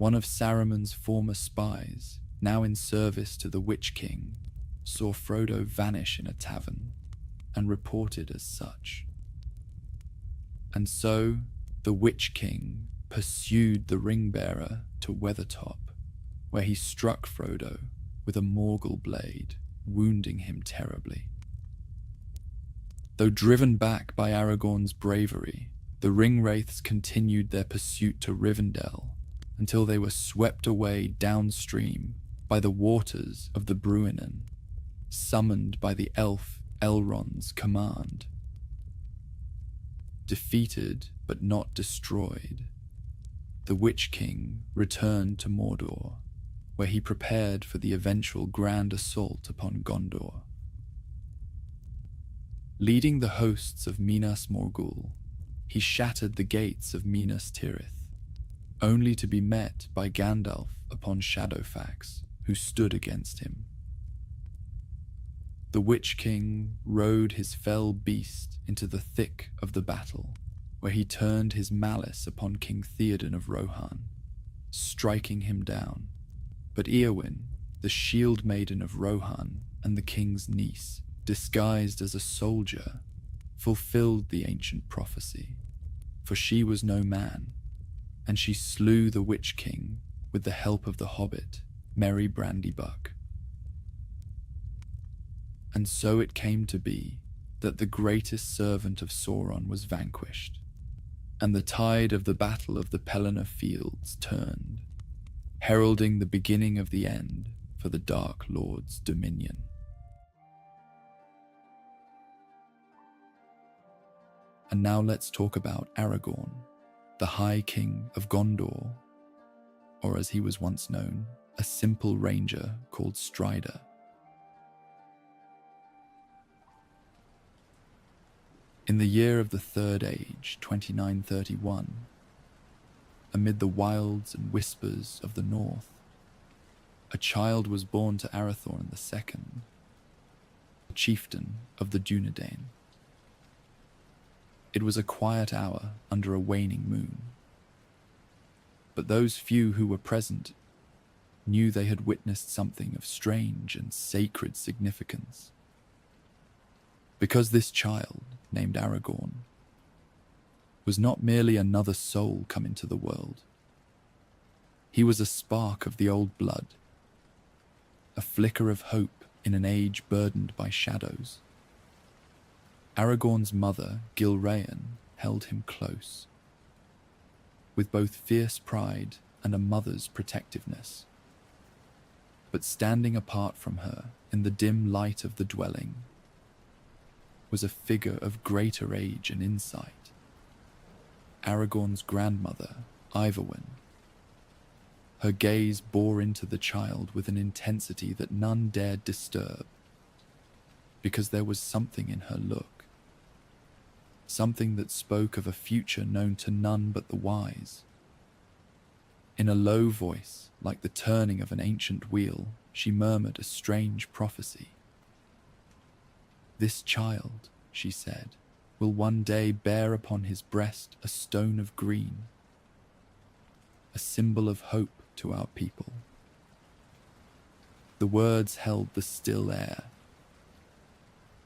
One of Saruman's former spies, now in service to the Witch King, saw Frodo vanish in a tavern, and reported as such. And so, the Witch King pursued the ring-bearer to Weathertop, where he struck Frodo with a Morgul blade, wounding him terribly. Though driven back by Aragorn's bravery, the Ringwraiths continued their pursuit to Rivendell until they were swept away downstream by the waters of the Bruinen, summoned by the elf Elrond's command. Defeated but not destroyed, the Witch King returned to Mordor, where he prepared for the eventual grand assault upon Gondor. Leading the hosts of Minas Morgul, he shattered the gates of Minas Tirith, only to be met by Gandalf upon Shadowfax, who stood against him. The Witch King rode his fell beast into the thick of the battle, where he turned his malice upon King Theoden of Rohan, striking him down. But Eowyn, the shield maiden of Rohan and the king's niece, disguised as a soldier, fulfilled the ancient prophecy, for she was no man, and she slew the Witch King with the help of the hobbit, Merry Brandybuck. And so it came to be that the greatest servant of Sauron was vanquished, and the tide of the Battle of the Pelennor Fields turned, heralding the beginning of the end for the Dark Lord's dominion. And now let's talk about Aragorn, the High King of Gondor, or as he was once known, a simple ranger called Strider. In the year of the Third Age, 2931, amid the wilds and whispers of the north, a child was born to Arathorn II, chieftain of the Dunedain. It was a quiet hour under a waning moon, but those few who were present knew they had witnessed something of strange and sacred significance. Because this child, named Aragorn, was not merely another soul come into the world. He was a spark of the old blood, a flicker of hope in an age burdened by shadows. Aragorn's mother, Gilraen, held him close, with both fierce pride and a mother's protectiveness. But standing apart from her in the dim light of the dwelling was a figure of greater age and insight. Aragorn's grandmother, Iverwyn. Her gaze bore into the child with an intensity that none dared disturb, because there was something in her look, something that spoke of a future known to none but the wise. In a low voice, like the turning of an ancient wheel, she murmured a strange prophecy. "This child," she said, "will one day bear upon his breast a stone of green, a symbol of hope to our people." The words held the still air,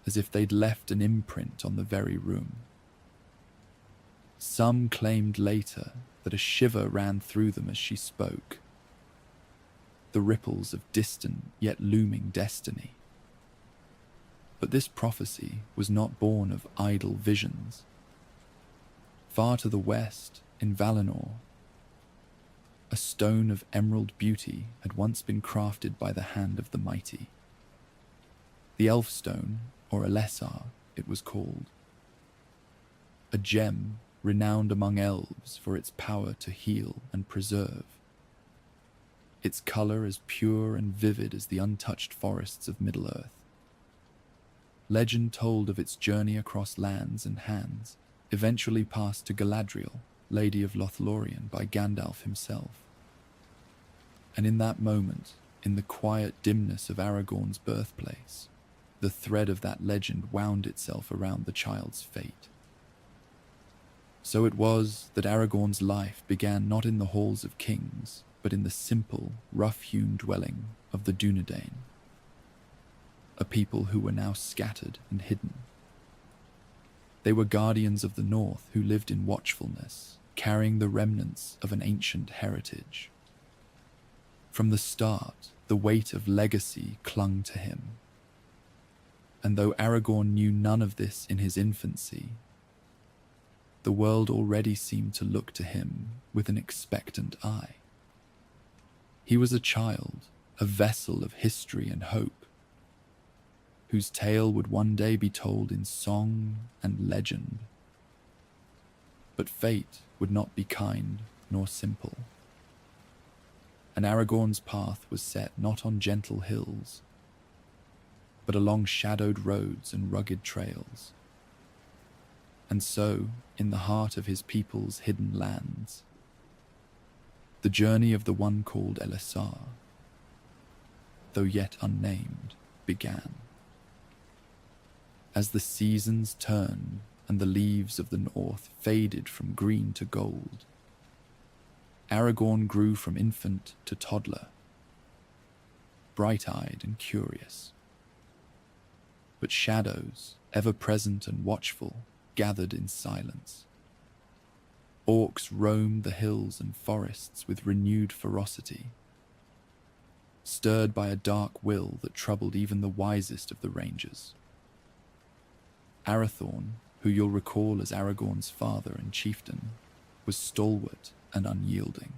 as if they'd left an imprint on the very room. Some claimed later that a shiver ran through them as she spoke, the ripples of distant yet looming destiny. But this prophecy was not born of idle visions. Far to the west, in Valinor, a stone of emerald beauty had once been crafted by the hand of the mighty. The Elf Stone, or LOTR, it was called. A gem renowned among elves for its power to heal and preserve. Its color as pure and vivid as the untouched forests of Middle-earth. Legend told of its journey across lands and hands, eventually passed to Galadriel, Lady of Lothlorien, by Gandalf himself. And in that moment, in the quiet dimness of Aragorn's birthplace, the thread of that legend wound itself around the child's fate. So it was that Aragorn's life began not in the halls of kings, but in the simple, rough-hewn dwelling of the Dunedain, a people who were now scattered and hidden. They were guardians of the north who lived in watchfulness, carrying the remnants of an ancient heritage. From the start, the weight of legacy clung to him. And though Aragorn knew none of this in his infancy, the world already seemed to look to him with an expectant eye. He was a child, a vessel of history and hope, whose tale would one day be told in song and legend. But fate would not be kind nor simple. And Aragorn's path was set not on gentle hills, but along shadowed roads and rugged trails. And so, in the heart of his people's hidden lands, the journey of the one called LOTR, though yet unnamed, began. As the seasons turned and the leaves of the north faded from green to gold, Aragorn grew from infant to toddler, bright-eyed and curious. But shadows, ever present and watchful, gathered in silence. Orcs roamed the hills and forests with renewed ferocity, stirred by a dark will that troubled even the wisest of the rangers. Arathorn, who you'll recall as Aragorn's father and chieftain, was stalwart and unyielding.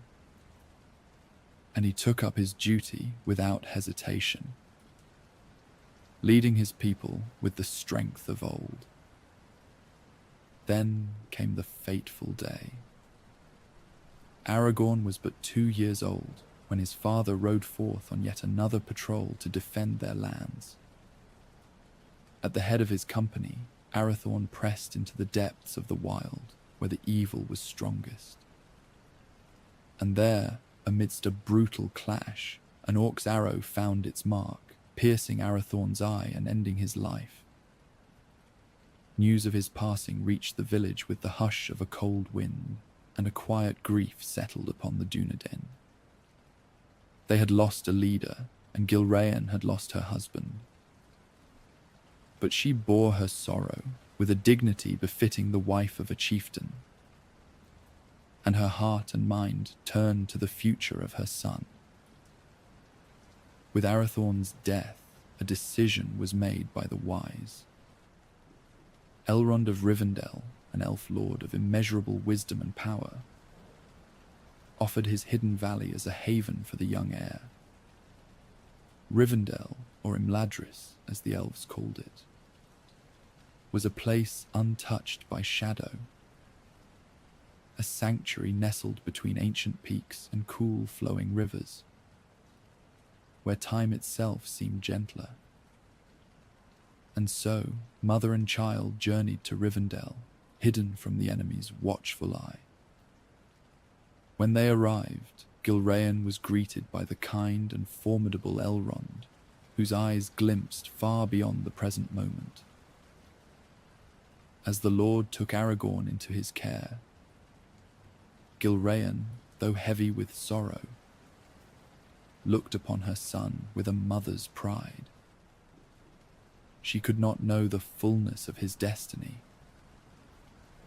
And he took up his duty without hesitation, leading his people with the strength of old. Then came the fateful day. Aragorn was but 2 years old when his father rode forth on yet another patrol to defend their lands. At the head of his company, Arathorn pressed into the depths of the wild, where the evil was strongest. And there, amidst a brutal clash, an orc's arrow found its mark, piercing Arathorn's eye and ending his life. News of his passing reached the village with the hush of a cold wind, and a quiet grief settled upon the Dunedain. They had lost a leader, and Gilraen had lost her husband. But she bore her sorrow with a dignity befitting the wife of a chieftain, and her heart and mind turned to the future of her son. With Arathorn's death, a decision was made by the wise. Elrond of Rivendell, an elf lord of immeasurable wisdom and power, offered his hidden valley as a haven for the young heir. Rivendell, or Imladris, as the elves called it, was a place untouched by shadow, a sanctuary nestled between ancient peaks and cool flowing rivers, where time itself seemed gentler. And so, mother and child journeyed to Rivendell, hidden from the enemy's watchful eye. When they arrived, Gilraen was greeted by the kind and formidable Elrond, whose eyes glimpsed far beyond the present moment. As the Lord took Aragorn into his care, Gilraen, though heavy with sorrow, looked upon her son with a mother's pride. She could not know the fullness of his destiny,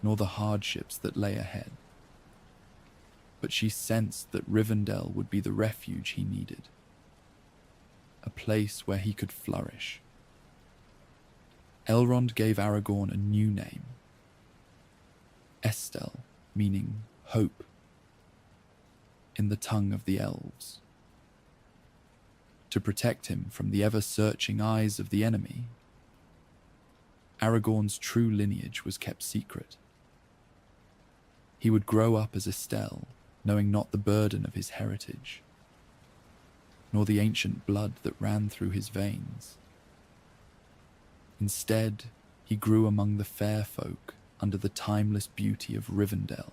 nor the hardships that lay ahead, but she sensed that Rivendell would be the refuge he needed, a place where he could flourish. Elrond gave Aragorn a new name, Estel, meaning hope, in the tongue of the elves. To protect him from the ever-searching eyes of the enemy, Aragorn's true lineage was kept secret. He would grow up as Estel, knowing not the burden of his heritage, nor the ancient blood that ran through his veins. Instead, he grew among the fair folk under the timeless beauty of Rivendell,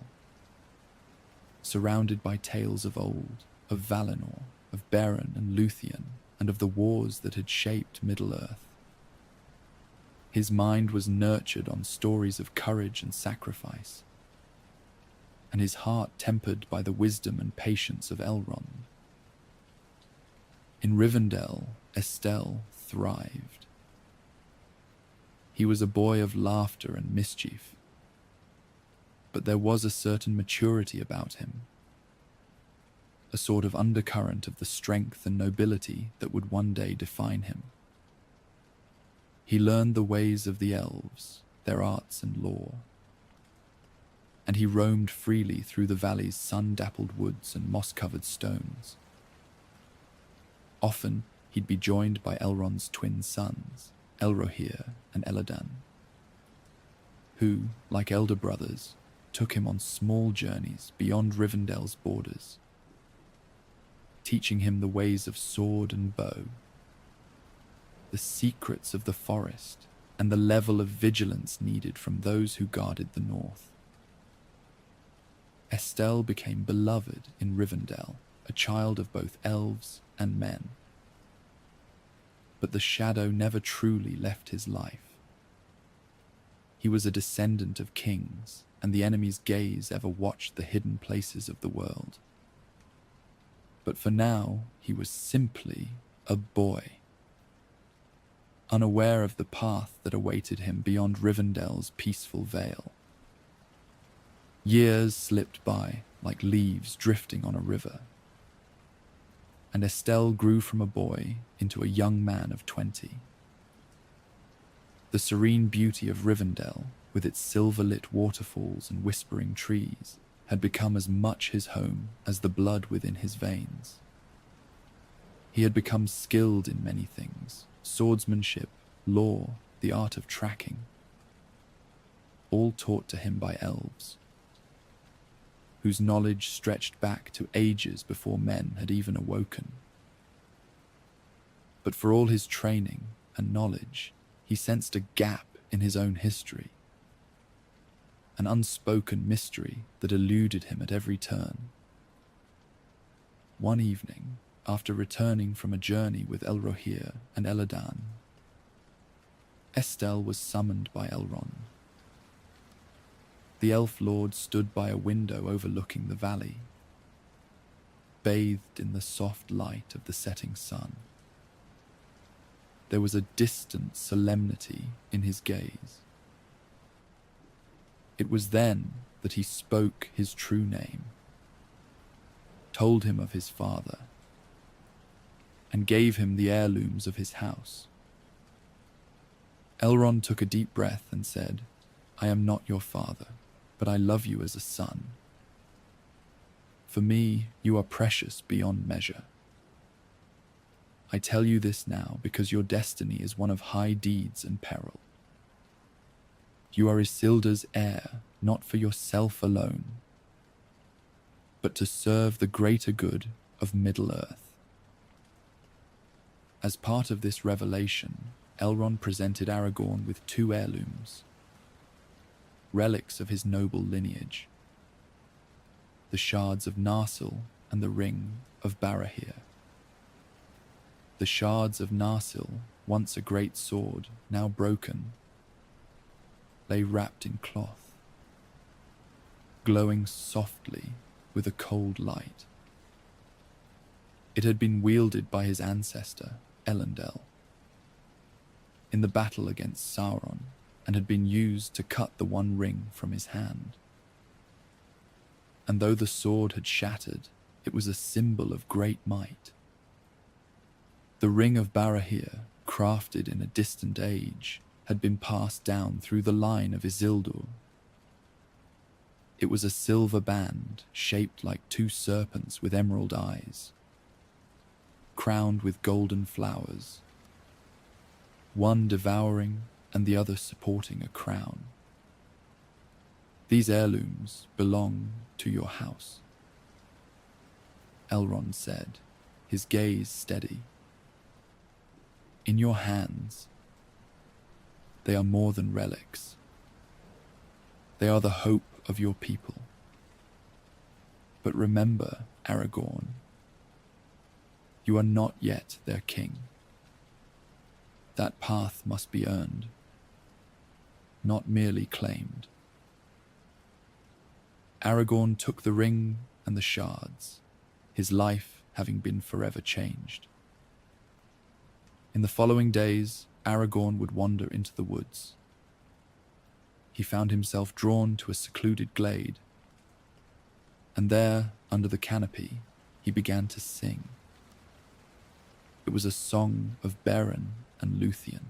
surrounded by tales of old, of Valinor, of Beren and Luthien, and of the wars that had shaped Middle-earth. His mind was nurtured on stories of courage and sacrifice, and his heart tempered by the wisdom and patience of Elrond. In Rivendell, Estel thrived. He was a boy of laughter and mischief, but there was a certain maturity about him, a sort of undercurrent of the strength and nobility that would one day define him. He learned the ways of the elves, their arts and lore, and he roamed freely through the valley's sun-dappled woods and moss-covered stones. Often he'd be joined by Elrond's twin sons, Elrohir and Elladan, who, like elder brothers, took him on small journeys beyond Rivendell's borders, teaching him the ways of sword and bow, the secrets of the forest, and the level of vigilance needed from those who guarded the north. Estel became beloved in Rivendell, a child of both elves and men. But the shadow never truly left his life. He was a descendant of kings, and the enemy's gaze ever watched the hidden places of the world. But for now, he was simply a boy, unaware of the path that awaited him beyond Rivendell's peaceful vale. Years slipped by like leaves drifting on a river, and Estel grew from a boy into a young man of 20. The serene beauty of Rivendell, with its silver-lit waterfalls and whispering trees, had become as much his home as the blood within his veins. He had become skilled in many things: swordsmanship, law, the art of tracking. all taught to him by elves, whose knowledge stretched back to ages before men had even awoken. But for all his training and knowledge, he sensed a gap in his own history, an unspoken mystery that eluded him at every turn. One evening, after returning from a journey with Elrohir and Eladan, Estelle was summoned by Elrond. The elf lord stood by a window overlooking the valley, bathed in the soft light of the setting sun. There was a distant solemnity in his gaze. It was then that he spoke his true name, told him of his father, and gave him the heirlooms of his house. Elrond took a deep breath and said, "I am not your father, but I love you as a son. For me, you are precious beyond measure. I tell you this now because your destiny is one of high deeds and peril. You are Isildur's heir, not for yourself alone, but to serve the greater good of Middle-earth." As part of this revelation, Elrond presented Aragorn with 2 heirlooms, relics of his noble lineage: the shards of Narsil and the ring of Barahir. The shards of Narsil, once a great sword, now broken, lay wrapped in cloth, glowing softly with a cold light. It had been wielded by his ancestor, Elendil, in the battle against Sauron, and had been used to cut the One Ring from his hand. And though the sword had shattered, it was a symbol of great might. The Ring of Barahir, crafted in a distant age, had been passed down through the line of Isildur. It was a silver band shaped like 2 serpents with emerald eyes, crowned with golden flowers, one devouring and the other supporting a crown. "These heirlooms belong to your house," Elrond said, his gaze steady. "In your hands, they are more than relics. They are the hope of your people. But remember, Aragorn, you are not yet their king. That path must be earned, not merely claimed." Aragorn took the ring and the shards, his life having been forever changed. In the following days, Aragorn would wander into the woods. He found himself drawn to a secluded glade, and there, under the canopy, he began to sing. It was a song of Beren and Luthien,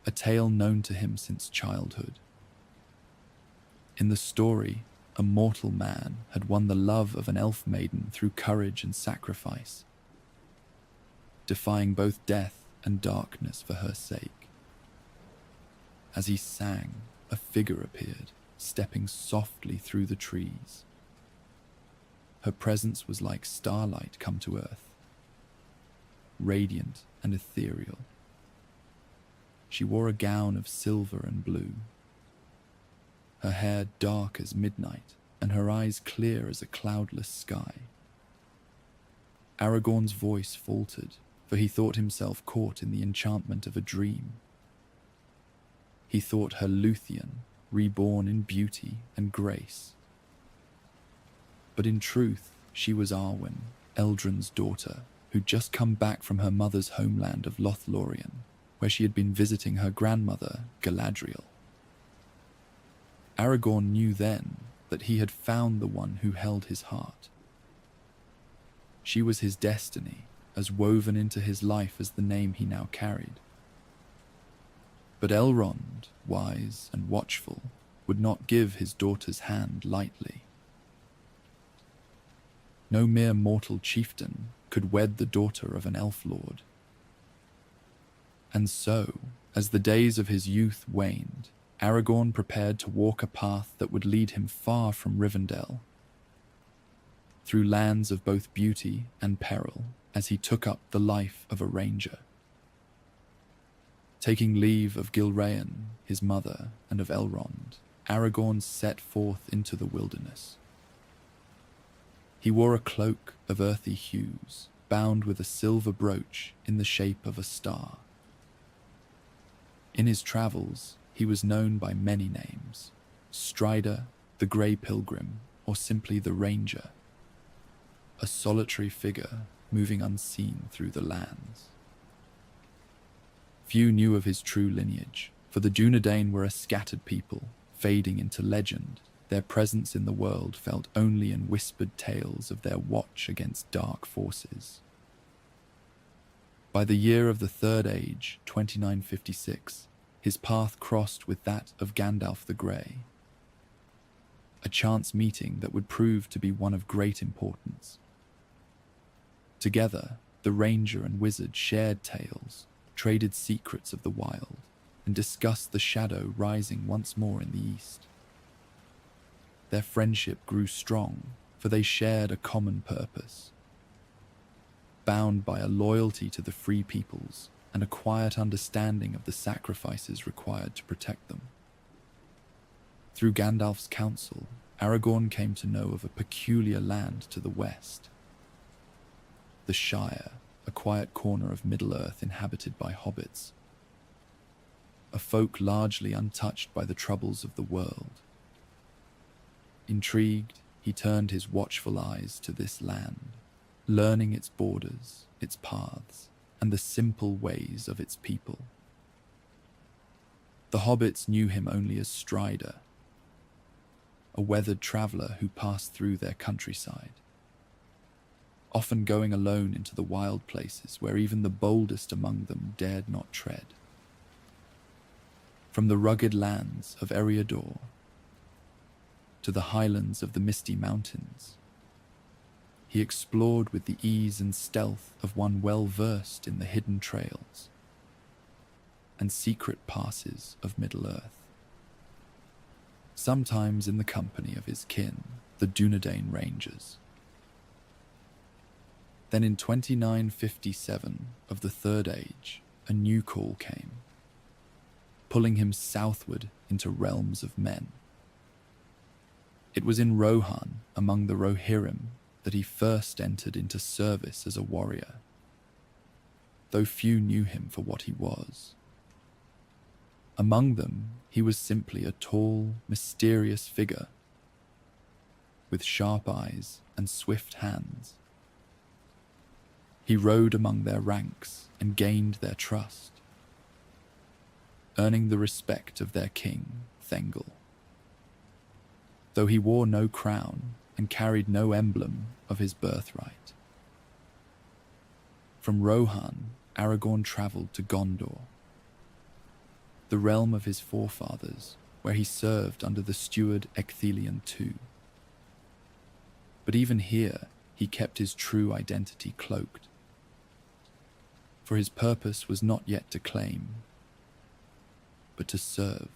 a tale known to him since childhood. In the story, a mortal man had won the love of an elf maiden through courage and sacrifice, defying both death and darkness for her sake. As he sang, a figure appeared, stepping softly through the trees. Her presence was like starlight come to earth, radiant and ethereal. She wore a gown of silver and blue, her hair dark as midnight, and her eyes clear as a cloudless sky. Aragorn's voice faltered, for he thought himself caught in the enchantment of a dream. He thought her Luthien, reborn in beauty and grace. But in truth, she was Arwen, Eldrin's daughter, who'd just come back from her mother's homeland of Lothlorien, where she had been visiting her grandmother, Galadriel. Aragorn knew then that he had found the one who held his heart. She was his destiny, as woven into his life as the name he now carried. But Elrond, wise and watchful, would not give his daughter's hand lightly. No mere mortal chieftain could wed the daughter of an elf lord. And so, as the days of his youth waned, Aragorn prepared to walk a path that would lead him far from Rivendell, through lands of both beauty and peril, as he took up the life of a ranger. Taking leave of Gilraen, his mother, and of Elrond, Aragorn set forth into the wilderness. He wore a cloak of earthy hues, bound with a silver brooch in the shape of a star. In his travels, he was known by many names: Strider, the Grey Pilgrim, or simply the Ranger, a solitary figure moving unseen through the lands. Few knew of his true lineage, for the Dunedain were a scattered people, fading into legend. Their presence in the world felt only in whispered tales of their watch against dark forces. By the year of the Third Age, 2956, his path crossed with that of Gandalf the Grey, a chance meeting that would prove to be one of great importance. Together, the ranger and wizard shared tales, traded secrets of the wild, and discussed the shadow rising once more in the east. Their friendship grew strong, for they shared a common purpose, bound by a loyalty to the free peoples and a quiet understanding of the sacrifices required to protect them. Through Gandalf's counsel, Aragorn came to know of a peculiar land to the west, the Shire, a quiet corner of Middle-earth inhabited by hobbits, a folk largely untouched by the troubles of the world. Intrigued, he turned his watchful eyes to this land, learning its borders, its paths, and the simple ways of its people. The hobbits knew him only as Strider, a weathered traveller who passed through their countryside, often going alone into the wild places where even the boldest among them dared not tread. From the rugged lands of Eriador to the highlands of the Misty Mountains, he explored with the ease and stealth of one well versed in the hidden trails and secret passes of Middle-earth, sometimes in the company of his kin, the Dunedain Rangers. Then in 2957 of the Third Age, a new call came, pulling him southward into realms of men. It was in Rohan, among the Rohirrim, that he first entered into service as a warrior, though few knew him for what he was. Among them, he was simply a tall, mysterious figure, with sharp eyes and swift hands. He rode among their ranks and gained their trust, earning the respect of their king, Thengel. Though he wore no crown and carried no emblem of his birthright. From Rohan, Aragorn travelled to Gondor, the realm of his forefathers, where he served under the steward Ecthelion II. But even here, he kept his true identity cloaked, for his purpose was not yet to claim, but to serve.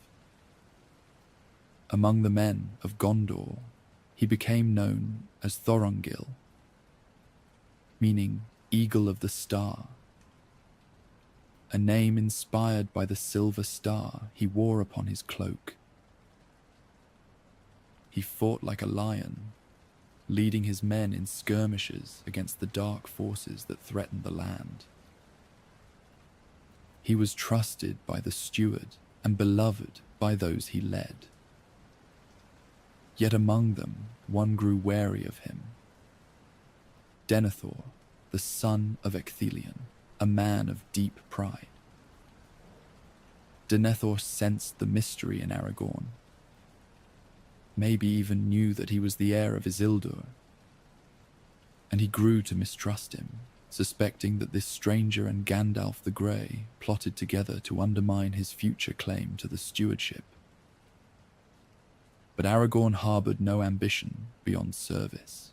Among the men of Gondor, he became known as Thorongil, meaning Eagle of the Star, a name inspired by the silver star he wore upon his cloak. He fought like a lion, leading his men in skirmishes against the dark forces that threatened the land. He was trusted by the steward and beloved by those he led. Yet among them, one grew wary of him. Denethor, the son of Ecthelion, a man of deep pride. Denethor sensed the mystery in Aragorn, maybe even knew that he was the heir of Isildur, and he grew to mistrust him, suspecting that this stranger and Gandalf the Grey plotted together to undermine his future claim to the stewardship. But Aragorn harboured no ambition beyond service,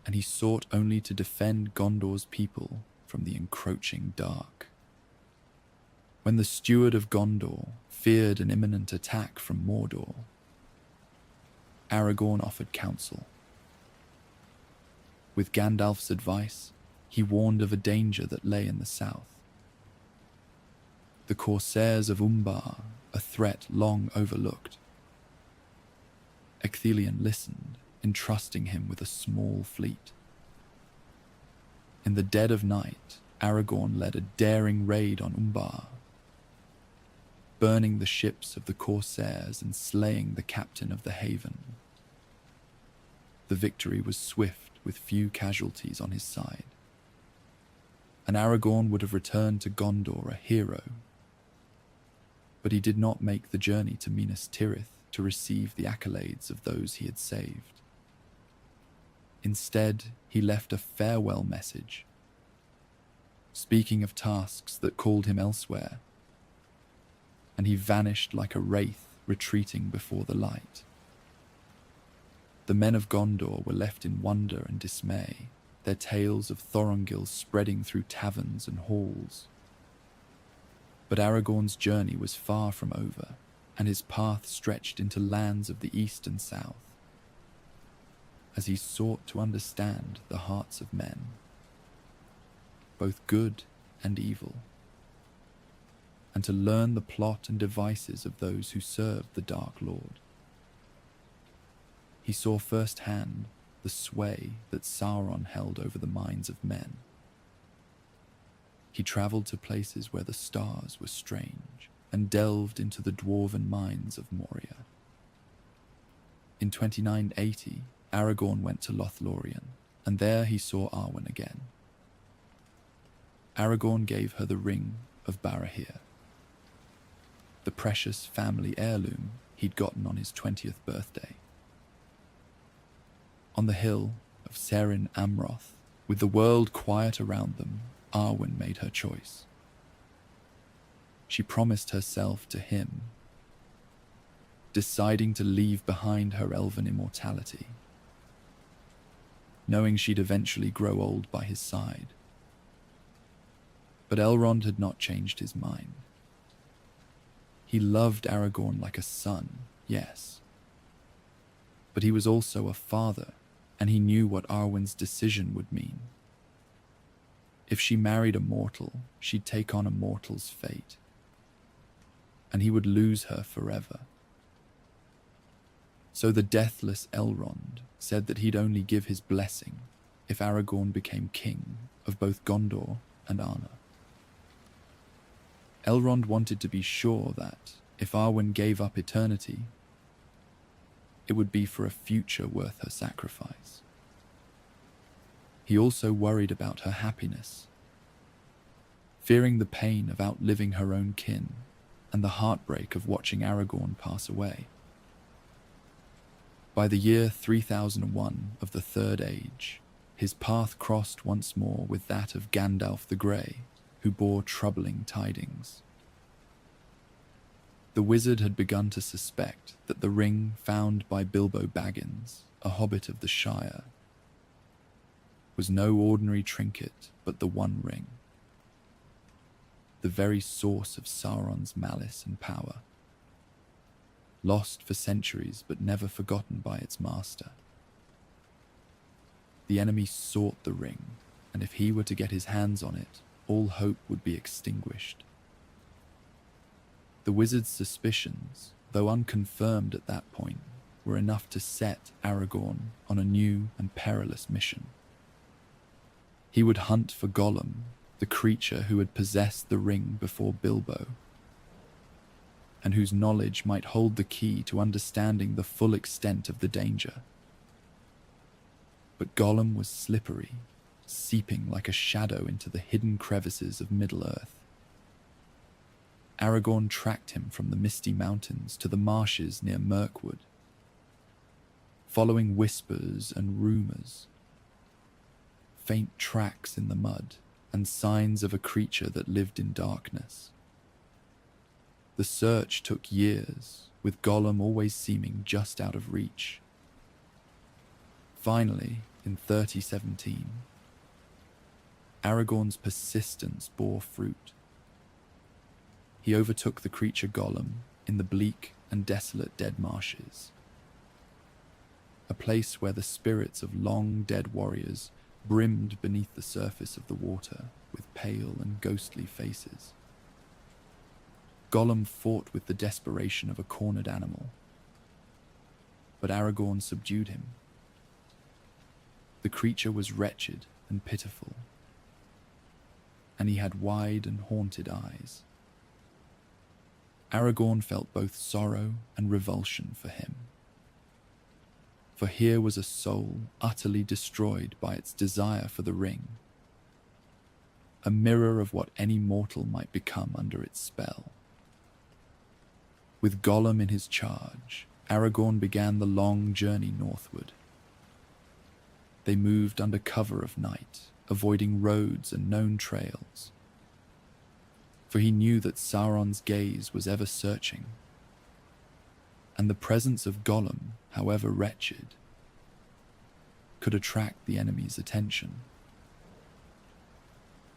and he sought only to defend Gondor's people from the encroaching dark. When the steward of Gondor feared an imminent attack from Mordor, Aragorn offered counsel. With Gandalf's advice, he warned of a danger that lay in the south. The corsairs of Umbar, a threat long overlooked. Ecthelion listened, entrusting him with a small fleet. In the dead of night, Aragorn led a daring raid on Umbar, burning the ships of the corsairs and slaying the captain of the haven. The victory was swift, with few casualties on his side, and Aragorn would have returned to Gondor a hero. But he did not make the journey to Minas Tirith to receive the accolades of those he had saved. Instead, he left a farewell message, speaking of tasks that called him elsewhere, and he vanished like a wraith retreating before the light. The men of Gondor were left in wonder and dismay, their tales of Thorongil spreading through taverns and halls. But Aragorn's journey was far from over, and his path stretched into lands of the east and south, as he sought to understand the hearts of men, both good and evil, and to learn the plot and devices of those who served the Dark Lord. He saw firsthand the sway that Sauron held over the minds of men. He travelled to places where the stars were strange and delved into the dwarven mines of Moria. In 2980, Aragorn went to Lothlorien, and there he saw Arwen again. Aragorn gave her the ring of Barahir, the precious family heirloom he'd gotten on his 20th birthday. On the hill of Serin Amroth, with the world quiet around them, Arwen made her choice. She promised herself to him, deciding to leave behind her elven immortality, knowing she'd eventually grow old by his side. But Elrond had not changed his mind. He loved Aragorn like a son, yes, but he was also a father, and he knew what Arwen's decision would mean. If she married a mortal, she'd take on a mortal's fate, and he would lose her forever. So the deathless Elrond said that he'd only give his blessing if Aragorn became king of both Gondor and Arnor. Elrond wanted to be sure that, if Arwen gave up eternity, it would be for a future worth her sacrifice. He also worried about her happiness, fearing the pain of outliving her own kin and the heartbreak of watching Aragorn pass away. By the year 3001 of the Third Age, his path crossed once more with that of Gandalf the Grey, who bore troubling tidings. The wizard had begun to suspect that the ring found by Bilbo Baggins, a hobbit of the Shire, was no ordinary trinket but the One Ring, the very source of Sauron's malice and power, lost for centuries but never forgotten by its master. The enemy sought the ring, and if he were to get his hands on it, all hope would be extinguished. The wizard's suspicions, though unconfirmed at that point, were enough to set Aragorn on a new and perilous mission. He would hunt for Gollum, the creature who had possessed the ring before Bilbo, and whose knowledge might hold the key to understanding the full extent of the danger. But Gollum was slippery, seeping like a shadow into the hidden crevices of Middle-earth. Aragorn tracked him from the misty mountains to the marshes near Mirkwood, following whispers and rumours, faint tracks in the mud, and signs of a creature that lived in darkness. The search took years, with Gollum always seeming just out of reach. Finally, in 3017, Aragorn's persistence bore fruit. he overtook the creature Gollum in the bleak and desolate dead marshes, a place where the spirits of long-dead warriors brimmed beneath the surface of the water with pale and ghostly faces. Gollum fought with the desperation of a cornered animal, but Aragorn subdued him. The creature was wretched and pitiful, and he had wide and haunted eyes. Aragorn felt both sorrow and revulsion for him. For here was a soul utterly destroyed by its desire for the ring, a mirror of what any mortal might become under its spell. With Gollum in his charge, Aragorn began the long journey northward. They moved under cover of night, avoiding roads and known trails, for he knew that Sauron's gaze was ever searching, and the presence of Gollum, however wretched, could attract the enemy's attention.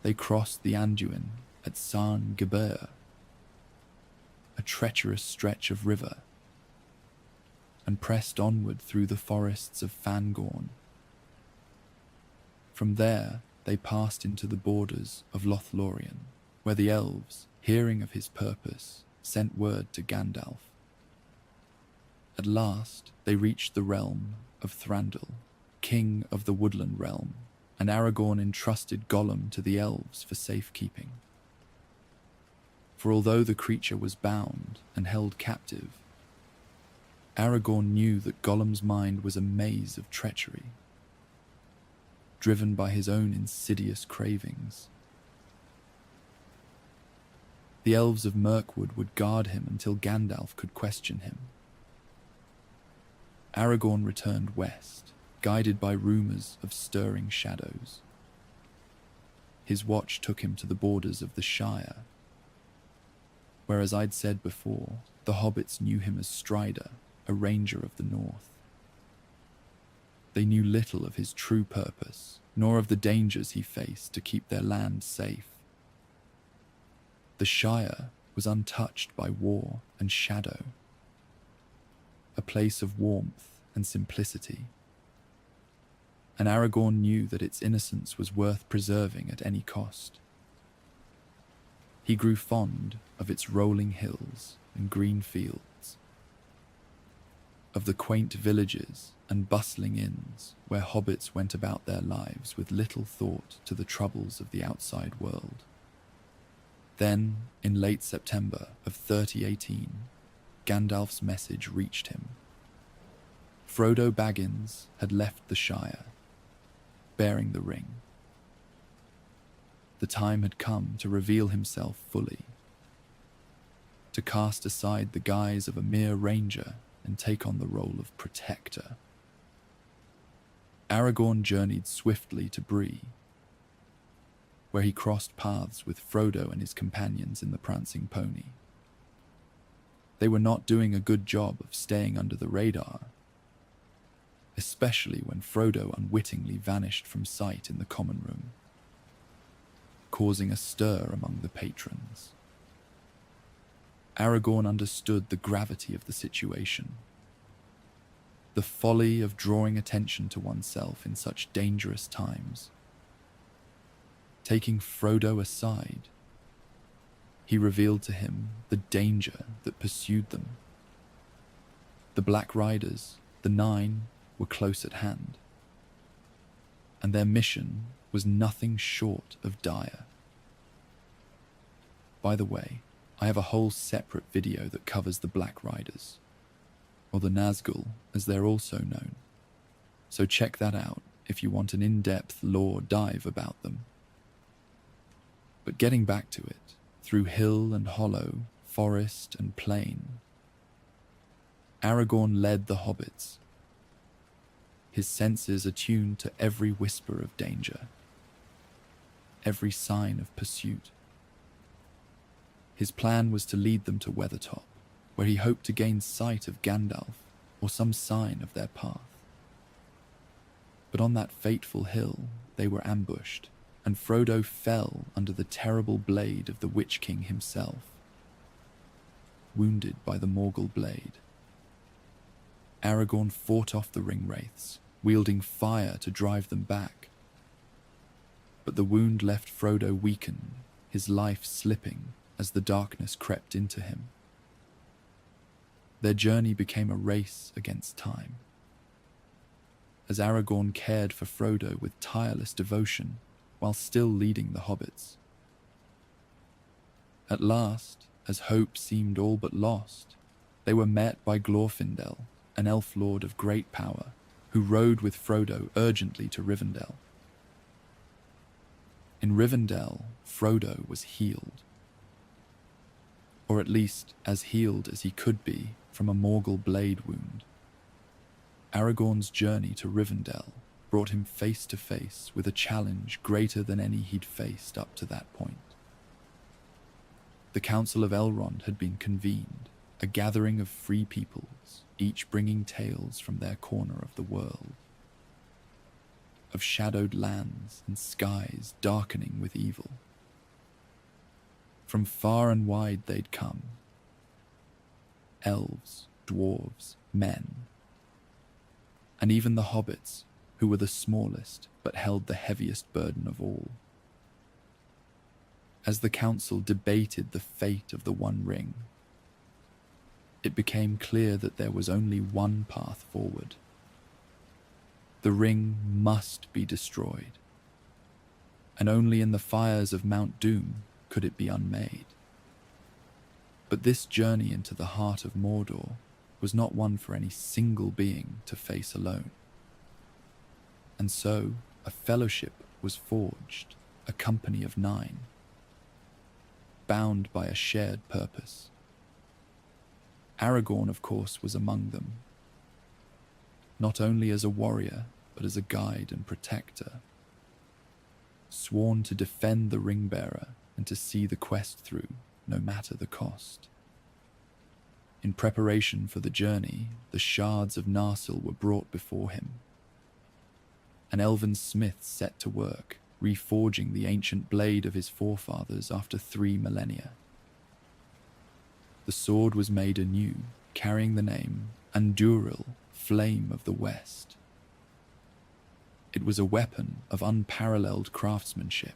They crossed the Anduin at San Geber, a treacherous stretch of river, and pressed onward through the forests of Fangorn. From there, they passed into the borders of Lothlorien, where the elves, hearing of his purpose, sent word to Gandalf. At last, they reached the realm of Thranduil, king of the Woodland Realm, and Aragorn entrusted Gollum to the elves for safekeeping. For although the creature was bound and held captive, Aragorn knew that Gollum's mind was a maze of treachery, driven by his own insidious cravings. The elves of Mirkwood would guard him until Gandalf could question him. Aragorn returned west, guided by rumors of stirring shadows. His watch took him to the borders of the Shire, where, as I'd said before, the hobbits knew him as Strider, a ranger of the north. They knew little of his true purpose, nor of the dangers he faced to keep their land safe. The Shire was untouched by war and shadow, a place of warmth and simplicity, and Aragorn knew that its innocence was worth preserving at any cost. He grew fond of its rolling hills and green fields, of the quaint villages and bustling inns where hobbits went about their lives with little thought to the troubles of the outside world. Then, in late September of 3018, Gandalf's message reached him. Frodo Baggins had left the Shire, bearing the ring. The time had come to reveal himself fully, to cast aside the guise of a mere ranger and take on the role of protector. Aragorn journeyed swiftly to Bree, where he crossed paths with Frodo and his companions in the Prancing Pony. They were not doing a good job of staying under the radar, especially when Frodo unwittingly vanished from sight in the common room, causing a stir among the patrons. Aragorn understood the gravity of the situation, the folly of drawing attention to oneself in such dangerous times. Taking Frodo aside, he revealed to him the danger that pursued them. The Black Riders, the Nine, were close at hand, and their mission was nothing short of dire. By the way, I have a whole separate video that covers the Black Riders, or the Nazgul as they're also known, so check that out if you want an in-depth lore dive about them. But getting back to it, through hill and hollow, forest and plain, Aragorn led the hobbits, his senses attuned to every whisper of danger, every sign of pursuit. His plan was to lead them to Weathertop, where he hoped to gain sight of Gandalf or some sign of their path. But on that fateful hill, they were ambushed, and Frodo fell under the terrible blade of the Witch King himself. wounded by the Morgul blade. Aragorn fought off the ring-wraiths, wielding fire to drive them back. But the wound left Frodo weakened, his life slipping as the darkness crept into him. Their journey became a race against time. As Aragorn cared for Frodo with tireless devotion while still leading the hobbits. At last, as hope seemed all but lost, they were met by Glorfindel, an elf lord of great power, who rode with Frodo urgently to Rivendell. In Rivendell, Frodo was healed. Or at least as healed as he could be from a Morgul blade wound. Aragorn's journey to Rivendell brought him face to face with a challenge greater than any he'd faced up to that point. The Council of Elrond had been convened, a gathering of free peoples, each bringing tales from their corner of the world. Of shadowed lands and skies darkening with evil. From far and wide they'd come. Elves, dwarves, men, and even the hobbits, who were the smallest but held the heaviest burden of all. As the council debated the fate of the One Ring, it became clear that there was only one path forward. The ring must be destroyed, and only in the fires of Mount Doom could it be unmade. But this journey into the heart of Mordor was not one for any single being to face alone. And so, a fellowship was forged, a company of 9, bound by a shared purpose. Aragorn, of course, was among them, not only as a warrior, but as a guide and protector, sworn to defend the ring-bearer and to see the quest through, no matter the cost. In preparation for the journey, the shards of Narsil were brought before him. An elven smith set to work, reforging the ancient blade of his forefathers after 3 millennia. The sword was made anew, carrying the name Andúril, Flame of the West. It was a weapon of unparalleled craftsmanship,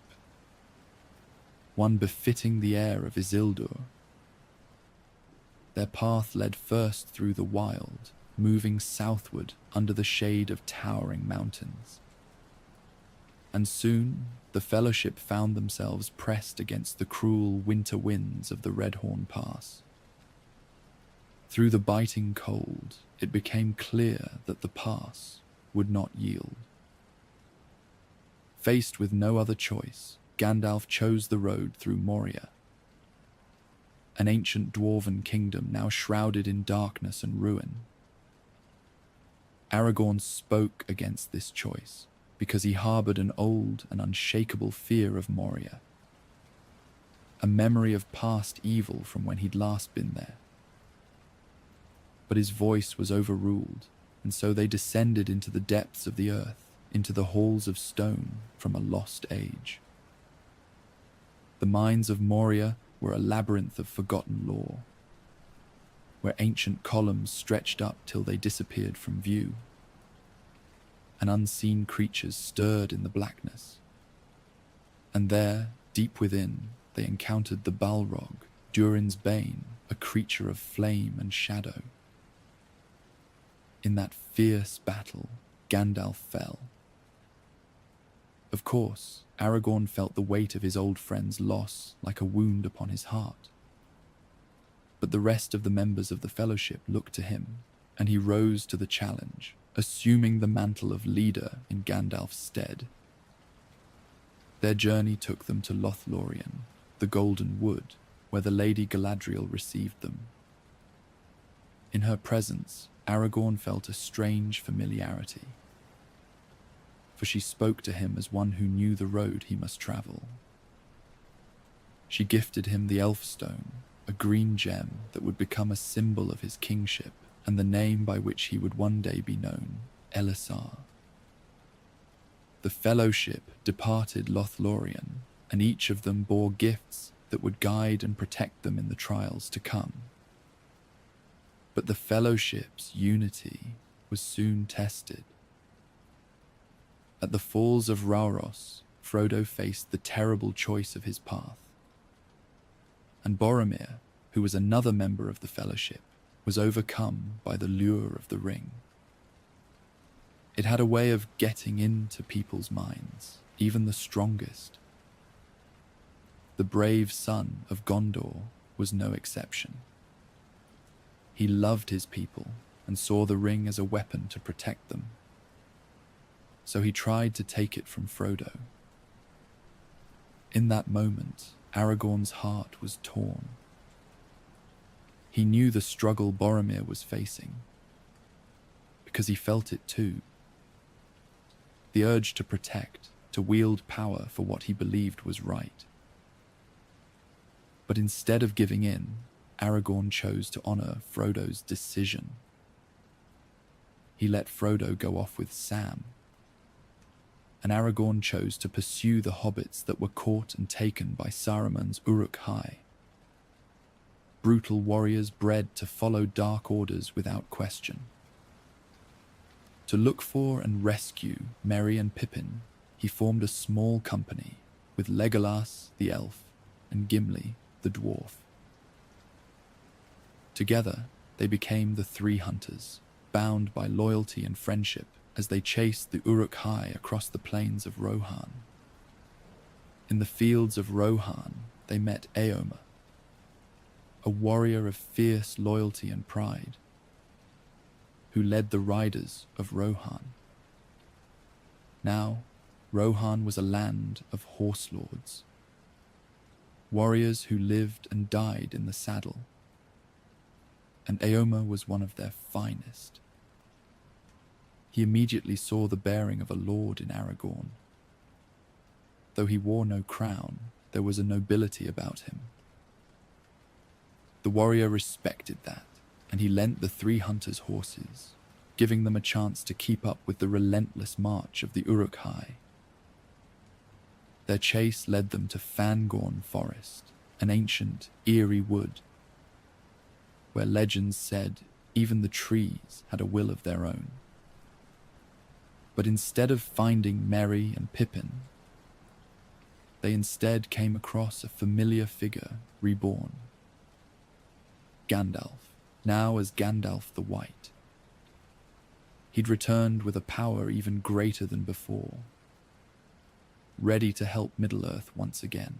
one befitting the heir of Isildur. Their path led first through the wild, moving southward under the shade of towering mountains. And soon, the Fellowship found themselves pressed against the cruel winter winds of the Redhorn Pass. Through the biting cold, it became clear that the pass would not yield. Faced with no other choice, Gandalf chose the road through Moria, an ancient dwarven kingdom now shrouded in darkness and ruin. Aragorn spoke against this choice because he harbored an old and unshakable fear of Moria, a memory of past evil from when he'd last been there. But his voice was overruled, and so they descended into the depths of the earth, into the halls of stone from a lost age. The mines of Moria were a labyrinth of forgotten lore, where ancient columns stretched up till they disappeared from view, and unseen creatures stirred in the blackness. And there, deep within, they encountered the Balrog, Durin's bane, a creature of flame and shadow. In that fierce battle, Gandalf fell. Of course, Aragorn felt the weight of his old friend's loss like a wound upon his heart. But the rest of the members of the Fellowship looked to him, and he rose to the challenge, assuming the mantle of leader in Gandalf's stead. Their journey took them to Lothlorien, the Golden Wood, where the Lady Galadriel received them. In her presence, Aragorn felt a strange familiarity, for she spoke to him as one who knew the road he must travel. She gifted him the Elfstone, a green gem that would become a symbol of his kingship and the name by which he would one day be known, Elisar. The Fellowship departed Lothlorien, and each of them bore gifts that would guide and protect them in the trials to come. But the Fellowship's unity was soon tested. At the Falls of Rauros, Frodo faced the terrible choice of his path. And Boromir, who was another member of the Fellowship, was overcome by the lure of the ring. It had a way of getting into people's minds, even the strongest. The brave son of Gondor was no exception. He loved his people and saw the ring as a weapon to protect them. So he tried to take it from Frodo. In that moment, Aragorn's heart was torn. He knew the struggle Boromir was facing, because he felt it too. The urge to protect, to wield power for what he believed was right. But instead of giving in, Aragorn chose to honor Frodo's decision. He let Frodo go off with Sam, and Aragorn chose to pursue the hobbits that were caught and taken by Saruman's Uruk-hai. Brutal warriors bred to follow dark orders without question. To look for and rescue Merry and Pippin, he formed a small company with Legolas, the elf, and Gimli, the dwarf. Together, they became the Three Hunters, bound by loyalty and friendship as they chased the Uruk-hai across the plains of Rohan. In the fields of Rohan, they met Éomer, a warrior of fierce loyalty and pride, who led the riders of Rohan. Now, Rohan was a land of horse lords, warriors who lived and died in the saddle, and Éomer was one of their finest. He immediately saw the bearing of a lord in Aragorn. Though he wore no crown, there was a nobility about him. The warrior respected that, and he lent the Three Hunters horses, giving them a chance to keep up with the relentless march of the Uruk-hai. Their chase led them to Fangorn Forest, an ancient, eerie wood, where legends said even the trees had a will of their own. But instead of finding Merry and Pippin, they instead came across a familiar figure reborn. Gandalf, now as Gandalf the White. He'd returned with a power even greater than before, ready to help Middle-earth once again.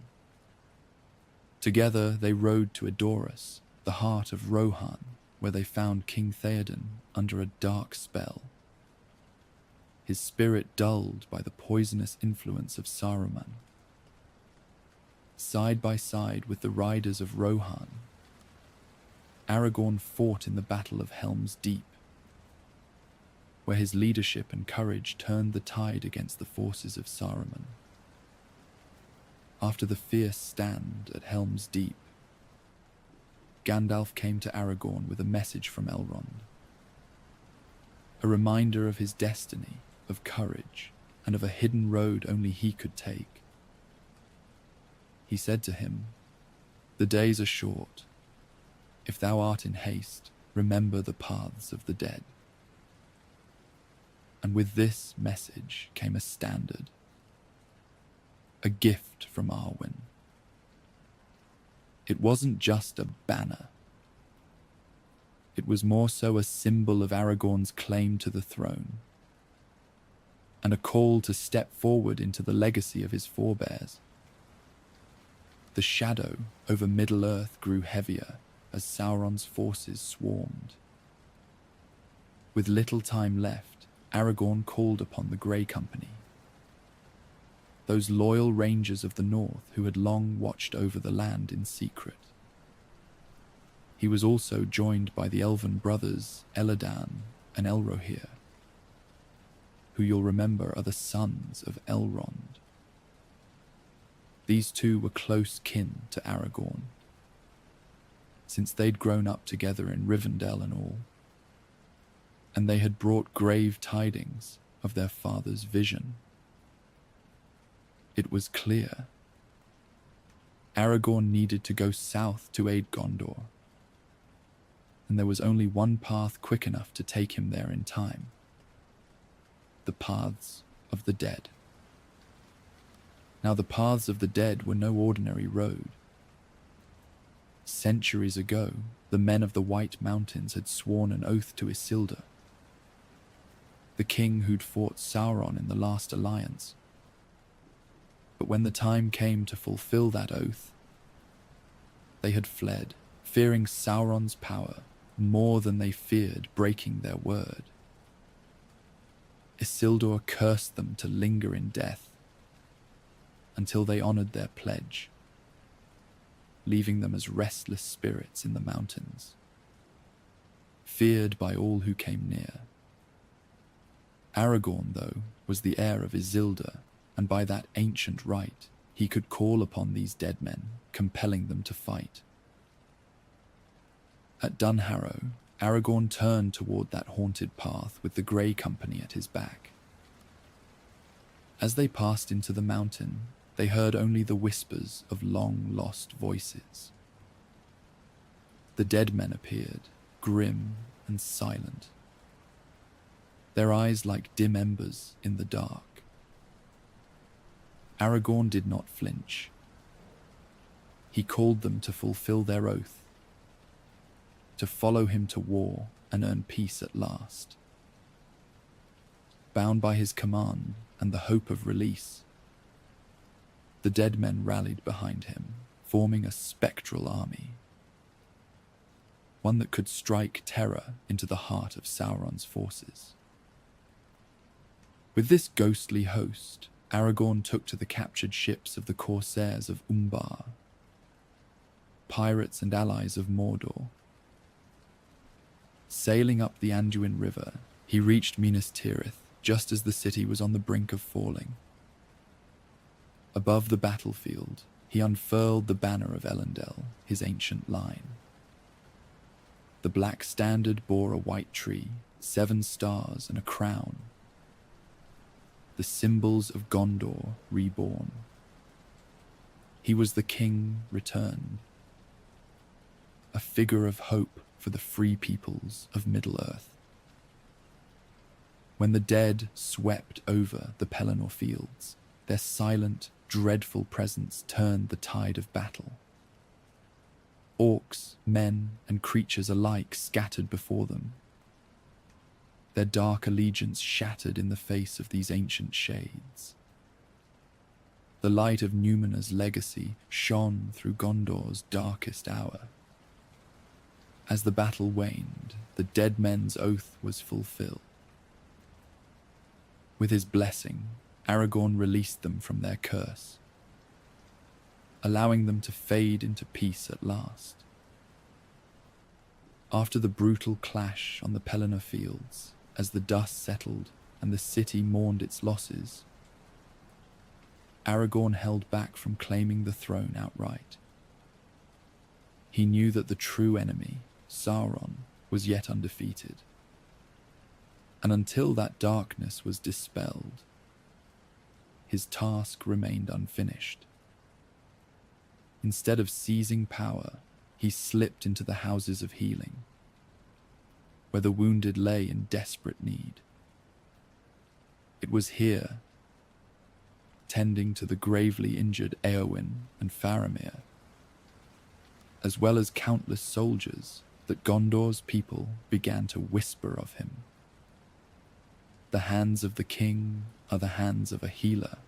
Together they rode to Edoras, the heart of Rohan, where they found King Theoden under a dark spell, his spirit dulled by the poisonous influence of Saruman. Side by side with the riders of Rohan, Aragorn fought in the Battle of Helm's Deep, where his leadership and courage turned the tide against the forces of Saruman. After the fierce stand at Helm's Deep, Gandalf came to Aragorn with a message from Elrond, a reminder of his destiny, of courage, and of a hidden road only he could take. He said to him, "The days are short. If thou art in haste, remember the paths of the dead." And with this message came a standard, a gift from Arwen. It wasn't just a banner. It was more so a symbol of Aragorn's claim to the throne, and a call to step forward into the legacy of his forebears. The shadow over Middle-earth grew heavier as Sauron's forces swarmed. With little time left, Aragorn called upon the Grey Company, those loyal rangers of the north who had long watched over the land in secret. He was also joined by the elven brothers Elladan and Elrohir, who you'll remember are the sons of Elrond. These two were close kin to Aragorn, since they'd grown up together in Rivendell and all, and they had brought grave tidings of their father's vision. It was clear. Aragorn needed to go south to aid Gondor. and there was only one path quick enough to take him there in time. The paths of the dead. Now, the paths of the dead were no ordinary road. Centuries ago, the men of the White Mountains had sworn an oath to Isildur, the king who'd fought Sauron in the last alliance. But when the time came to fulfill that oath, they had fled, fearing Sauron's power more than they feared breaking their word. Isildur cursed them to linger in death until they honored their pledge, leaving them as restless spirits in the mountains, feared by all who came near. Aragorn, though, was the heir of Isildur, and by that ancient right, he could call upon these dead men, compelling them to fight. At Dunharrow, Aragorn turned toward that haunted path with the Grey Company at his back. As they passed into the mountain, they heard only the whispers of long-lost voices. The dead men appeared, grim and silent, their eyes like dim embers in the dark. Aragorn did not flinch. He called them to fulfill their oath, to follow him to war and earn peace at last. Bound by his command and the hope of release, the dead men rallied behind him, forming a spectral army, one that could strike terror into the heart of Sauron's forces. With this ghostly host, Aragorn took to the captured ships of the corsairs of Umbar, pirates and allies of Mordor. Sailing up the Anduin River, he reached Minas Tirith just as the city was on the brink of falling. Above the battlefield, he unfurled the banner of Elendil, his ancient line. The black standard bore a white tree, 7 stars and a crown, the symbols of Gondor reborn. He was the king returned, a figure of hope for the free peoples of Middle-earth. When the dead swept over the Pelennor fields, their silent, dreadful presence turned the tide of battle. Orcs, men, and creatures alike scattered before them, their dark allegiance shattered in the face of these ancient shades. The light of Numenor's legacy shone through Gondor's darkest hour. As the battle waned, the dead men's oath was fulfilled. With his blessing, Aragorn released them from their curse, allowing them to fade into peace at last. After the brutal clash on the Pelennor fields, as the dust settled and the city mourned its losses, Aragorn held back from claiming the throne outright. He knew that the true enemy, Sauron, was yet undefeated, and until that darkness was dispelled, his task remained unfinished. Instead of seizing power, he slipped into the houses of healing, where the wounded lay in desperate need. It was here, tending to the gravely injured Éowyn and Faramir, as well as countless soldiers, that Gondor's people began to whisper of him. The hands of the king are the hands of a healer,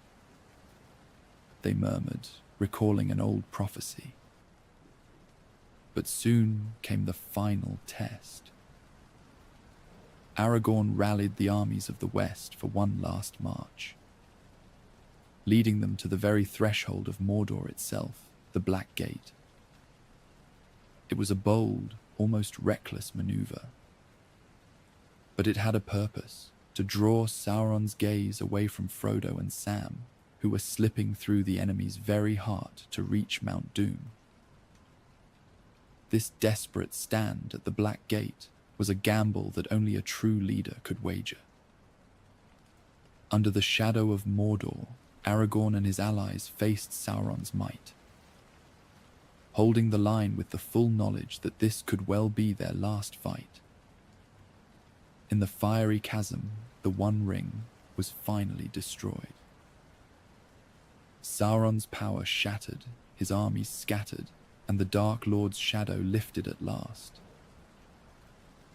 they murmured, recalling an old prophecy. But soon came the final test. Aragorn rallied the armies of the West for one last march, leading them to the very threshold of Mordor itself, the Black Gate. It was a bold, almost reckless maneuver, but it had a purpose: to draw Sauron's gaze away from Frodo and Sam, who were slipping through the enemy's very heart to reach Mount Doom. This desperate stand at the Black Gate was a gamble that only a true leader could wager. Under the shadow of Mordor, Aragorn and his allies faced Sauron's might. holding the line with the full knowledge that this could well be their last fight. In the fiery chasm, the One Ring was finally destroyed. Sauron's power shattered, his armies scattered, and the Dark Lord's shadow lifted at last.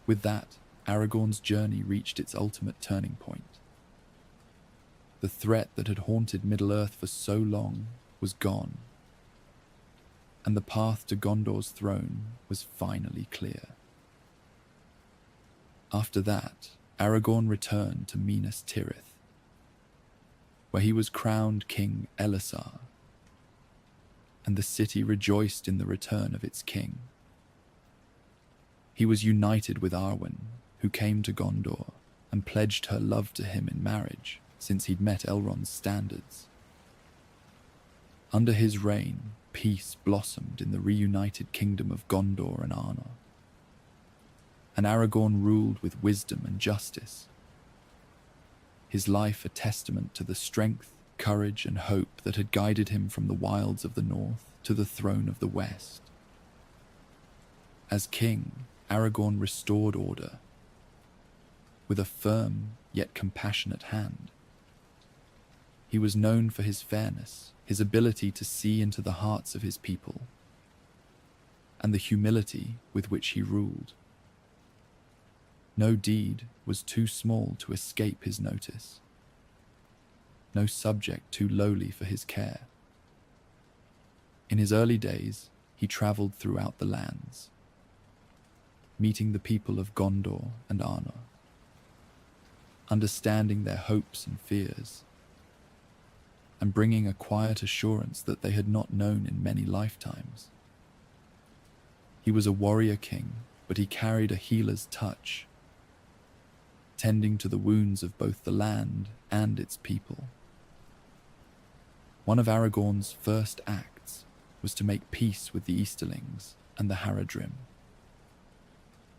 With that, Aragorn's journey reached its ultimate turning point. The threat that had haunted Middle-earth for so long was gone, and the path to Gondor's throne was finally clear. After that, Aragorn returned to Minas Tirith, where he was crowned King Elessar, and the city rejoiced in the return of its king. He was united with Arwen, who came to Gondor and pledged her love to him in marriage, since he'd met Elrond's standards. Under his reign, peace blossomed in the reunited kingdom of Gondor and Arnor, and Aragorn ruled with wisdom and justice, his life a testament to the strength, courage, and hope that had guided him from the wilds of the north to the throne of the west. As king, Aragorn restored order, with a firm yet compassionate hand. He was known for his fairness, his ability to see into the hearts of his people, and the humility with which he ruled. No deed was too small to escape his notice, no subject too lowly for his care. In his early days, he traveled throughout the lands, meeting the people of Gondor and Arnor, understanding their hopes and fears, and bringing a quiet assurance that they had not known in many lifetimes. He was a warrior king, but he carried a healer's touch, tending to the wounds of both the land and its people. One of Aragorn's first acts was to make peace with the Easterlings and the Haradrim,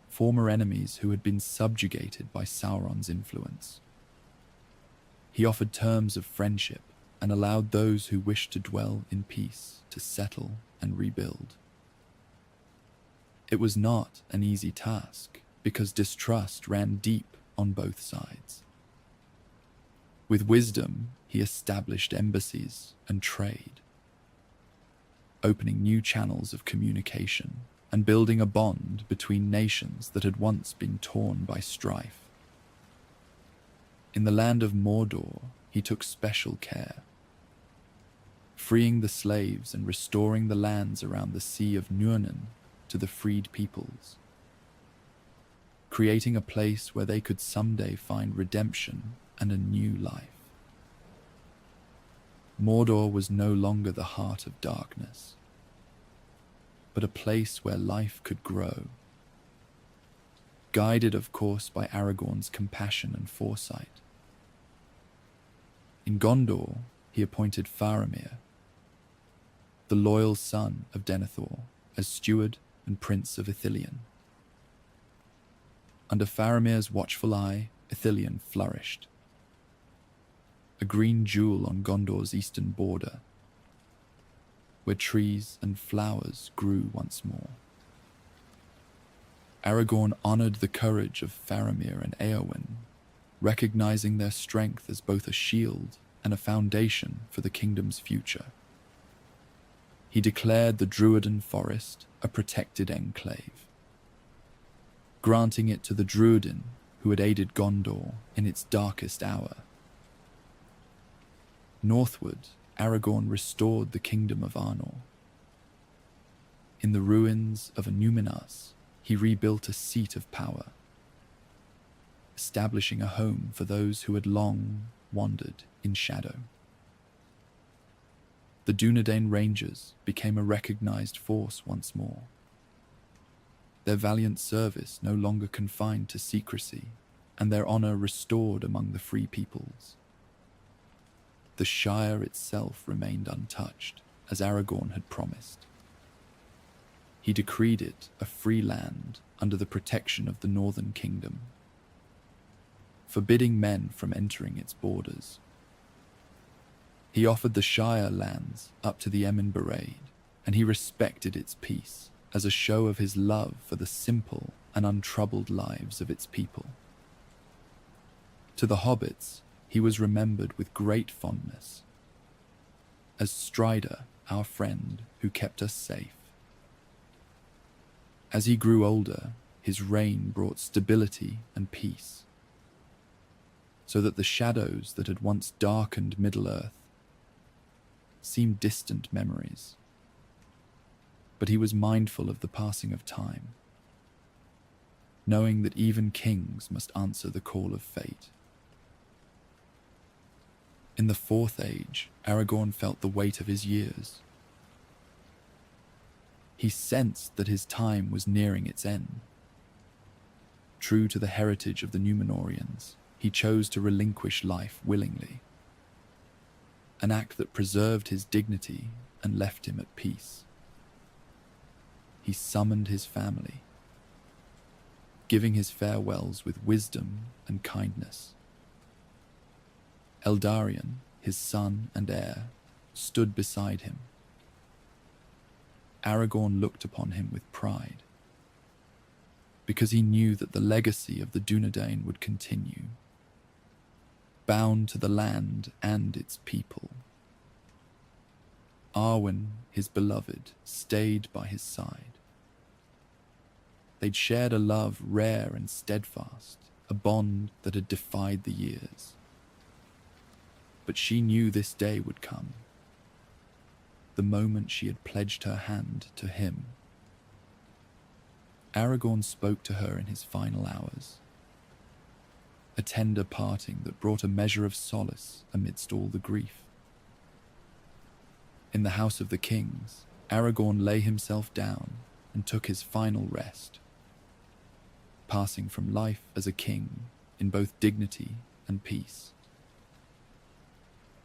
former enemies who had been subjugated by Sauron's influence. He offered terms of friendship and allowed those who wished to dwell in peace to settle and rebuild. It was not an easy task, because distrust ran deep on both sides. With wisdom, he established embassies and trade, opening new channels of communication and building a bond between nations that had once been torn by strife. In the land of Mordor, he took special care, freeing the slaves and restoring the lands around the Sea of Númenor to the freed peoples, creating a place where they could someday find redemption and a new life. Mordor was no longer the heart of darkness, but a place where life could grow, guided, of course, by Aragorn's compassion and foresight. In Gondor, he appointed Faramir, the loyal son of Denethor, as steward and prince of Ithilien. Under Faramir's watchful eye, Ithilien flourished, a green jewel on Gondor's eastern border, where trees and flowers grew once more. Aragorn honored the courage of Faramir and Éowyn, recognizing their strength as both a shield and a foundation for the kingdom's future. He declared the Druiden Forest a protected enclave, granting it to the Druidin who had aided Gondor in its darkest hour. Northward, Aragorn restored the kingdom of Arnor. In the ruins of Númenor, he rebuilt a seat of power, establishing a home for those who had long wandered in shadow. The Dúnedain Rangers became a recognized force once more, their valiant service no longer confined to secrecy, and their honor restored among the free peoples. The Shire itself remained untouched, as Aragorn had promised. He decreed it a free land under the protection of the Northern Kingdom, forbidding men from entering its borders. He offered the Shire lands up to the Emin Baraid, and he respected its peace as a show of his love for the simple and untroubled lives of its people. To the hobbits, he was remembered with great fondness as Strider, our friend who kept us safe. As he grew older, his reign brought stability and peace, so that the shadows that had once darkened Middle-earth seemed distant memories. But he was mindful of the passing of time, knowing that even kings must answer the call of fate. In the Fourth Age, Aragorn felt the weight of his years. He sensed that his time was nearing its end. True to the heritage of the Númenóreans, he chose to relinquish life willingly, an act that preserved his dignity and left him at peace. He summoned his family, giving his farewells with wisdom and kindness. Eldarion, his son and heir, stood beside him. Aragorn looked upon him with pride, because he knew that the legacy of the Dúnedain would continue, bound to the land and its people. Arwen, his beloved, stayed by his side. They'd shared a love rare and steadfast, a bond that had defied the years. But she knew this day would come, the moment she had pledged her hand to him. Aragorn spoke to her in his final hours, a tender parting that brought a measure of solace amidst all the grief. In the House of the Kings, Aragorn lay himself down and took his final rest, passing from life as a king in both dignity and peace.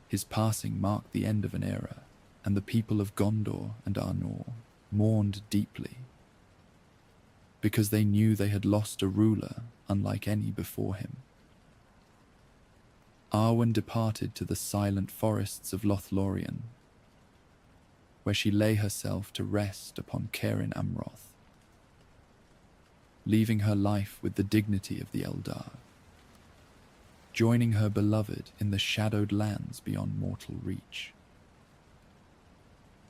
His passing marked the end of an era, and the people of Gondor and Arnor mourned deeply, because they knew they had lost a ruler unlike any before him. Arwen departed to the silent forests of Lothlórien, where she lay herself to rest upon Carin Amroth, leaving her life with the dignity of the Eldar, joining her beloved in the shadowed lands beyond mortal reach.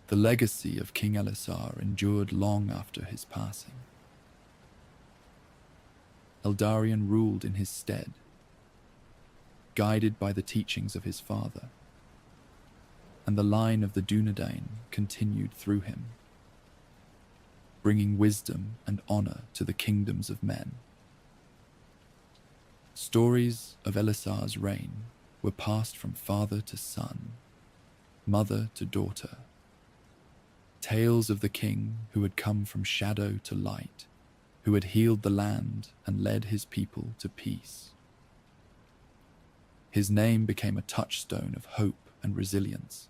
The legacy of King Elessar endured long after his passing. Eldarion ruled in his stead, guided by the teachings of his father, and the line of the Dúnedain continued through him, bringing wisdom and honor to the kingdoms of men. Stories of Elessar's reign were passed from father to son, mother to daughter. Tales of the king who had come from shadow to light, who had healed the land and led his people to peace. His name became a touchstone of hope and resilience,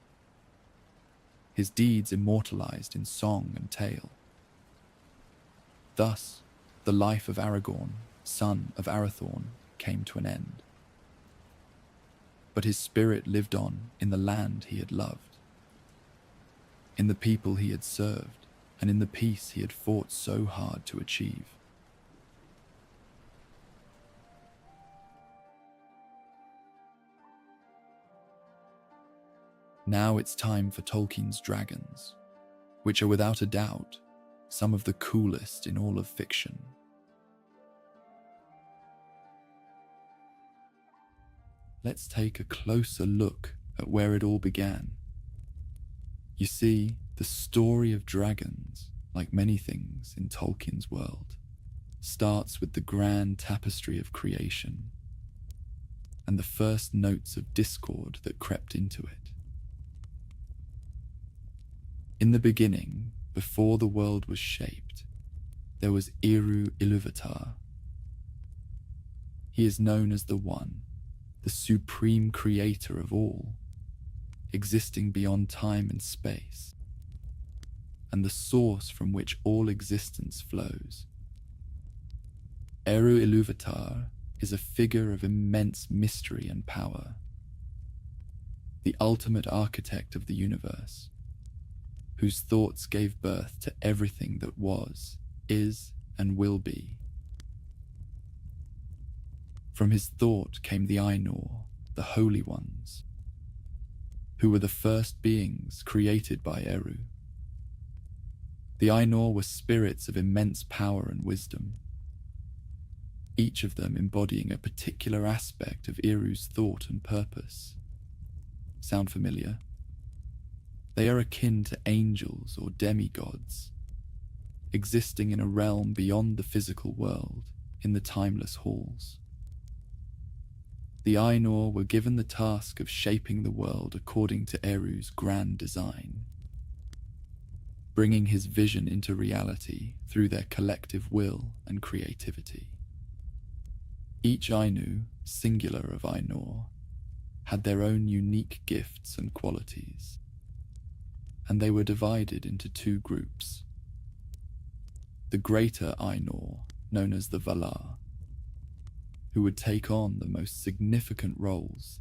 his deeds immortalized in song and tale. Thus, the life of Aragorn, son of Arathorn, came to an end. But his spirit lived on in the land he had loved, in the people he had served, and in the peace he had fought so hard to achieve. Now it's time for Tolkien's dragons, which are without a doubt some of the coolest in all of fiction. Let's take a closer look at where it all began. You see, the story of dragons, like many things in Tolkien's world, starts with the grand tapestry of creation and the first notes of discord that crept into it. In the beginning, before the world was shaped, there was Eru Ilúvatar. He is known as the One, the supreme creator of all, existing beyond time and space, and the source from which all existence flows. Eru Ilúvatar is a figure of immense mystery and power, the ultimate architect of the universe, whose thoughts gave birth to everything that was, is, and will be. From his thought came the Ainur, the Holy Ones, who were the first beings created by Eru. The Ainur were spirits of immense power and wisdom, each of them embodying a particular aspect of Eru's thought and purpose. Sound familiar? They are akin to angels or demigods, existing in a realm beyond the physical world, in the timeless halls. The Ainur were given the task of shaping the world according to Eru's grand design, bringing his vision into reality through their collective will and creativity. Each Ainu, singular of Ainur, had their own unique gifts and qualities, and they were divided into two groups. The greater Ainur, known as the Valar, who would take on the most significant roles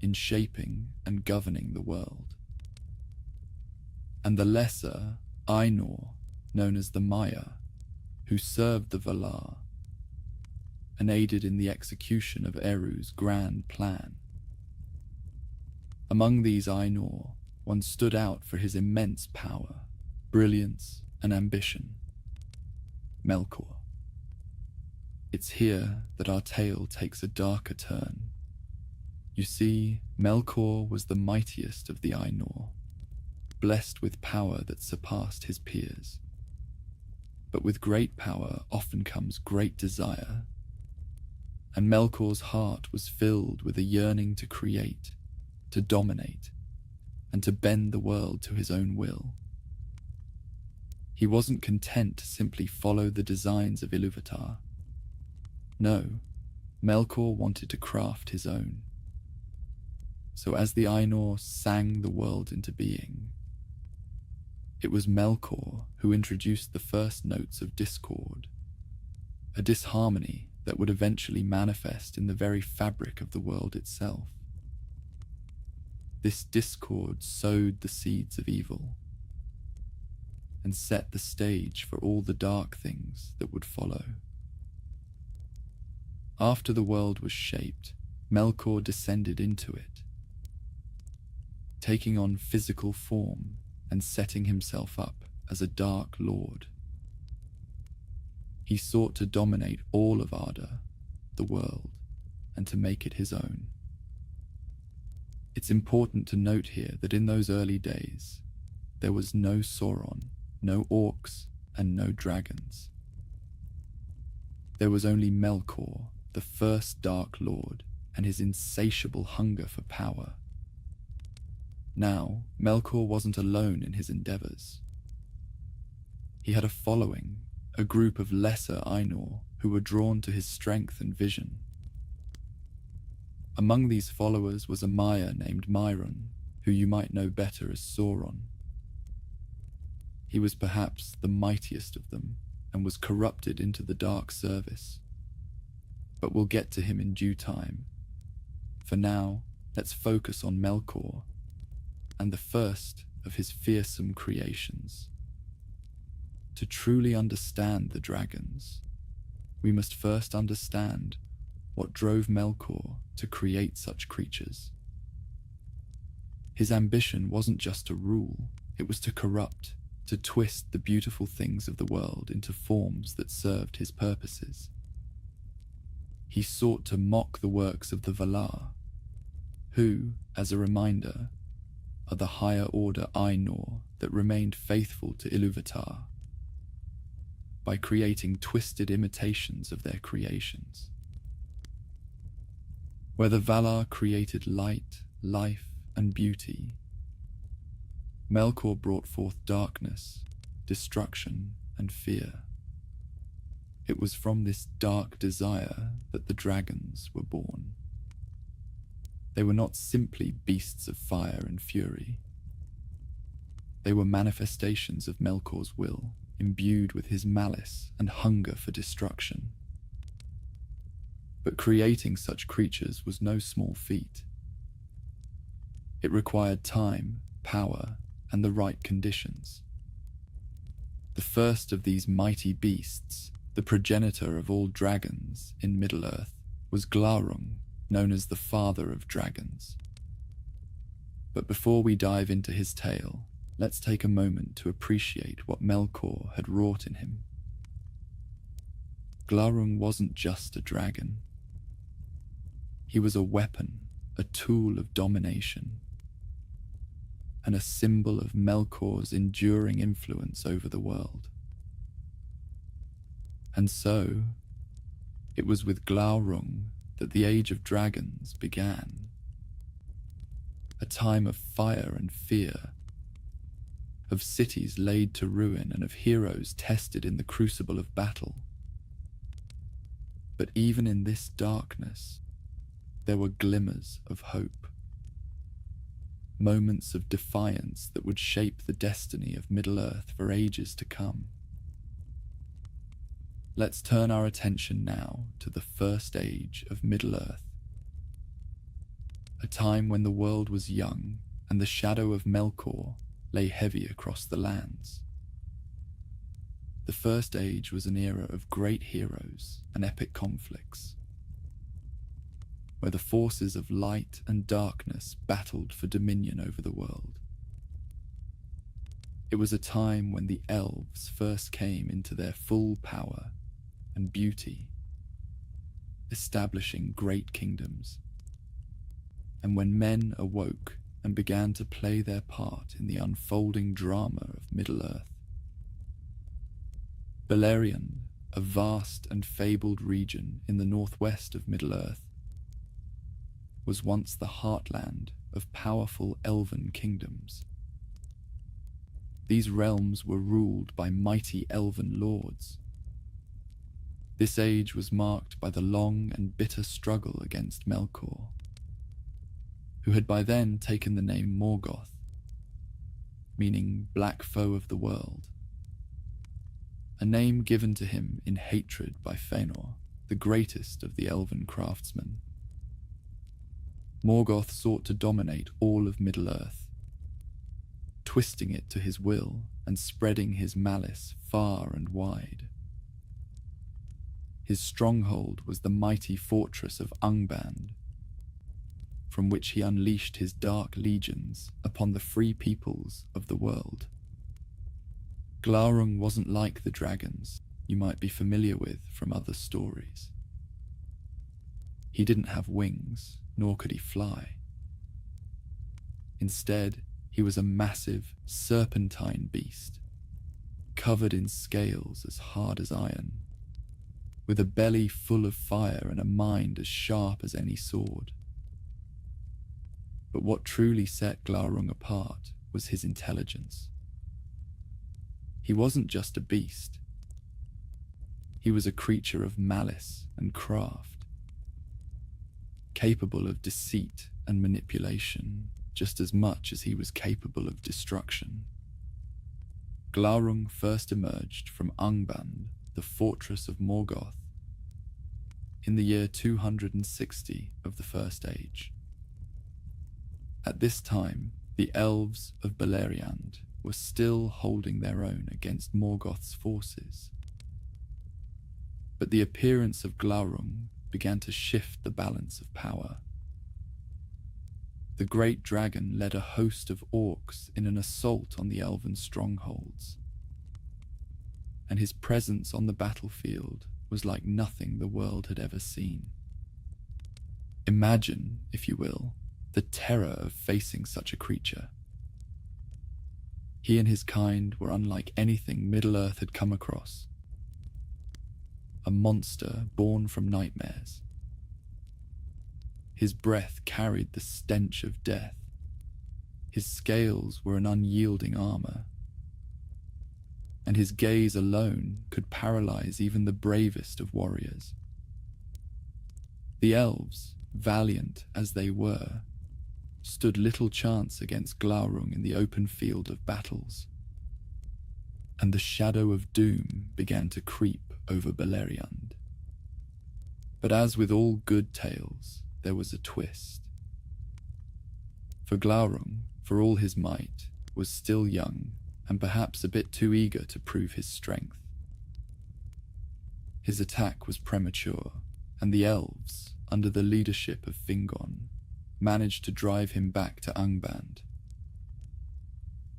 in shaping and governing the world, and the lesser Ainur, known as the Maya, who served the Valar and aided in the execution of Eru's grand plan. Among these Ainur, one stood out for his immense power, brilliance, and ambition: Melkor. It's here that our tale takes a darker turn. You see, Melkor was the mightiest of the Ainur, blessed with power that surpassed his peers. But with great power often comes great desire, and Melkor's heart was filled with a yearning to create, to dominate, and to bend the world to his own will. He wasn't content to simply follow the designs of Ilúvatar. No, Melkor wanted to craft his own. So as the Ainur sang the world into being, it was Melkor who introduced the first notes of discord, a disharmony that would eventually manifest in the very fabric of the world itself. This discord sowed the seeds of evil and set the stage for all the dark things that would follow. After the world was shaped, Melkor descended into it, taking on physical form and setting himself up as a Dark Lord. He sought to dominate all of Arda, the world, and to make it his own. It's important to note here that in those early days, there was no Sauron, no orcs, and no dragons. There was only Melkor, the first Dark Lord, and his insatiable hunger for power. Now, Melkor wasn't alone in his endeavors. He had a following, a group of lesser Ainur who were drawn to his strength and vision. Among these followers was a Maya named Mairon, who you might know better as Sauron. He was perhaps the mightiest of them and was corrupted into the dark service. But we'll get to him in due time. For now, let's focus on Melkor and the first of his fearsome creations. To truly understand the dragons, we must first understand what drove Melkor to create such creatures. His ambition wasn't just to rule, it was to corrupt, to twist the beautiful things of the world into forms that served his purposes. He sought to mock the works of the Valar, who, as a reminder, are the higher order Ainur that remained faithful to Ilúvatar, by creating twisted imitations of their creations. Where the Valar created light, life, and beauty, Melkor brought forth darkness, destruction, and fear. It was from this dark desire that the dragons were born. They were not simply beasts of fire and fury. They were manifestations of Melkor's will, imbued with his malice and hunger for destruction. But creating such creatures was no small feat. It required time, power, and the right conditions. The first of these mighty beasts, the progenitor of all dragons in Middle-earth, was Glaurung, known as the Father of Dragons. But before we dive into his tale, let's take a moment to appreciate what Melkor had wrought in him. Glaurung wasn't just a dragon. He was a weapon, a tool of domination, and a symbol of Melkor's enduring influence over the world. And so, it was with Glaurung that the Age of Dragons began. A time of fire and fear, of cities laid to ruin and of heroes tested in the crucible of battle. But even in this darkness, there were glimmers of hope. Moments of defiance that would shape the destiny of Middle-earth for ages to come. Let's turn our attention now to the first age of Middle-earth, a time when the world was young and the shadow of Melkor lay heavy across the lands. The first age was an era of great heroes and epic conflicts, where the forces of light and darkness battled for dominion over the world. It was a time when the elves first came into their full power and beauty, establishing great kingdoms, and when men awoke and began to play their part in the unfolding drama of Middle-earth. Beleriand, a vast and fabled region in the northwest of Middle-earth, was once the heartland of powerful elven kingdoms. These realms were ruled by mighty elven lords. This age was marked by the long and bitter struggle against Melkor, who had by then taken the name Morgoth, meaning Black Foe of the World, a name given to him in hatred by Fëanor, the greatest of the elven craftsmen. Morgoth sought to dominate all of Middle-earth, twisting it to his will and spreading his malice far and wide. His stronghold was the mighty fortress of Angband, from which he unleashed his dark legions upon the free peoples of the world. Glaurung wasn't like the dragons you might be familiar with from other stories. He didn't have wings, nor could he fly. Instead, he was a massive, serpentine beast, covered in scales as hard as iron, with a belly full of fire and a mind as sharp as any sword. But what truly set Glaurung apart was his intelligence. He wasn't just a beast. He was a creature of malice and craft, capable of deceit and manipulation just as much as he was capable of destruction. Glaurung first emerged from Angband, the fortress of Morgoth, in the year 260 of the First Age. At this time, the elves of Beleriand were still holding their own against Morgoth's forces. But the appearance of Glaurung began to shift the balance of power. The great dragon led a host of orcs in an assault on the elven strongholds, and his presence on the battlefield was like nothing the world had ever seen. Imagine, if you will, the terror of facing such a creature. He and his kind were unlike anything Middle-earth had come across. A monster born from nightmares. His breath carried the stench of death. His scales were an unyielding armor, and his gaze alone could paralyze even the bravest of warriors. The elves, valiant as they were, stood little chance against Glaurung in the open field of battles, and the shadow of doom began to creep over Beleriand. But as with all good tales, there was a twist. For Glaurung, for all his might, was still young and perhaps a bit too eager to prove his strength. His attack was premature, and the elves, under the leadership of Fingon, managed to drive him back to Angband.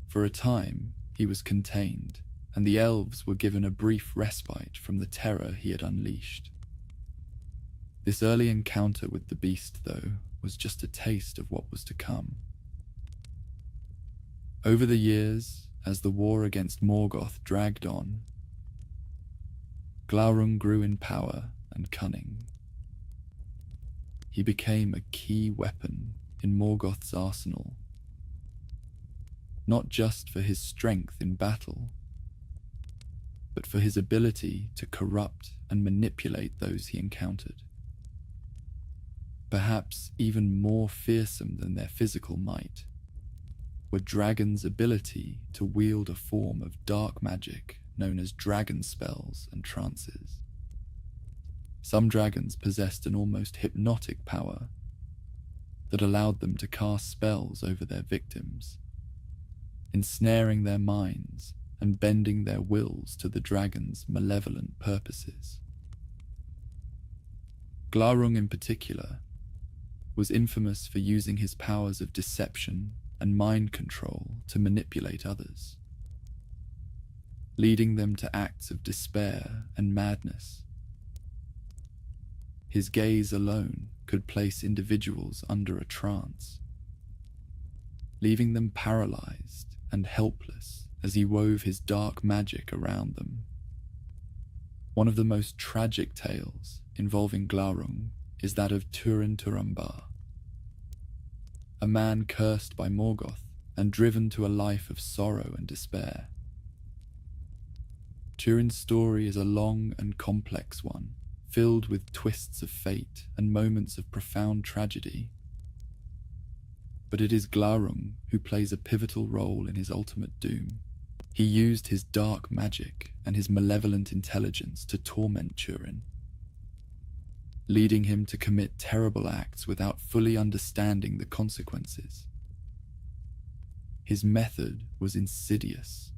For a time, he was contained, and the elves were given a brief respite from the terror he had unleashed. This early encounter with the beast, though, was just a taste of what was to come. Over the years, as the war against Morgoth dragged on, Glaurung grew in power and cunning. He became a key weapon in Morgoth's arsenal, not just for his strength in battle, but for his ability to corrupt and manipulate those he encountered. Perhaps even more fearsome than their physical might were dragons' ability to wield a form of dark magic known as dragon spells and trances. Some dragons possessed an almost hypnotic power that allowed them to cast spells over their victims, ensnaring their minds and bending their wills to the dragon's malevolent purposes. Glaurung in particular was infamous for using his powers of deception and mind control to manipulate others, leading them to acts of despair and madness. His gaze alone could place individuals under a trance, leaving them paralyzed and helpless as he wove his dark magic around them. One of the most tragic tales involving Glaurung is that of Turin Turambar, a man cursed by Morgoth and driven to a life of sorrow and despair. Turin's story is a long and complex one, filled with twists of fate and moments of profound tragedy. But it is Glaurung who plays a pivotal role in his ultimate doom. He used his dark magic and his malevolent intelligence to torment Turin, leading him to commit terrible acts without fully understanding the consequences. His method was insidious.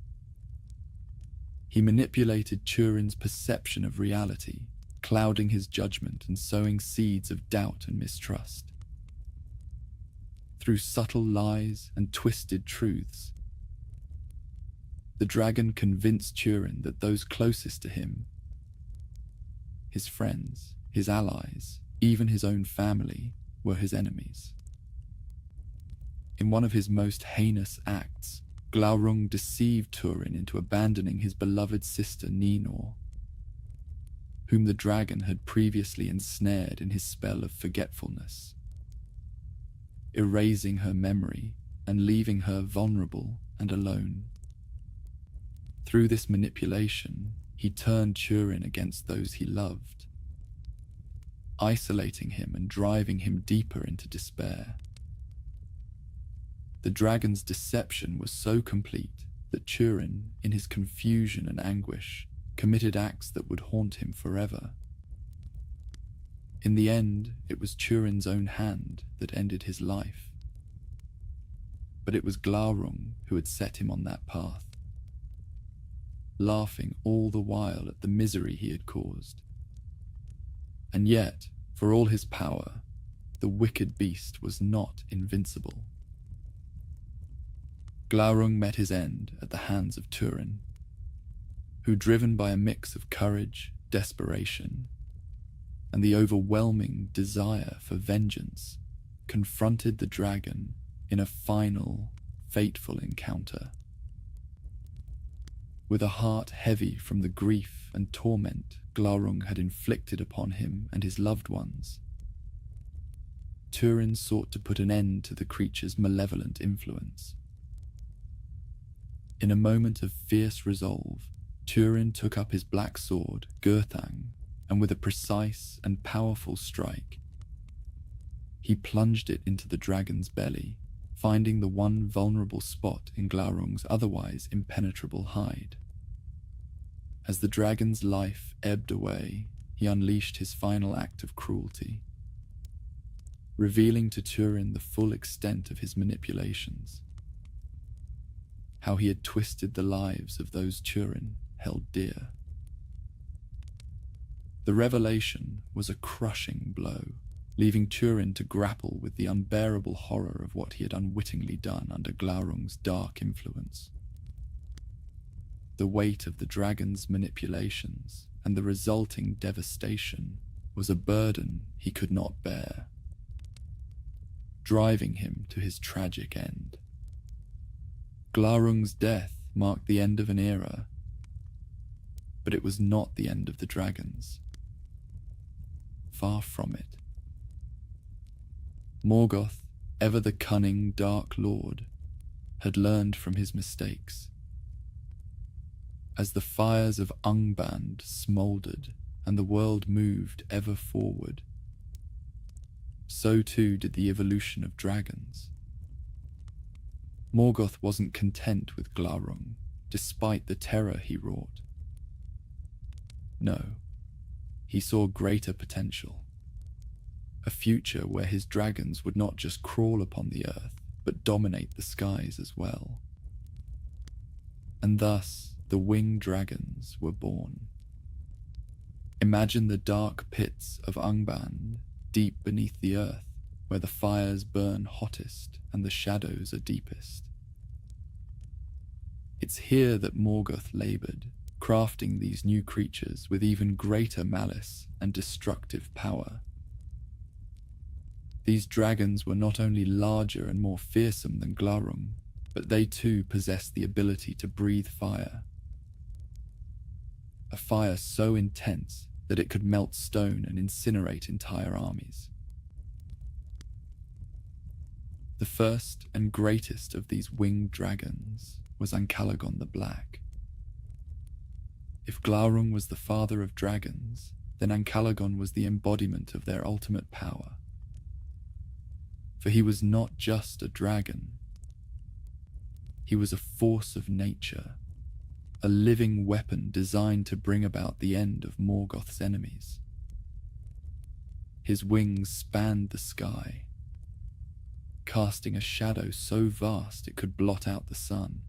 He manipulated Turin's perception of reality, clouding his judgment and sowing seeds of doubt and mistrust. Through subtle lies and twisted truths, the dragon convinced Turin that those closest to him, his friends, his allies, even his own family, were his enemies. In one of his most heinous acts, Glaurung deceived Turin into abandoning his beloved sister Ninor, whom the dragon had previously ensnared in his spell of forgetfulness, erasing her memory and leaving her vulnerable and alone. Through this manipulation, he turned Turin against those he loved, isolating him and driving him deeper into despair. The dragon's deception was so complete that Turin, in his confusion and anguish, committed acts that would haunt him forever. In the end, it was Turin's own hand that ended his life. But it was Glaurung who had set him on that path, laughing all the while at the misery he had caused. And yet, for all his power, the wicked beast was not invincible. Glaurung met his end at the hands of Turin, who, driven by a mix of courage, desperation, and the overwhelming desire for vengeance, confronted the dragon in a final, fateful encounter. With a heart heavy from the grief and torment Glaurung had inflicted upon him and his loved ones, Turin sought to put an end to the creature's malevolent influence. In a moment of fierce resolve, Turin took up his black sword, Gurthang, and with a precise and powerful strike, he plunged it into the dragon's belly, finding the one vulnerable spot in Glaurung's otherwise impenetrable hide. As the dragon's life ebbed away, he unleashed his final act of cruelty, revealing to Turin the full extent of his manipulations. how he had twisted the lives of those Turin held dear. The revelation was a crushing blow, leaving Turin to grapple with the unbearable horror of what he had unwittingly done under Glaurung's dark influence. The weight of the dragon's manipulations and the resulting devastation was a burden he could not bear, driving him to his tragic end. Glaurung's death marked the end of an era, but it was not the end of the dragons. Far from it. Morgoth, ever the cunning Dark Lord, had learned from his mistakes. As the fires of Angband smouldered and the world moved ever forward, so too did the evolution of dragons. Morgoth wasn't content with Glaurung, despite the terror he wrought. No, he saw greater potential. A future where his dragons would not just crawl upon the earth, but dominate the skies as well. And thus, the winged dragons were born. Imagine the dark pits of Angband, deep beneath the earth, where the fires burn hottest and the shadows are deepest. It's here that Morgoth labored, crafting these new creatures with even greater malice and destructive power. These dragons were not only larger and more fearsome than Glaurung, but they too possessed the ability to breathe fire. A fire so intense that it could melt stone and incinerate entire armies. The first and greatest of these winged dragons was Ancalagon the Black. If Glaurung was the father of dragons, then Ancalagon was the embodiment of their ultimate power. For he was not just a dragon. He was a force of nature, a living weapon designed to bring about the end of Morgoth's enemies. His wings spanned the sky, casting a shadow so vast it could blot out the sun.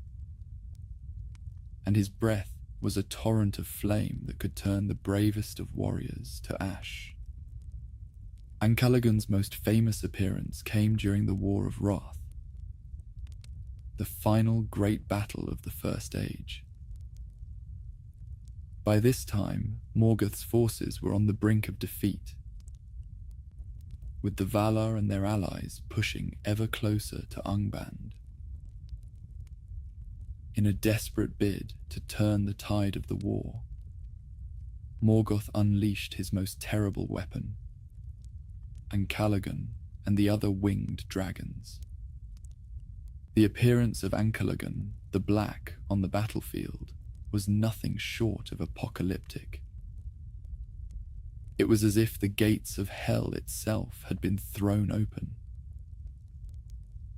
And his breath was a torrent of flame that could turn the bravest of warriors to ash. Ancalagon's most famous appearance came during the War of Wrath, the final great battle of the First Age. By this time, Morgoth's forces were on the brink of defeat, with the Valar and their allies pushing ever closer to Angband. In a desperate bid to turn the tide of the war, Morgoth unleashed his most terrible weapon, Ancalagon and the other winged dragons. The appearance of Ancalagon, the Black, on the battlefield was nothing short of apocalyptic. It was as if the gates of hell itself had been thrown open.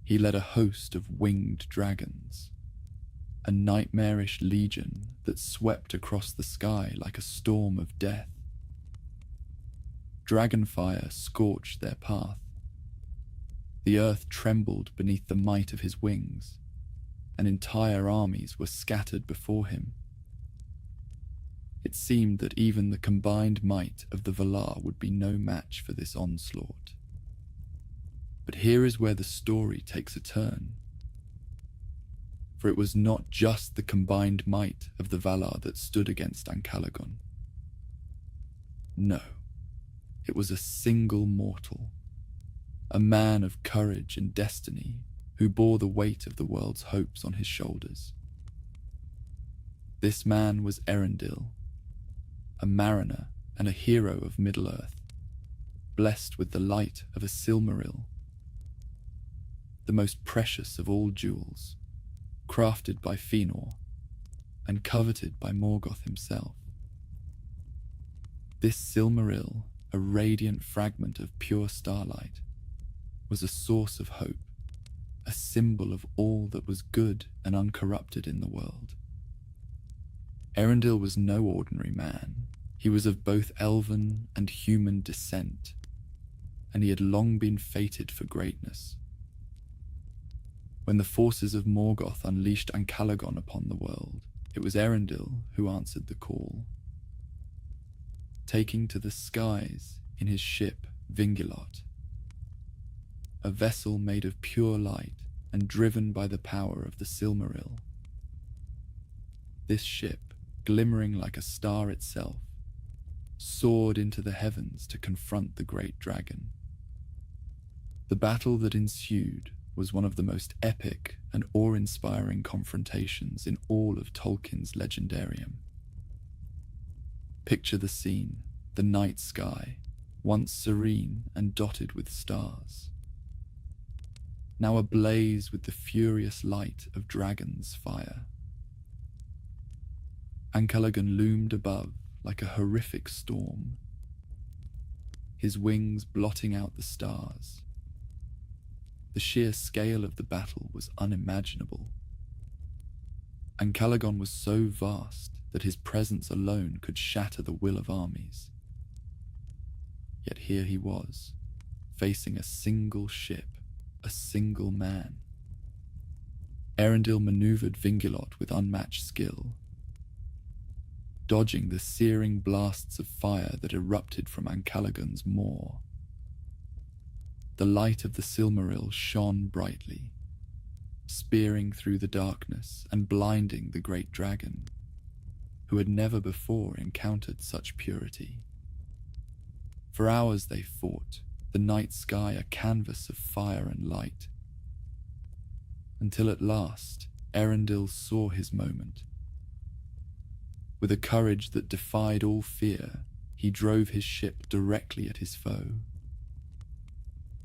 He led a host of winged dragons, a nightmarish legion that swept across the sky like a storm of death. Dragonfire scorched their path. The earth trembled beneath the might of his wings, and entire armies were scattered before him. It seemed that even the combined might of the Valar would be no match for this onslaught. But here is where the story takes a turn. For it was not just the combined might of the Valar that stood against Ancalagon. No, it was a single mortal, a man of courage and destiny who bore the weight of the world's hopes on his shoulders. This man was Erendil, a mariner and a hero of Middle-earth, blessed with the light of a Silmaril, the most precious of all jewels, crafted by Fëanor and coveted by Morgoth himself. This Silmaril, a radiant fragment of pure starlight, was a source of hope, a symbol of all that was good and uncorrupted in the world. Erendil was no ordinary man. He was of both elven and human descent, and he had long been fated for greatness. When the forces of Morgoth unleashed Ancalagon upon the world, it was Erendil who answered the call. Taking to the skies in his ship Vingilot, a vessel made of pure light and driven by the power of the Silmaril. This ship, glimmering like a star itself, soared into the heavens to confront the great dragon. The battle that ensued was one of the most epic and awe-inspiring confrontations in all of Tolkien's legendarium. Picture the scene, the night sky, once serene and dotted with stars, now ablaze with the furious light of dragon's fire. Ancalagon loomed above like a horrific storm, his wings blotting out the stars. The sheer scale of the battle was unimaginable. Ancalagon was so vast that his presence alone could shatter the will of armies. Yet here he was, facing a single ship, a single man. Erendil maneuvered Vingilot with unmatched skill, dodging the searing blasts of fire that erupted from Ancalagon's maw. The light of the Silmaril shone brightly, spearing through the darkness and blinding the great dragon, who had never before encountered such purity. For hours they fought, the night sky a canvas of fire and light, until at last Erendil saw his moment. With a courage that defied all fear, he drove his ship directly at his foe,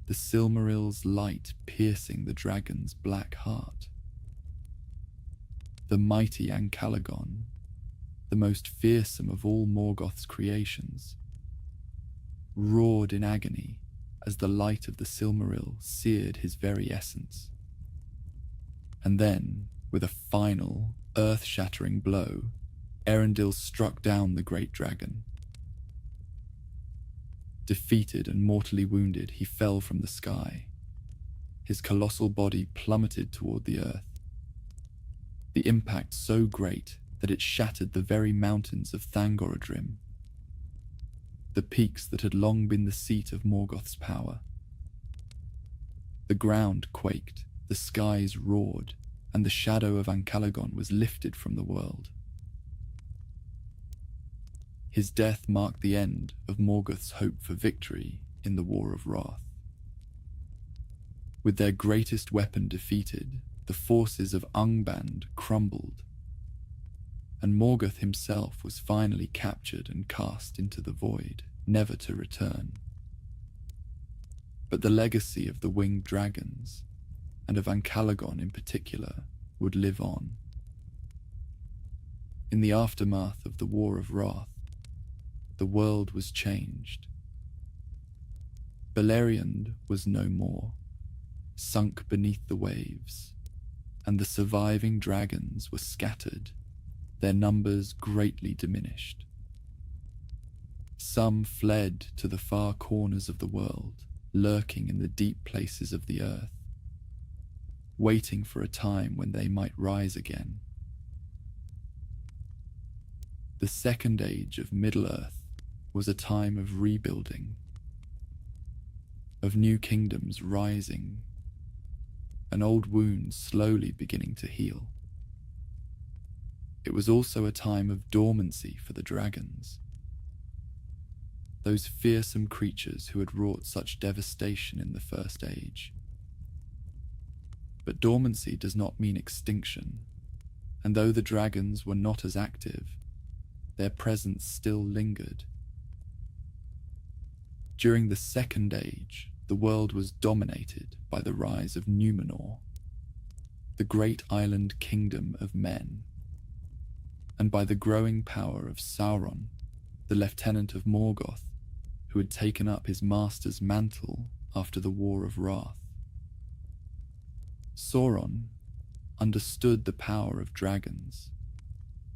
the Silmaril's light piercing the dragon's black heart. The mighty Ancalagon, the most fearsome of all Morgoth's creations, roared in agony as the light of the Silmaril seared his very essence. And then, with a final, earth-shattering blow, Erendil struck down the great dragon. Defeated and mortally wounded, he fell from the sky. His colossal body plummeted toward the earth, the impact so great that it shattered the very mountains of Thangorodrim, the peaks that had long been the seat of Morgoth's power. The ground quaked, the skies roared, and the shadow of Ancalagon was lifted from the world. His death marked the end of Morgoth's hope for victory in the War of Wrath. With their greatest weapon defeated, the forces of Angband crumbled, and Morgoth himself was finally captured and cast into the void, never to return. But the legacy of the winged dragons, and of Ancalagon in particular, would live on. In the aftermath of the War of Wrath, the world was changed. Beleriand was no more, sunk beneath the waves, and the surviving dragons were scattered, their numbers greatly diminished. Some fled to the far corners of the world, lurking in the deep places of the earth, waiting for a time when they might rise again. The Second Age of Middle-earth was a time of rebuilding, of new kingdoms rising, and old wounds slowly beginning to heal. It was also a time of dormancy for the dragons, those fearsome creatures who had wrought such devastation in the First Age. But dormancy does not mean extinction, and though the dragons were not as active, their presence still lingered. During the Second Age, the world was dominated by the rise of Numenor, the great island kingdom of men, and by the growing power of Sauron, the lieutenant of Morgoth, who had taken up his master's mantle after the War of Wrath. Sauron understood the power of dragons,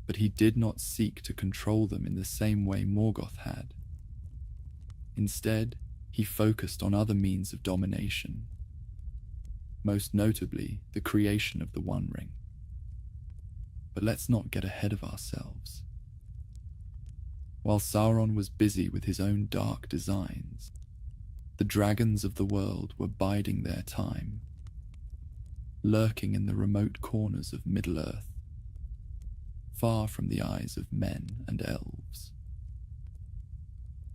but he did not seek to control them in the same way Morgoth had. Instead, he focused on other means of domination. most notably the creation of the One Ring. But let's not get ahead of ourselves. While Sauron was busy with his own dark designs, the dragons of the world were biding their time, lurking in the remote corners of Middle-earth, far from the eyes of men and elves.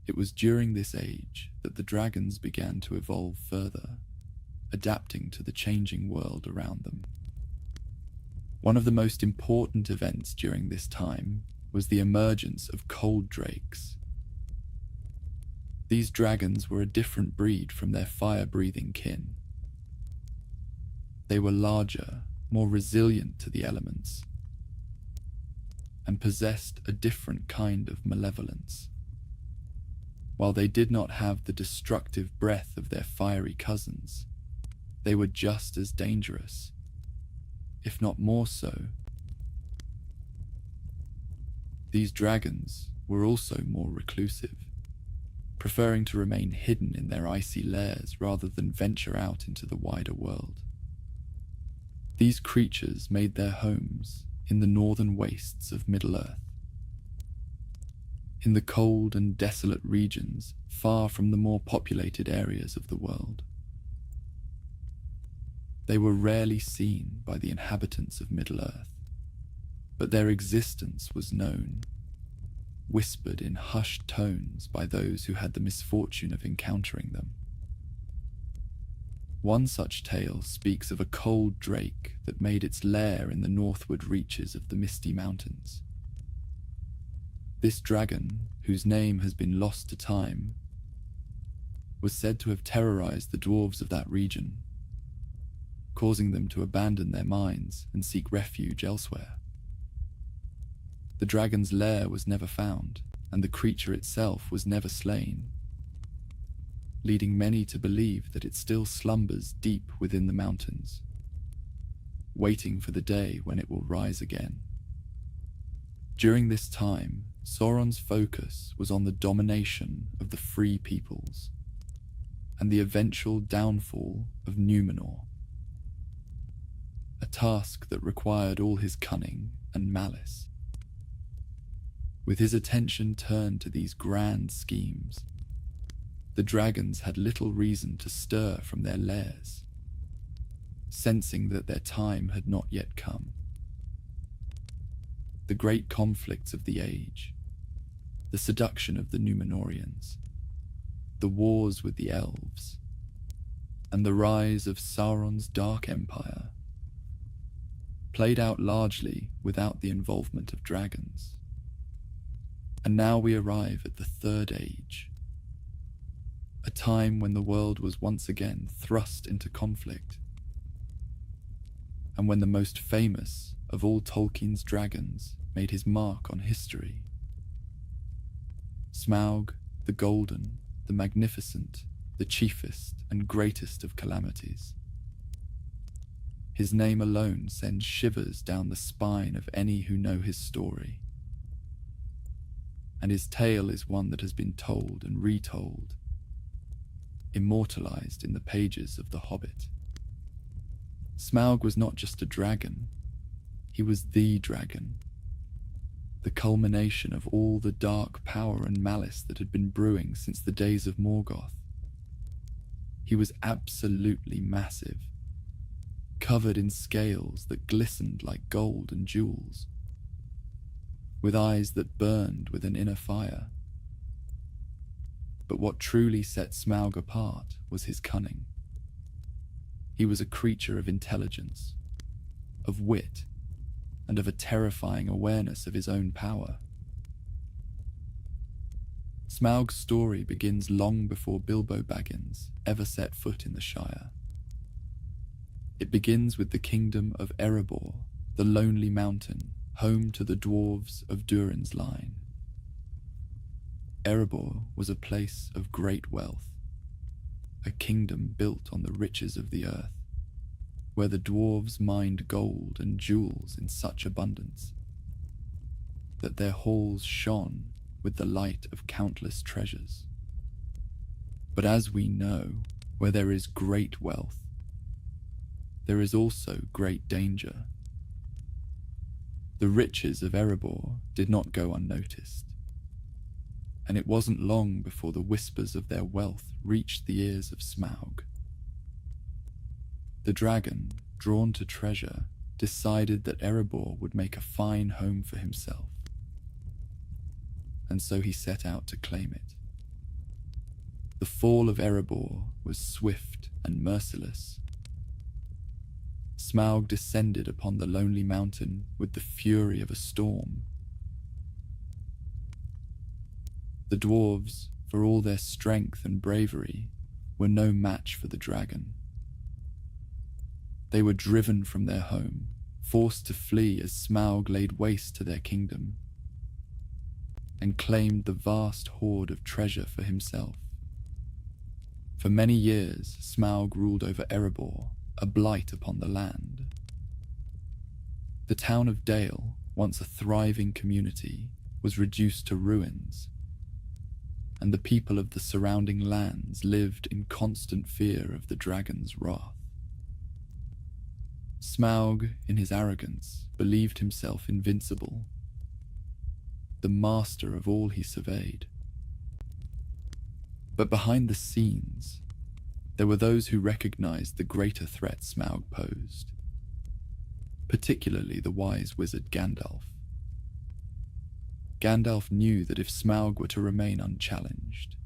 It was during this age that the dragons began to evolve further, adapting to the changing world around them. One of the most important events during this time was the emergence of cold drakes. These dragons were a different breed from their fire-breathing kin. They were larger, more resilient to the elements, and possessed a different kind of malevolence. While they did not have the destructive breath of their fiery cousins, they were just as dangerous, if not more so. These dragons were also more reclusive, preferring to remain hidden in their icy lairs rather than venture out into the wider world. These creatures made their homes in the northern wastes of Middle-earth, in the cold and desolate regions far from the more populated areas of the world. They were rarely seen by the inhabitants of Middle-earth, but their existence was known, whispered in hushed tones by those who had the misfortune of encountering them. One such tale speaks of a cold drake that made its lair in the northward reaches of the Misty Mountains. This dragon, whose name has been lost to time, was said to have terrorized the dwarves of that region, causing them to abandon their mines and seek refuge elsewhere. The dragon's lair was never found, and the creature itself was never slain, leading many to believe that it still slumbers deep within the mountains, waiting for the day when it will rise again. During this time, Sauron's focus was on the domination of the free peoples and the eventual downfall of Númenor, a task that required all his cunning and malice. With his attention turned to these grand schemes, the dragons had little reason to stir from their lairs, sensing that their time had not yet come. The great conflicts of the age, the seduction of the Númenorians, the wars with the elves, and the rise of Sauron's Dark Empire played out largely without the involvement of dragons. And now we arrive at the Third Age, a time when the world was once again thrust into conflict, and when the most famous of all Tolkien's dragons made his mark on history. Smaug, the Golden, the Magnificent, the chiefest and greatest of calamities. His name alone sends shivers down the spine of any who know his story. And his tale is one that has been told and retold, immortalized in the pages of The Hobbit. Smaug was not just a dragon, he was the dragon, the culmination of all the dark power and malice that had been brewing since the days of Morgoth. He was absolutely massive, covered in scales that glistened like gold and jewels, with eyes that burned with an inner fire. But what truly set Smaug apart was his cunning. He was a creature of intelligence, of wit, and of a terrifying awareness of his own power. Smaug's story begins long before Bilbo Baggins ever set foot in the Shire. It begins with the kingdom of Erebor, the lonely mountain, home to the dwarves of Durin's line. Erebor was a place of great wealth, a kingdom built on the riches of the earth, where the dwarves mined gold and jewels in such abundance that their halls shone with the light of countless treasures. But as we know, where there is great wealth, there is also great danger. The riches of Erebor did not go unnoticed, and it wasn't long before the whispers of their wealth reached the ears of Smaug. The dragon, drawn to treasure, decided that Erebor would make a fine home for himself, and so he set out to claim it. The fall of Erebor was swift and merciless. Smaug descended upon the lonely mountain with the fury of a storm. The dwarves, for all their strength and bravery, were no match for the dragon. They were driven from their home, forced to flee as Smaug laid waste to their kingdom, and claimed the vast hoard of treasure for himself. For many years, Smaug ruled over Erebor, a blight upon the land. The town of Dale, once a thriving community, was reduced to ruins, and the people of the surrounding lands lived in constant fear of the dragon's wrath. Smaug, in his arrogance, believed himself invincible, the master of all he surveyed. But behind the scenes, there were those who recognized the greater threat Smaug posed, particularly the wise wizard Gandalf. Gandalf knew that if Smaug were to remain unchallenged,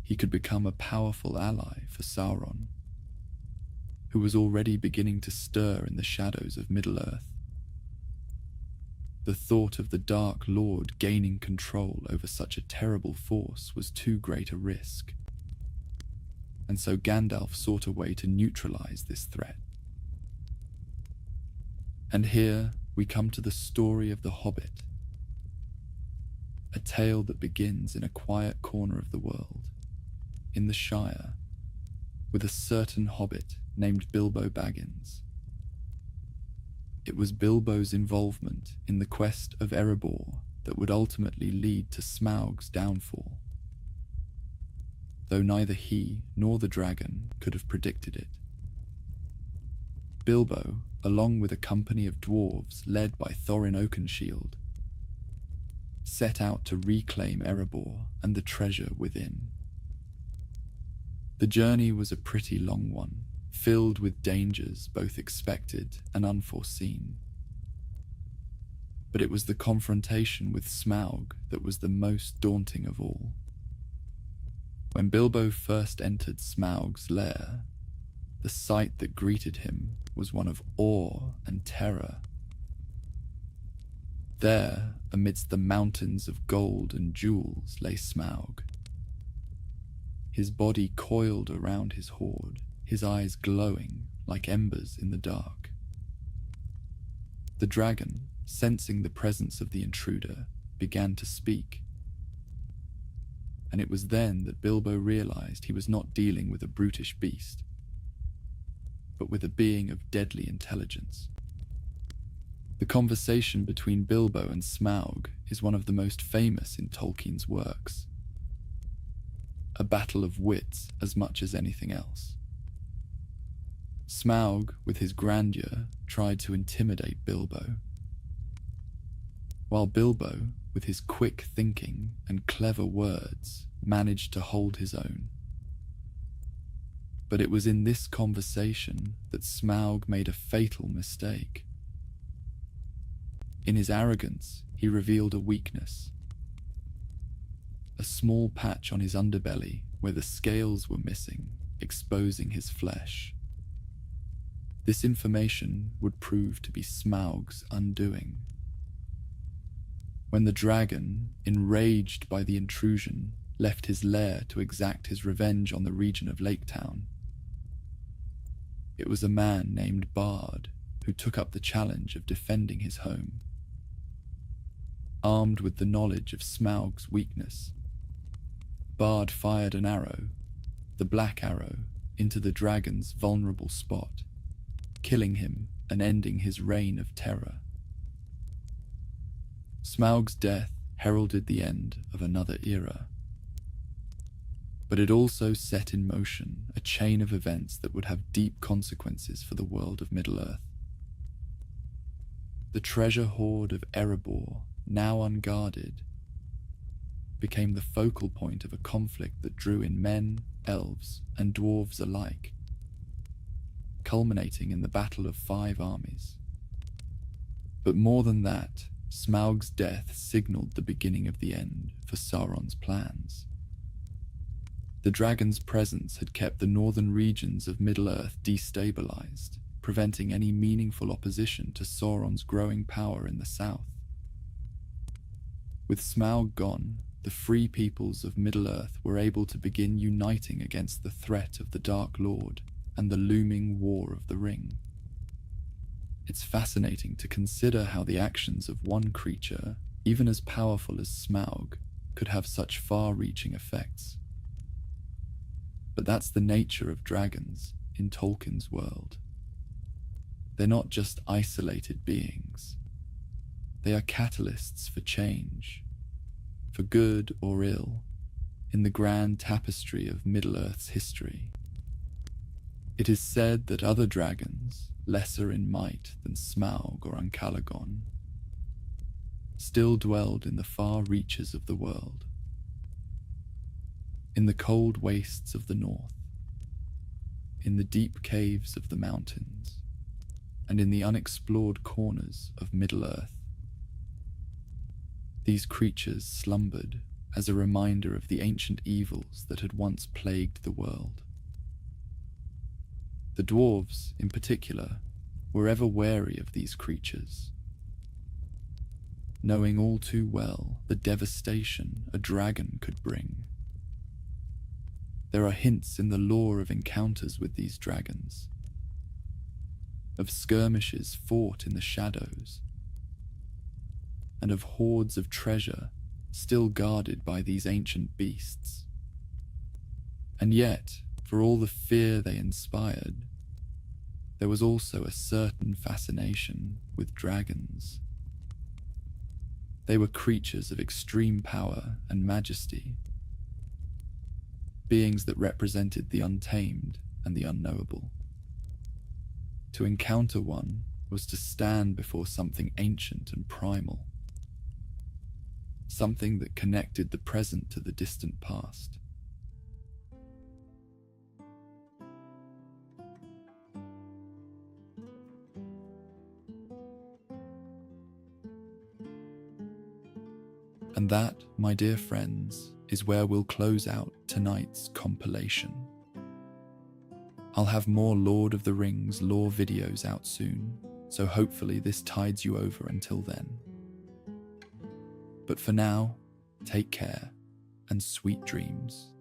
he could become a powerful ally for Sauron, who was already beginning to stir in the shadows of Middle-earth. The thought of the Dark Lord gaining control over such a terrible force was too great a risk, and so Gandalf sought a way to neutralize this threat. And here we come to the story of The Hobbit, a tale that begins in a quiet corner of the world, in the Shire, with a certain hobbit named Bilbo Baggins. It was Bilbo's involvement in the quest of Erebor that would ultimately lead to Smaug's downfall, though neither he nor the dragon could have predicted it. Bilbo, along with a company of dwarves led by Thorin Oakenshield, set out to reclaim Erebor and the treasure within. The journey was a pretty long one, filled with dangers both expected and unforeseen. But it was the confrontation with Smaug that was the most daunting of all. When Bilbo first entered Smaug's lair, the sight that greeted him was one of awe and terror. There, amidst the mountains of gold and jewels, lay Smaug. His body coiled around his hoard, his eyes glowing like embers in the dark. The dragon, sensing the presence of the intruder, began to speak. And it was then that Bilbo realized he was not dealing with a brutish beast, but with a being of deadly intelligence. The conversation between Bilbo and Smaug is one of the most famous in Tolkien's works, a battle of wits as much as anything else. Smaug, with his grandeur, tried to intimidate Bilbo, while Bilbo, with his quick thinking and clever words, managed to hold his own. But it was in this conversation that Smaug made a fatal mistake. In his arrogance, he revealed a weakness, a small patch on his underbelly where the scales were missing, exposing his flesh. This information would prove to be Smaug's undoing. When the dragon, enraged by the intrusion, left his lair to exact his revenge on the region of Lake Town, it was a man named Bard who took up the challenge of defending his home. Armed with the knowledge of Smaug's weakness, Bard fired an arrow, the black arrow, into the dragon's vulnerable spot, killing him and ending his reign of terror. Smaug's death heralded the end of another era. But it also set in motion a chain of events that would have deep consequences for the world of Middle-earth. The treasure hoard of Erebor, now unguarded, became the focal point of a conflict that drew in men, elves, and dwarves alike, culminating in the Battle of 5 Armies. But more than that, Smaug's death signaled the beginning of the end for Sauron's plans. The dragon's presence had kept the northern regions of Middle-earth destabilized, preventing any meaningful opposition to Sauron's growing power in the south. With Smaug gone, the free peoples of Middle-earth were able to begin uniting against the threat of the Dark Lord and the looming War of the Ring. It's fascinating to consider how the actions of one creature, even as powerful as Smaug, could have such far-reaching effects. But that's the nature of dragons in Tolkien's world. They're not just isolated beings. They are catalysts for change, for good or ill, in the grand tapestry of Middle-earth's history. It is said that other dragons, lesser in might than Smaug or Uncalagon, still dwelled in the far reaches of the world, in the cold wastes of the north, in the deep caves of the mountains, and in the unexplored corners of Middle-earth. These creatures slumbered as a reminder of the ancient evils that had once plagued the world. The dwarves, in particular, were ever wary of these creatures, knowing all too well the devastation a dragon could bring. There are hints in the lore of encounters with these dragons, of skirmishes fought in the shadows, and of hoards of treasure still guarded by these ancient beasts. And yet, for all the fear they inspired, there was also a certain fascination with dragons. They were creatures of extreme power and majesty, beings that represented the untamed and the unknowable. To encounter one was to stand before something ancient and primal, something that connected the present to the distant past. And that, my dear friends, is where we'll close out tonight's compilation. I'll have more Lord of the Rings lore videos out soon, so hopefully this tides you over until then. But for now, take care and sweet dreams.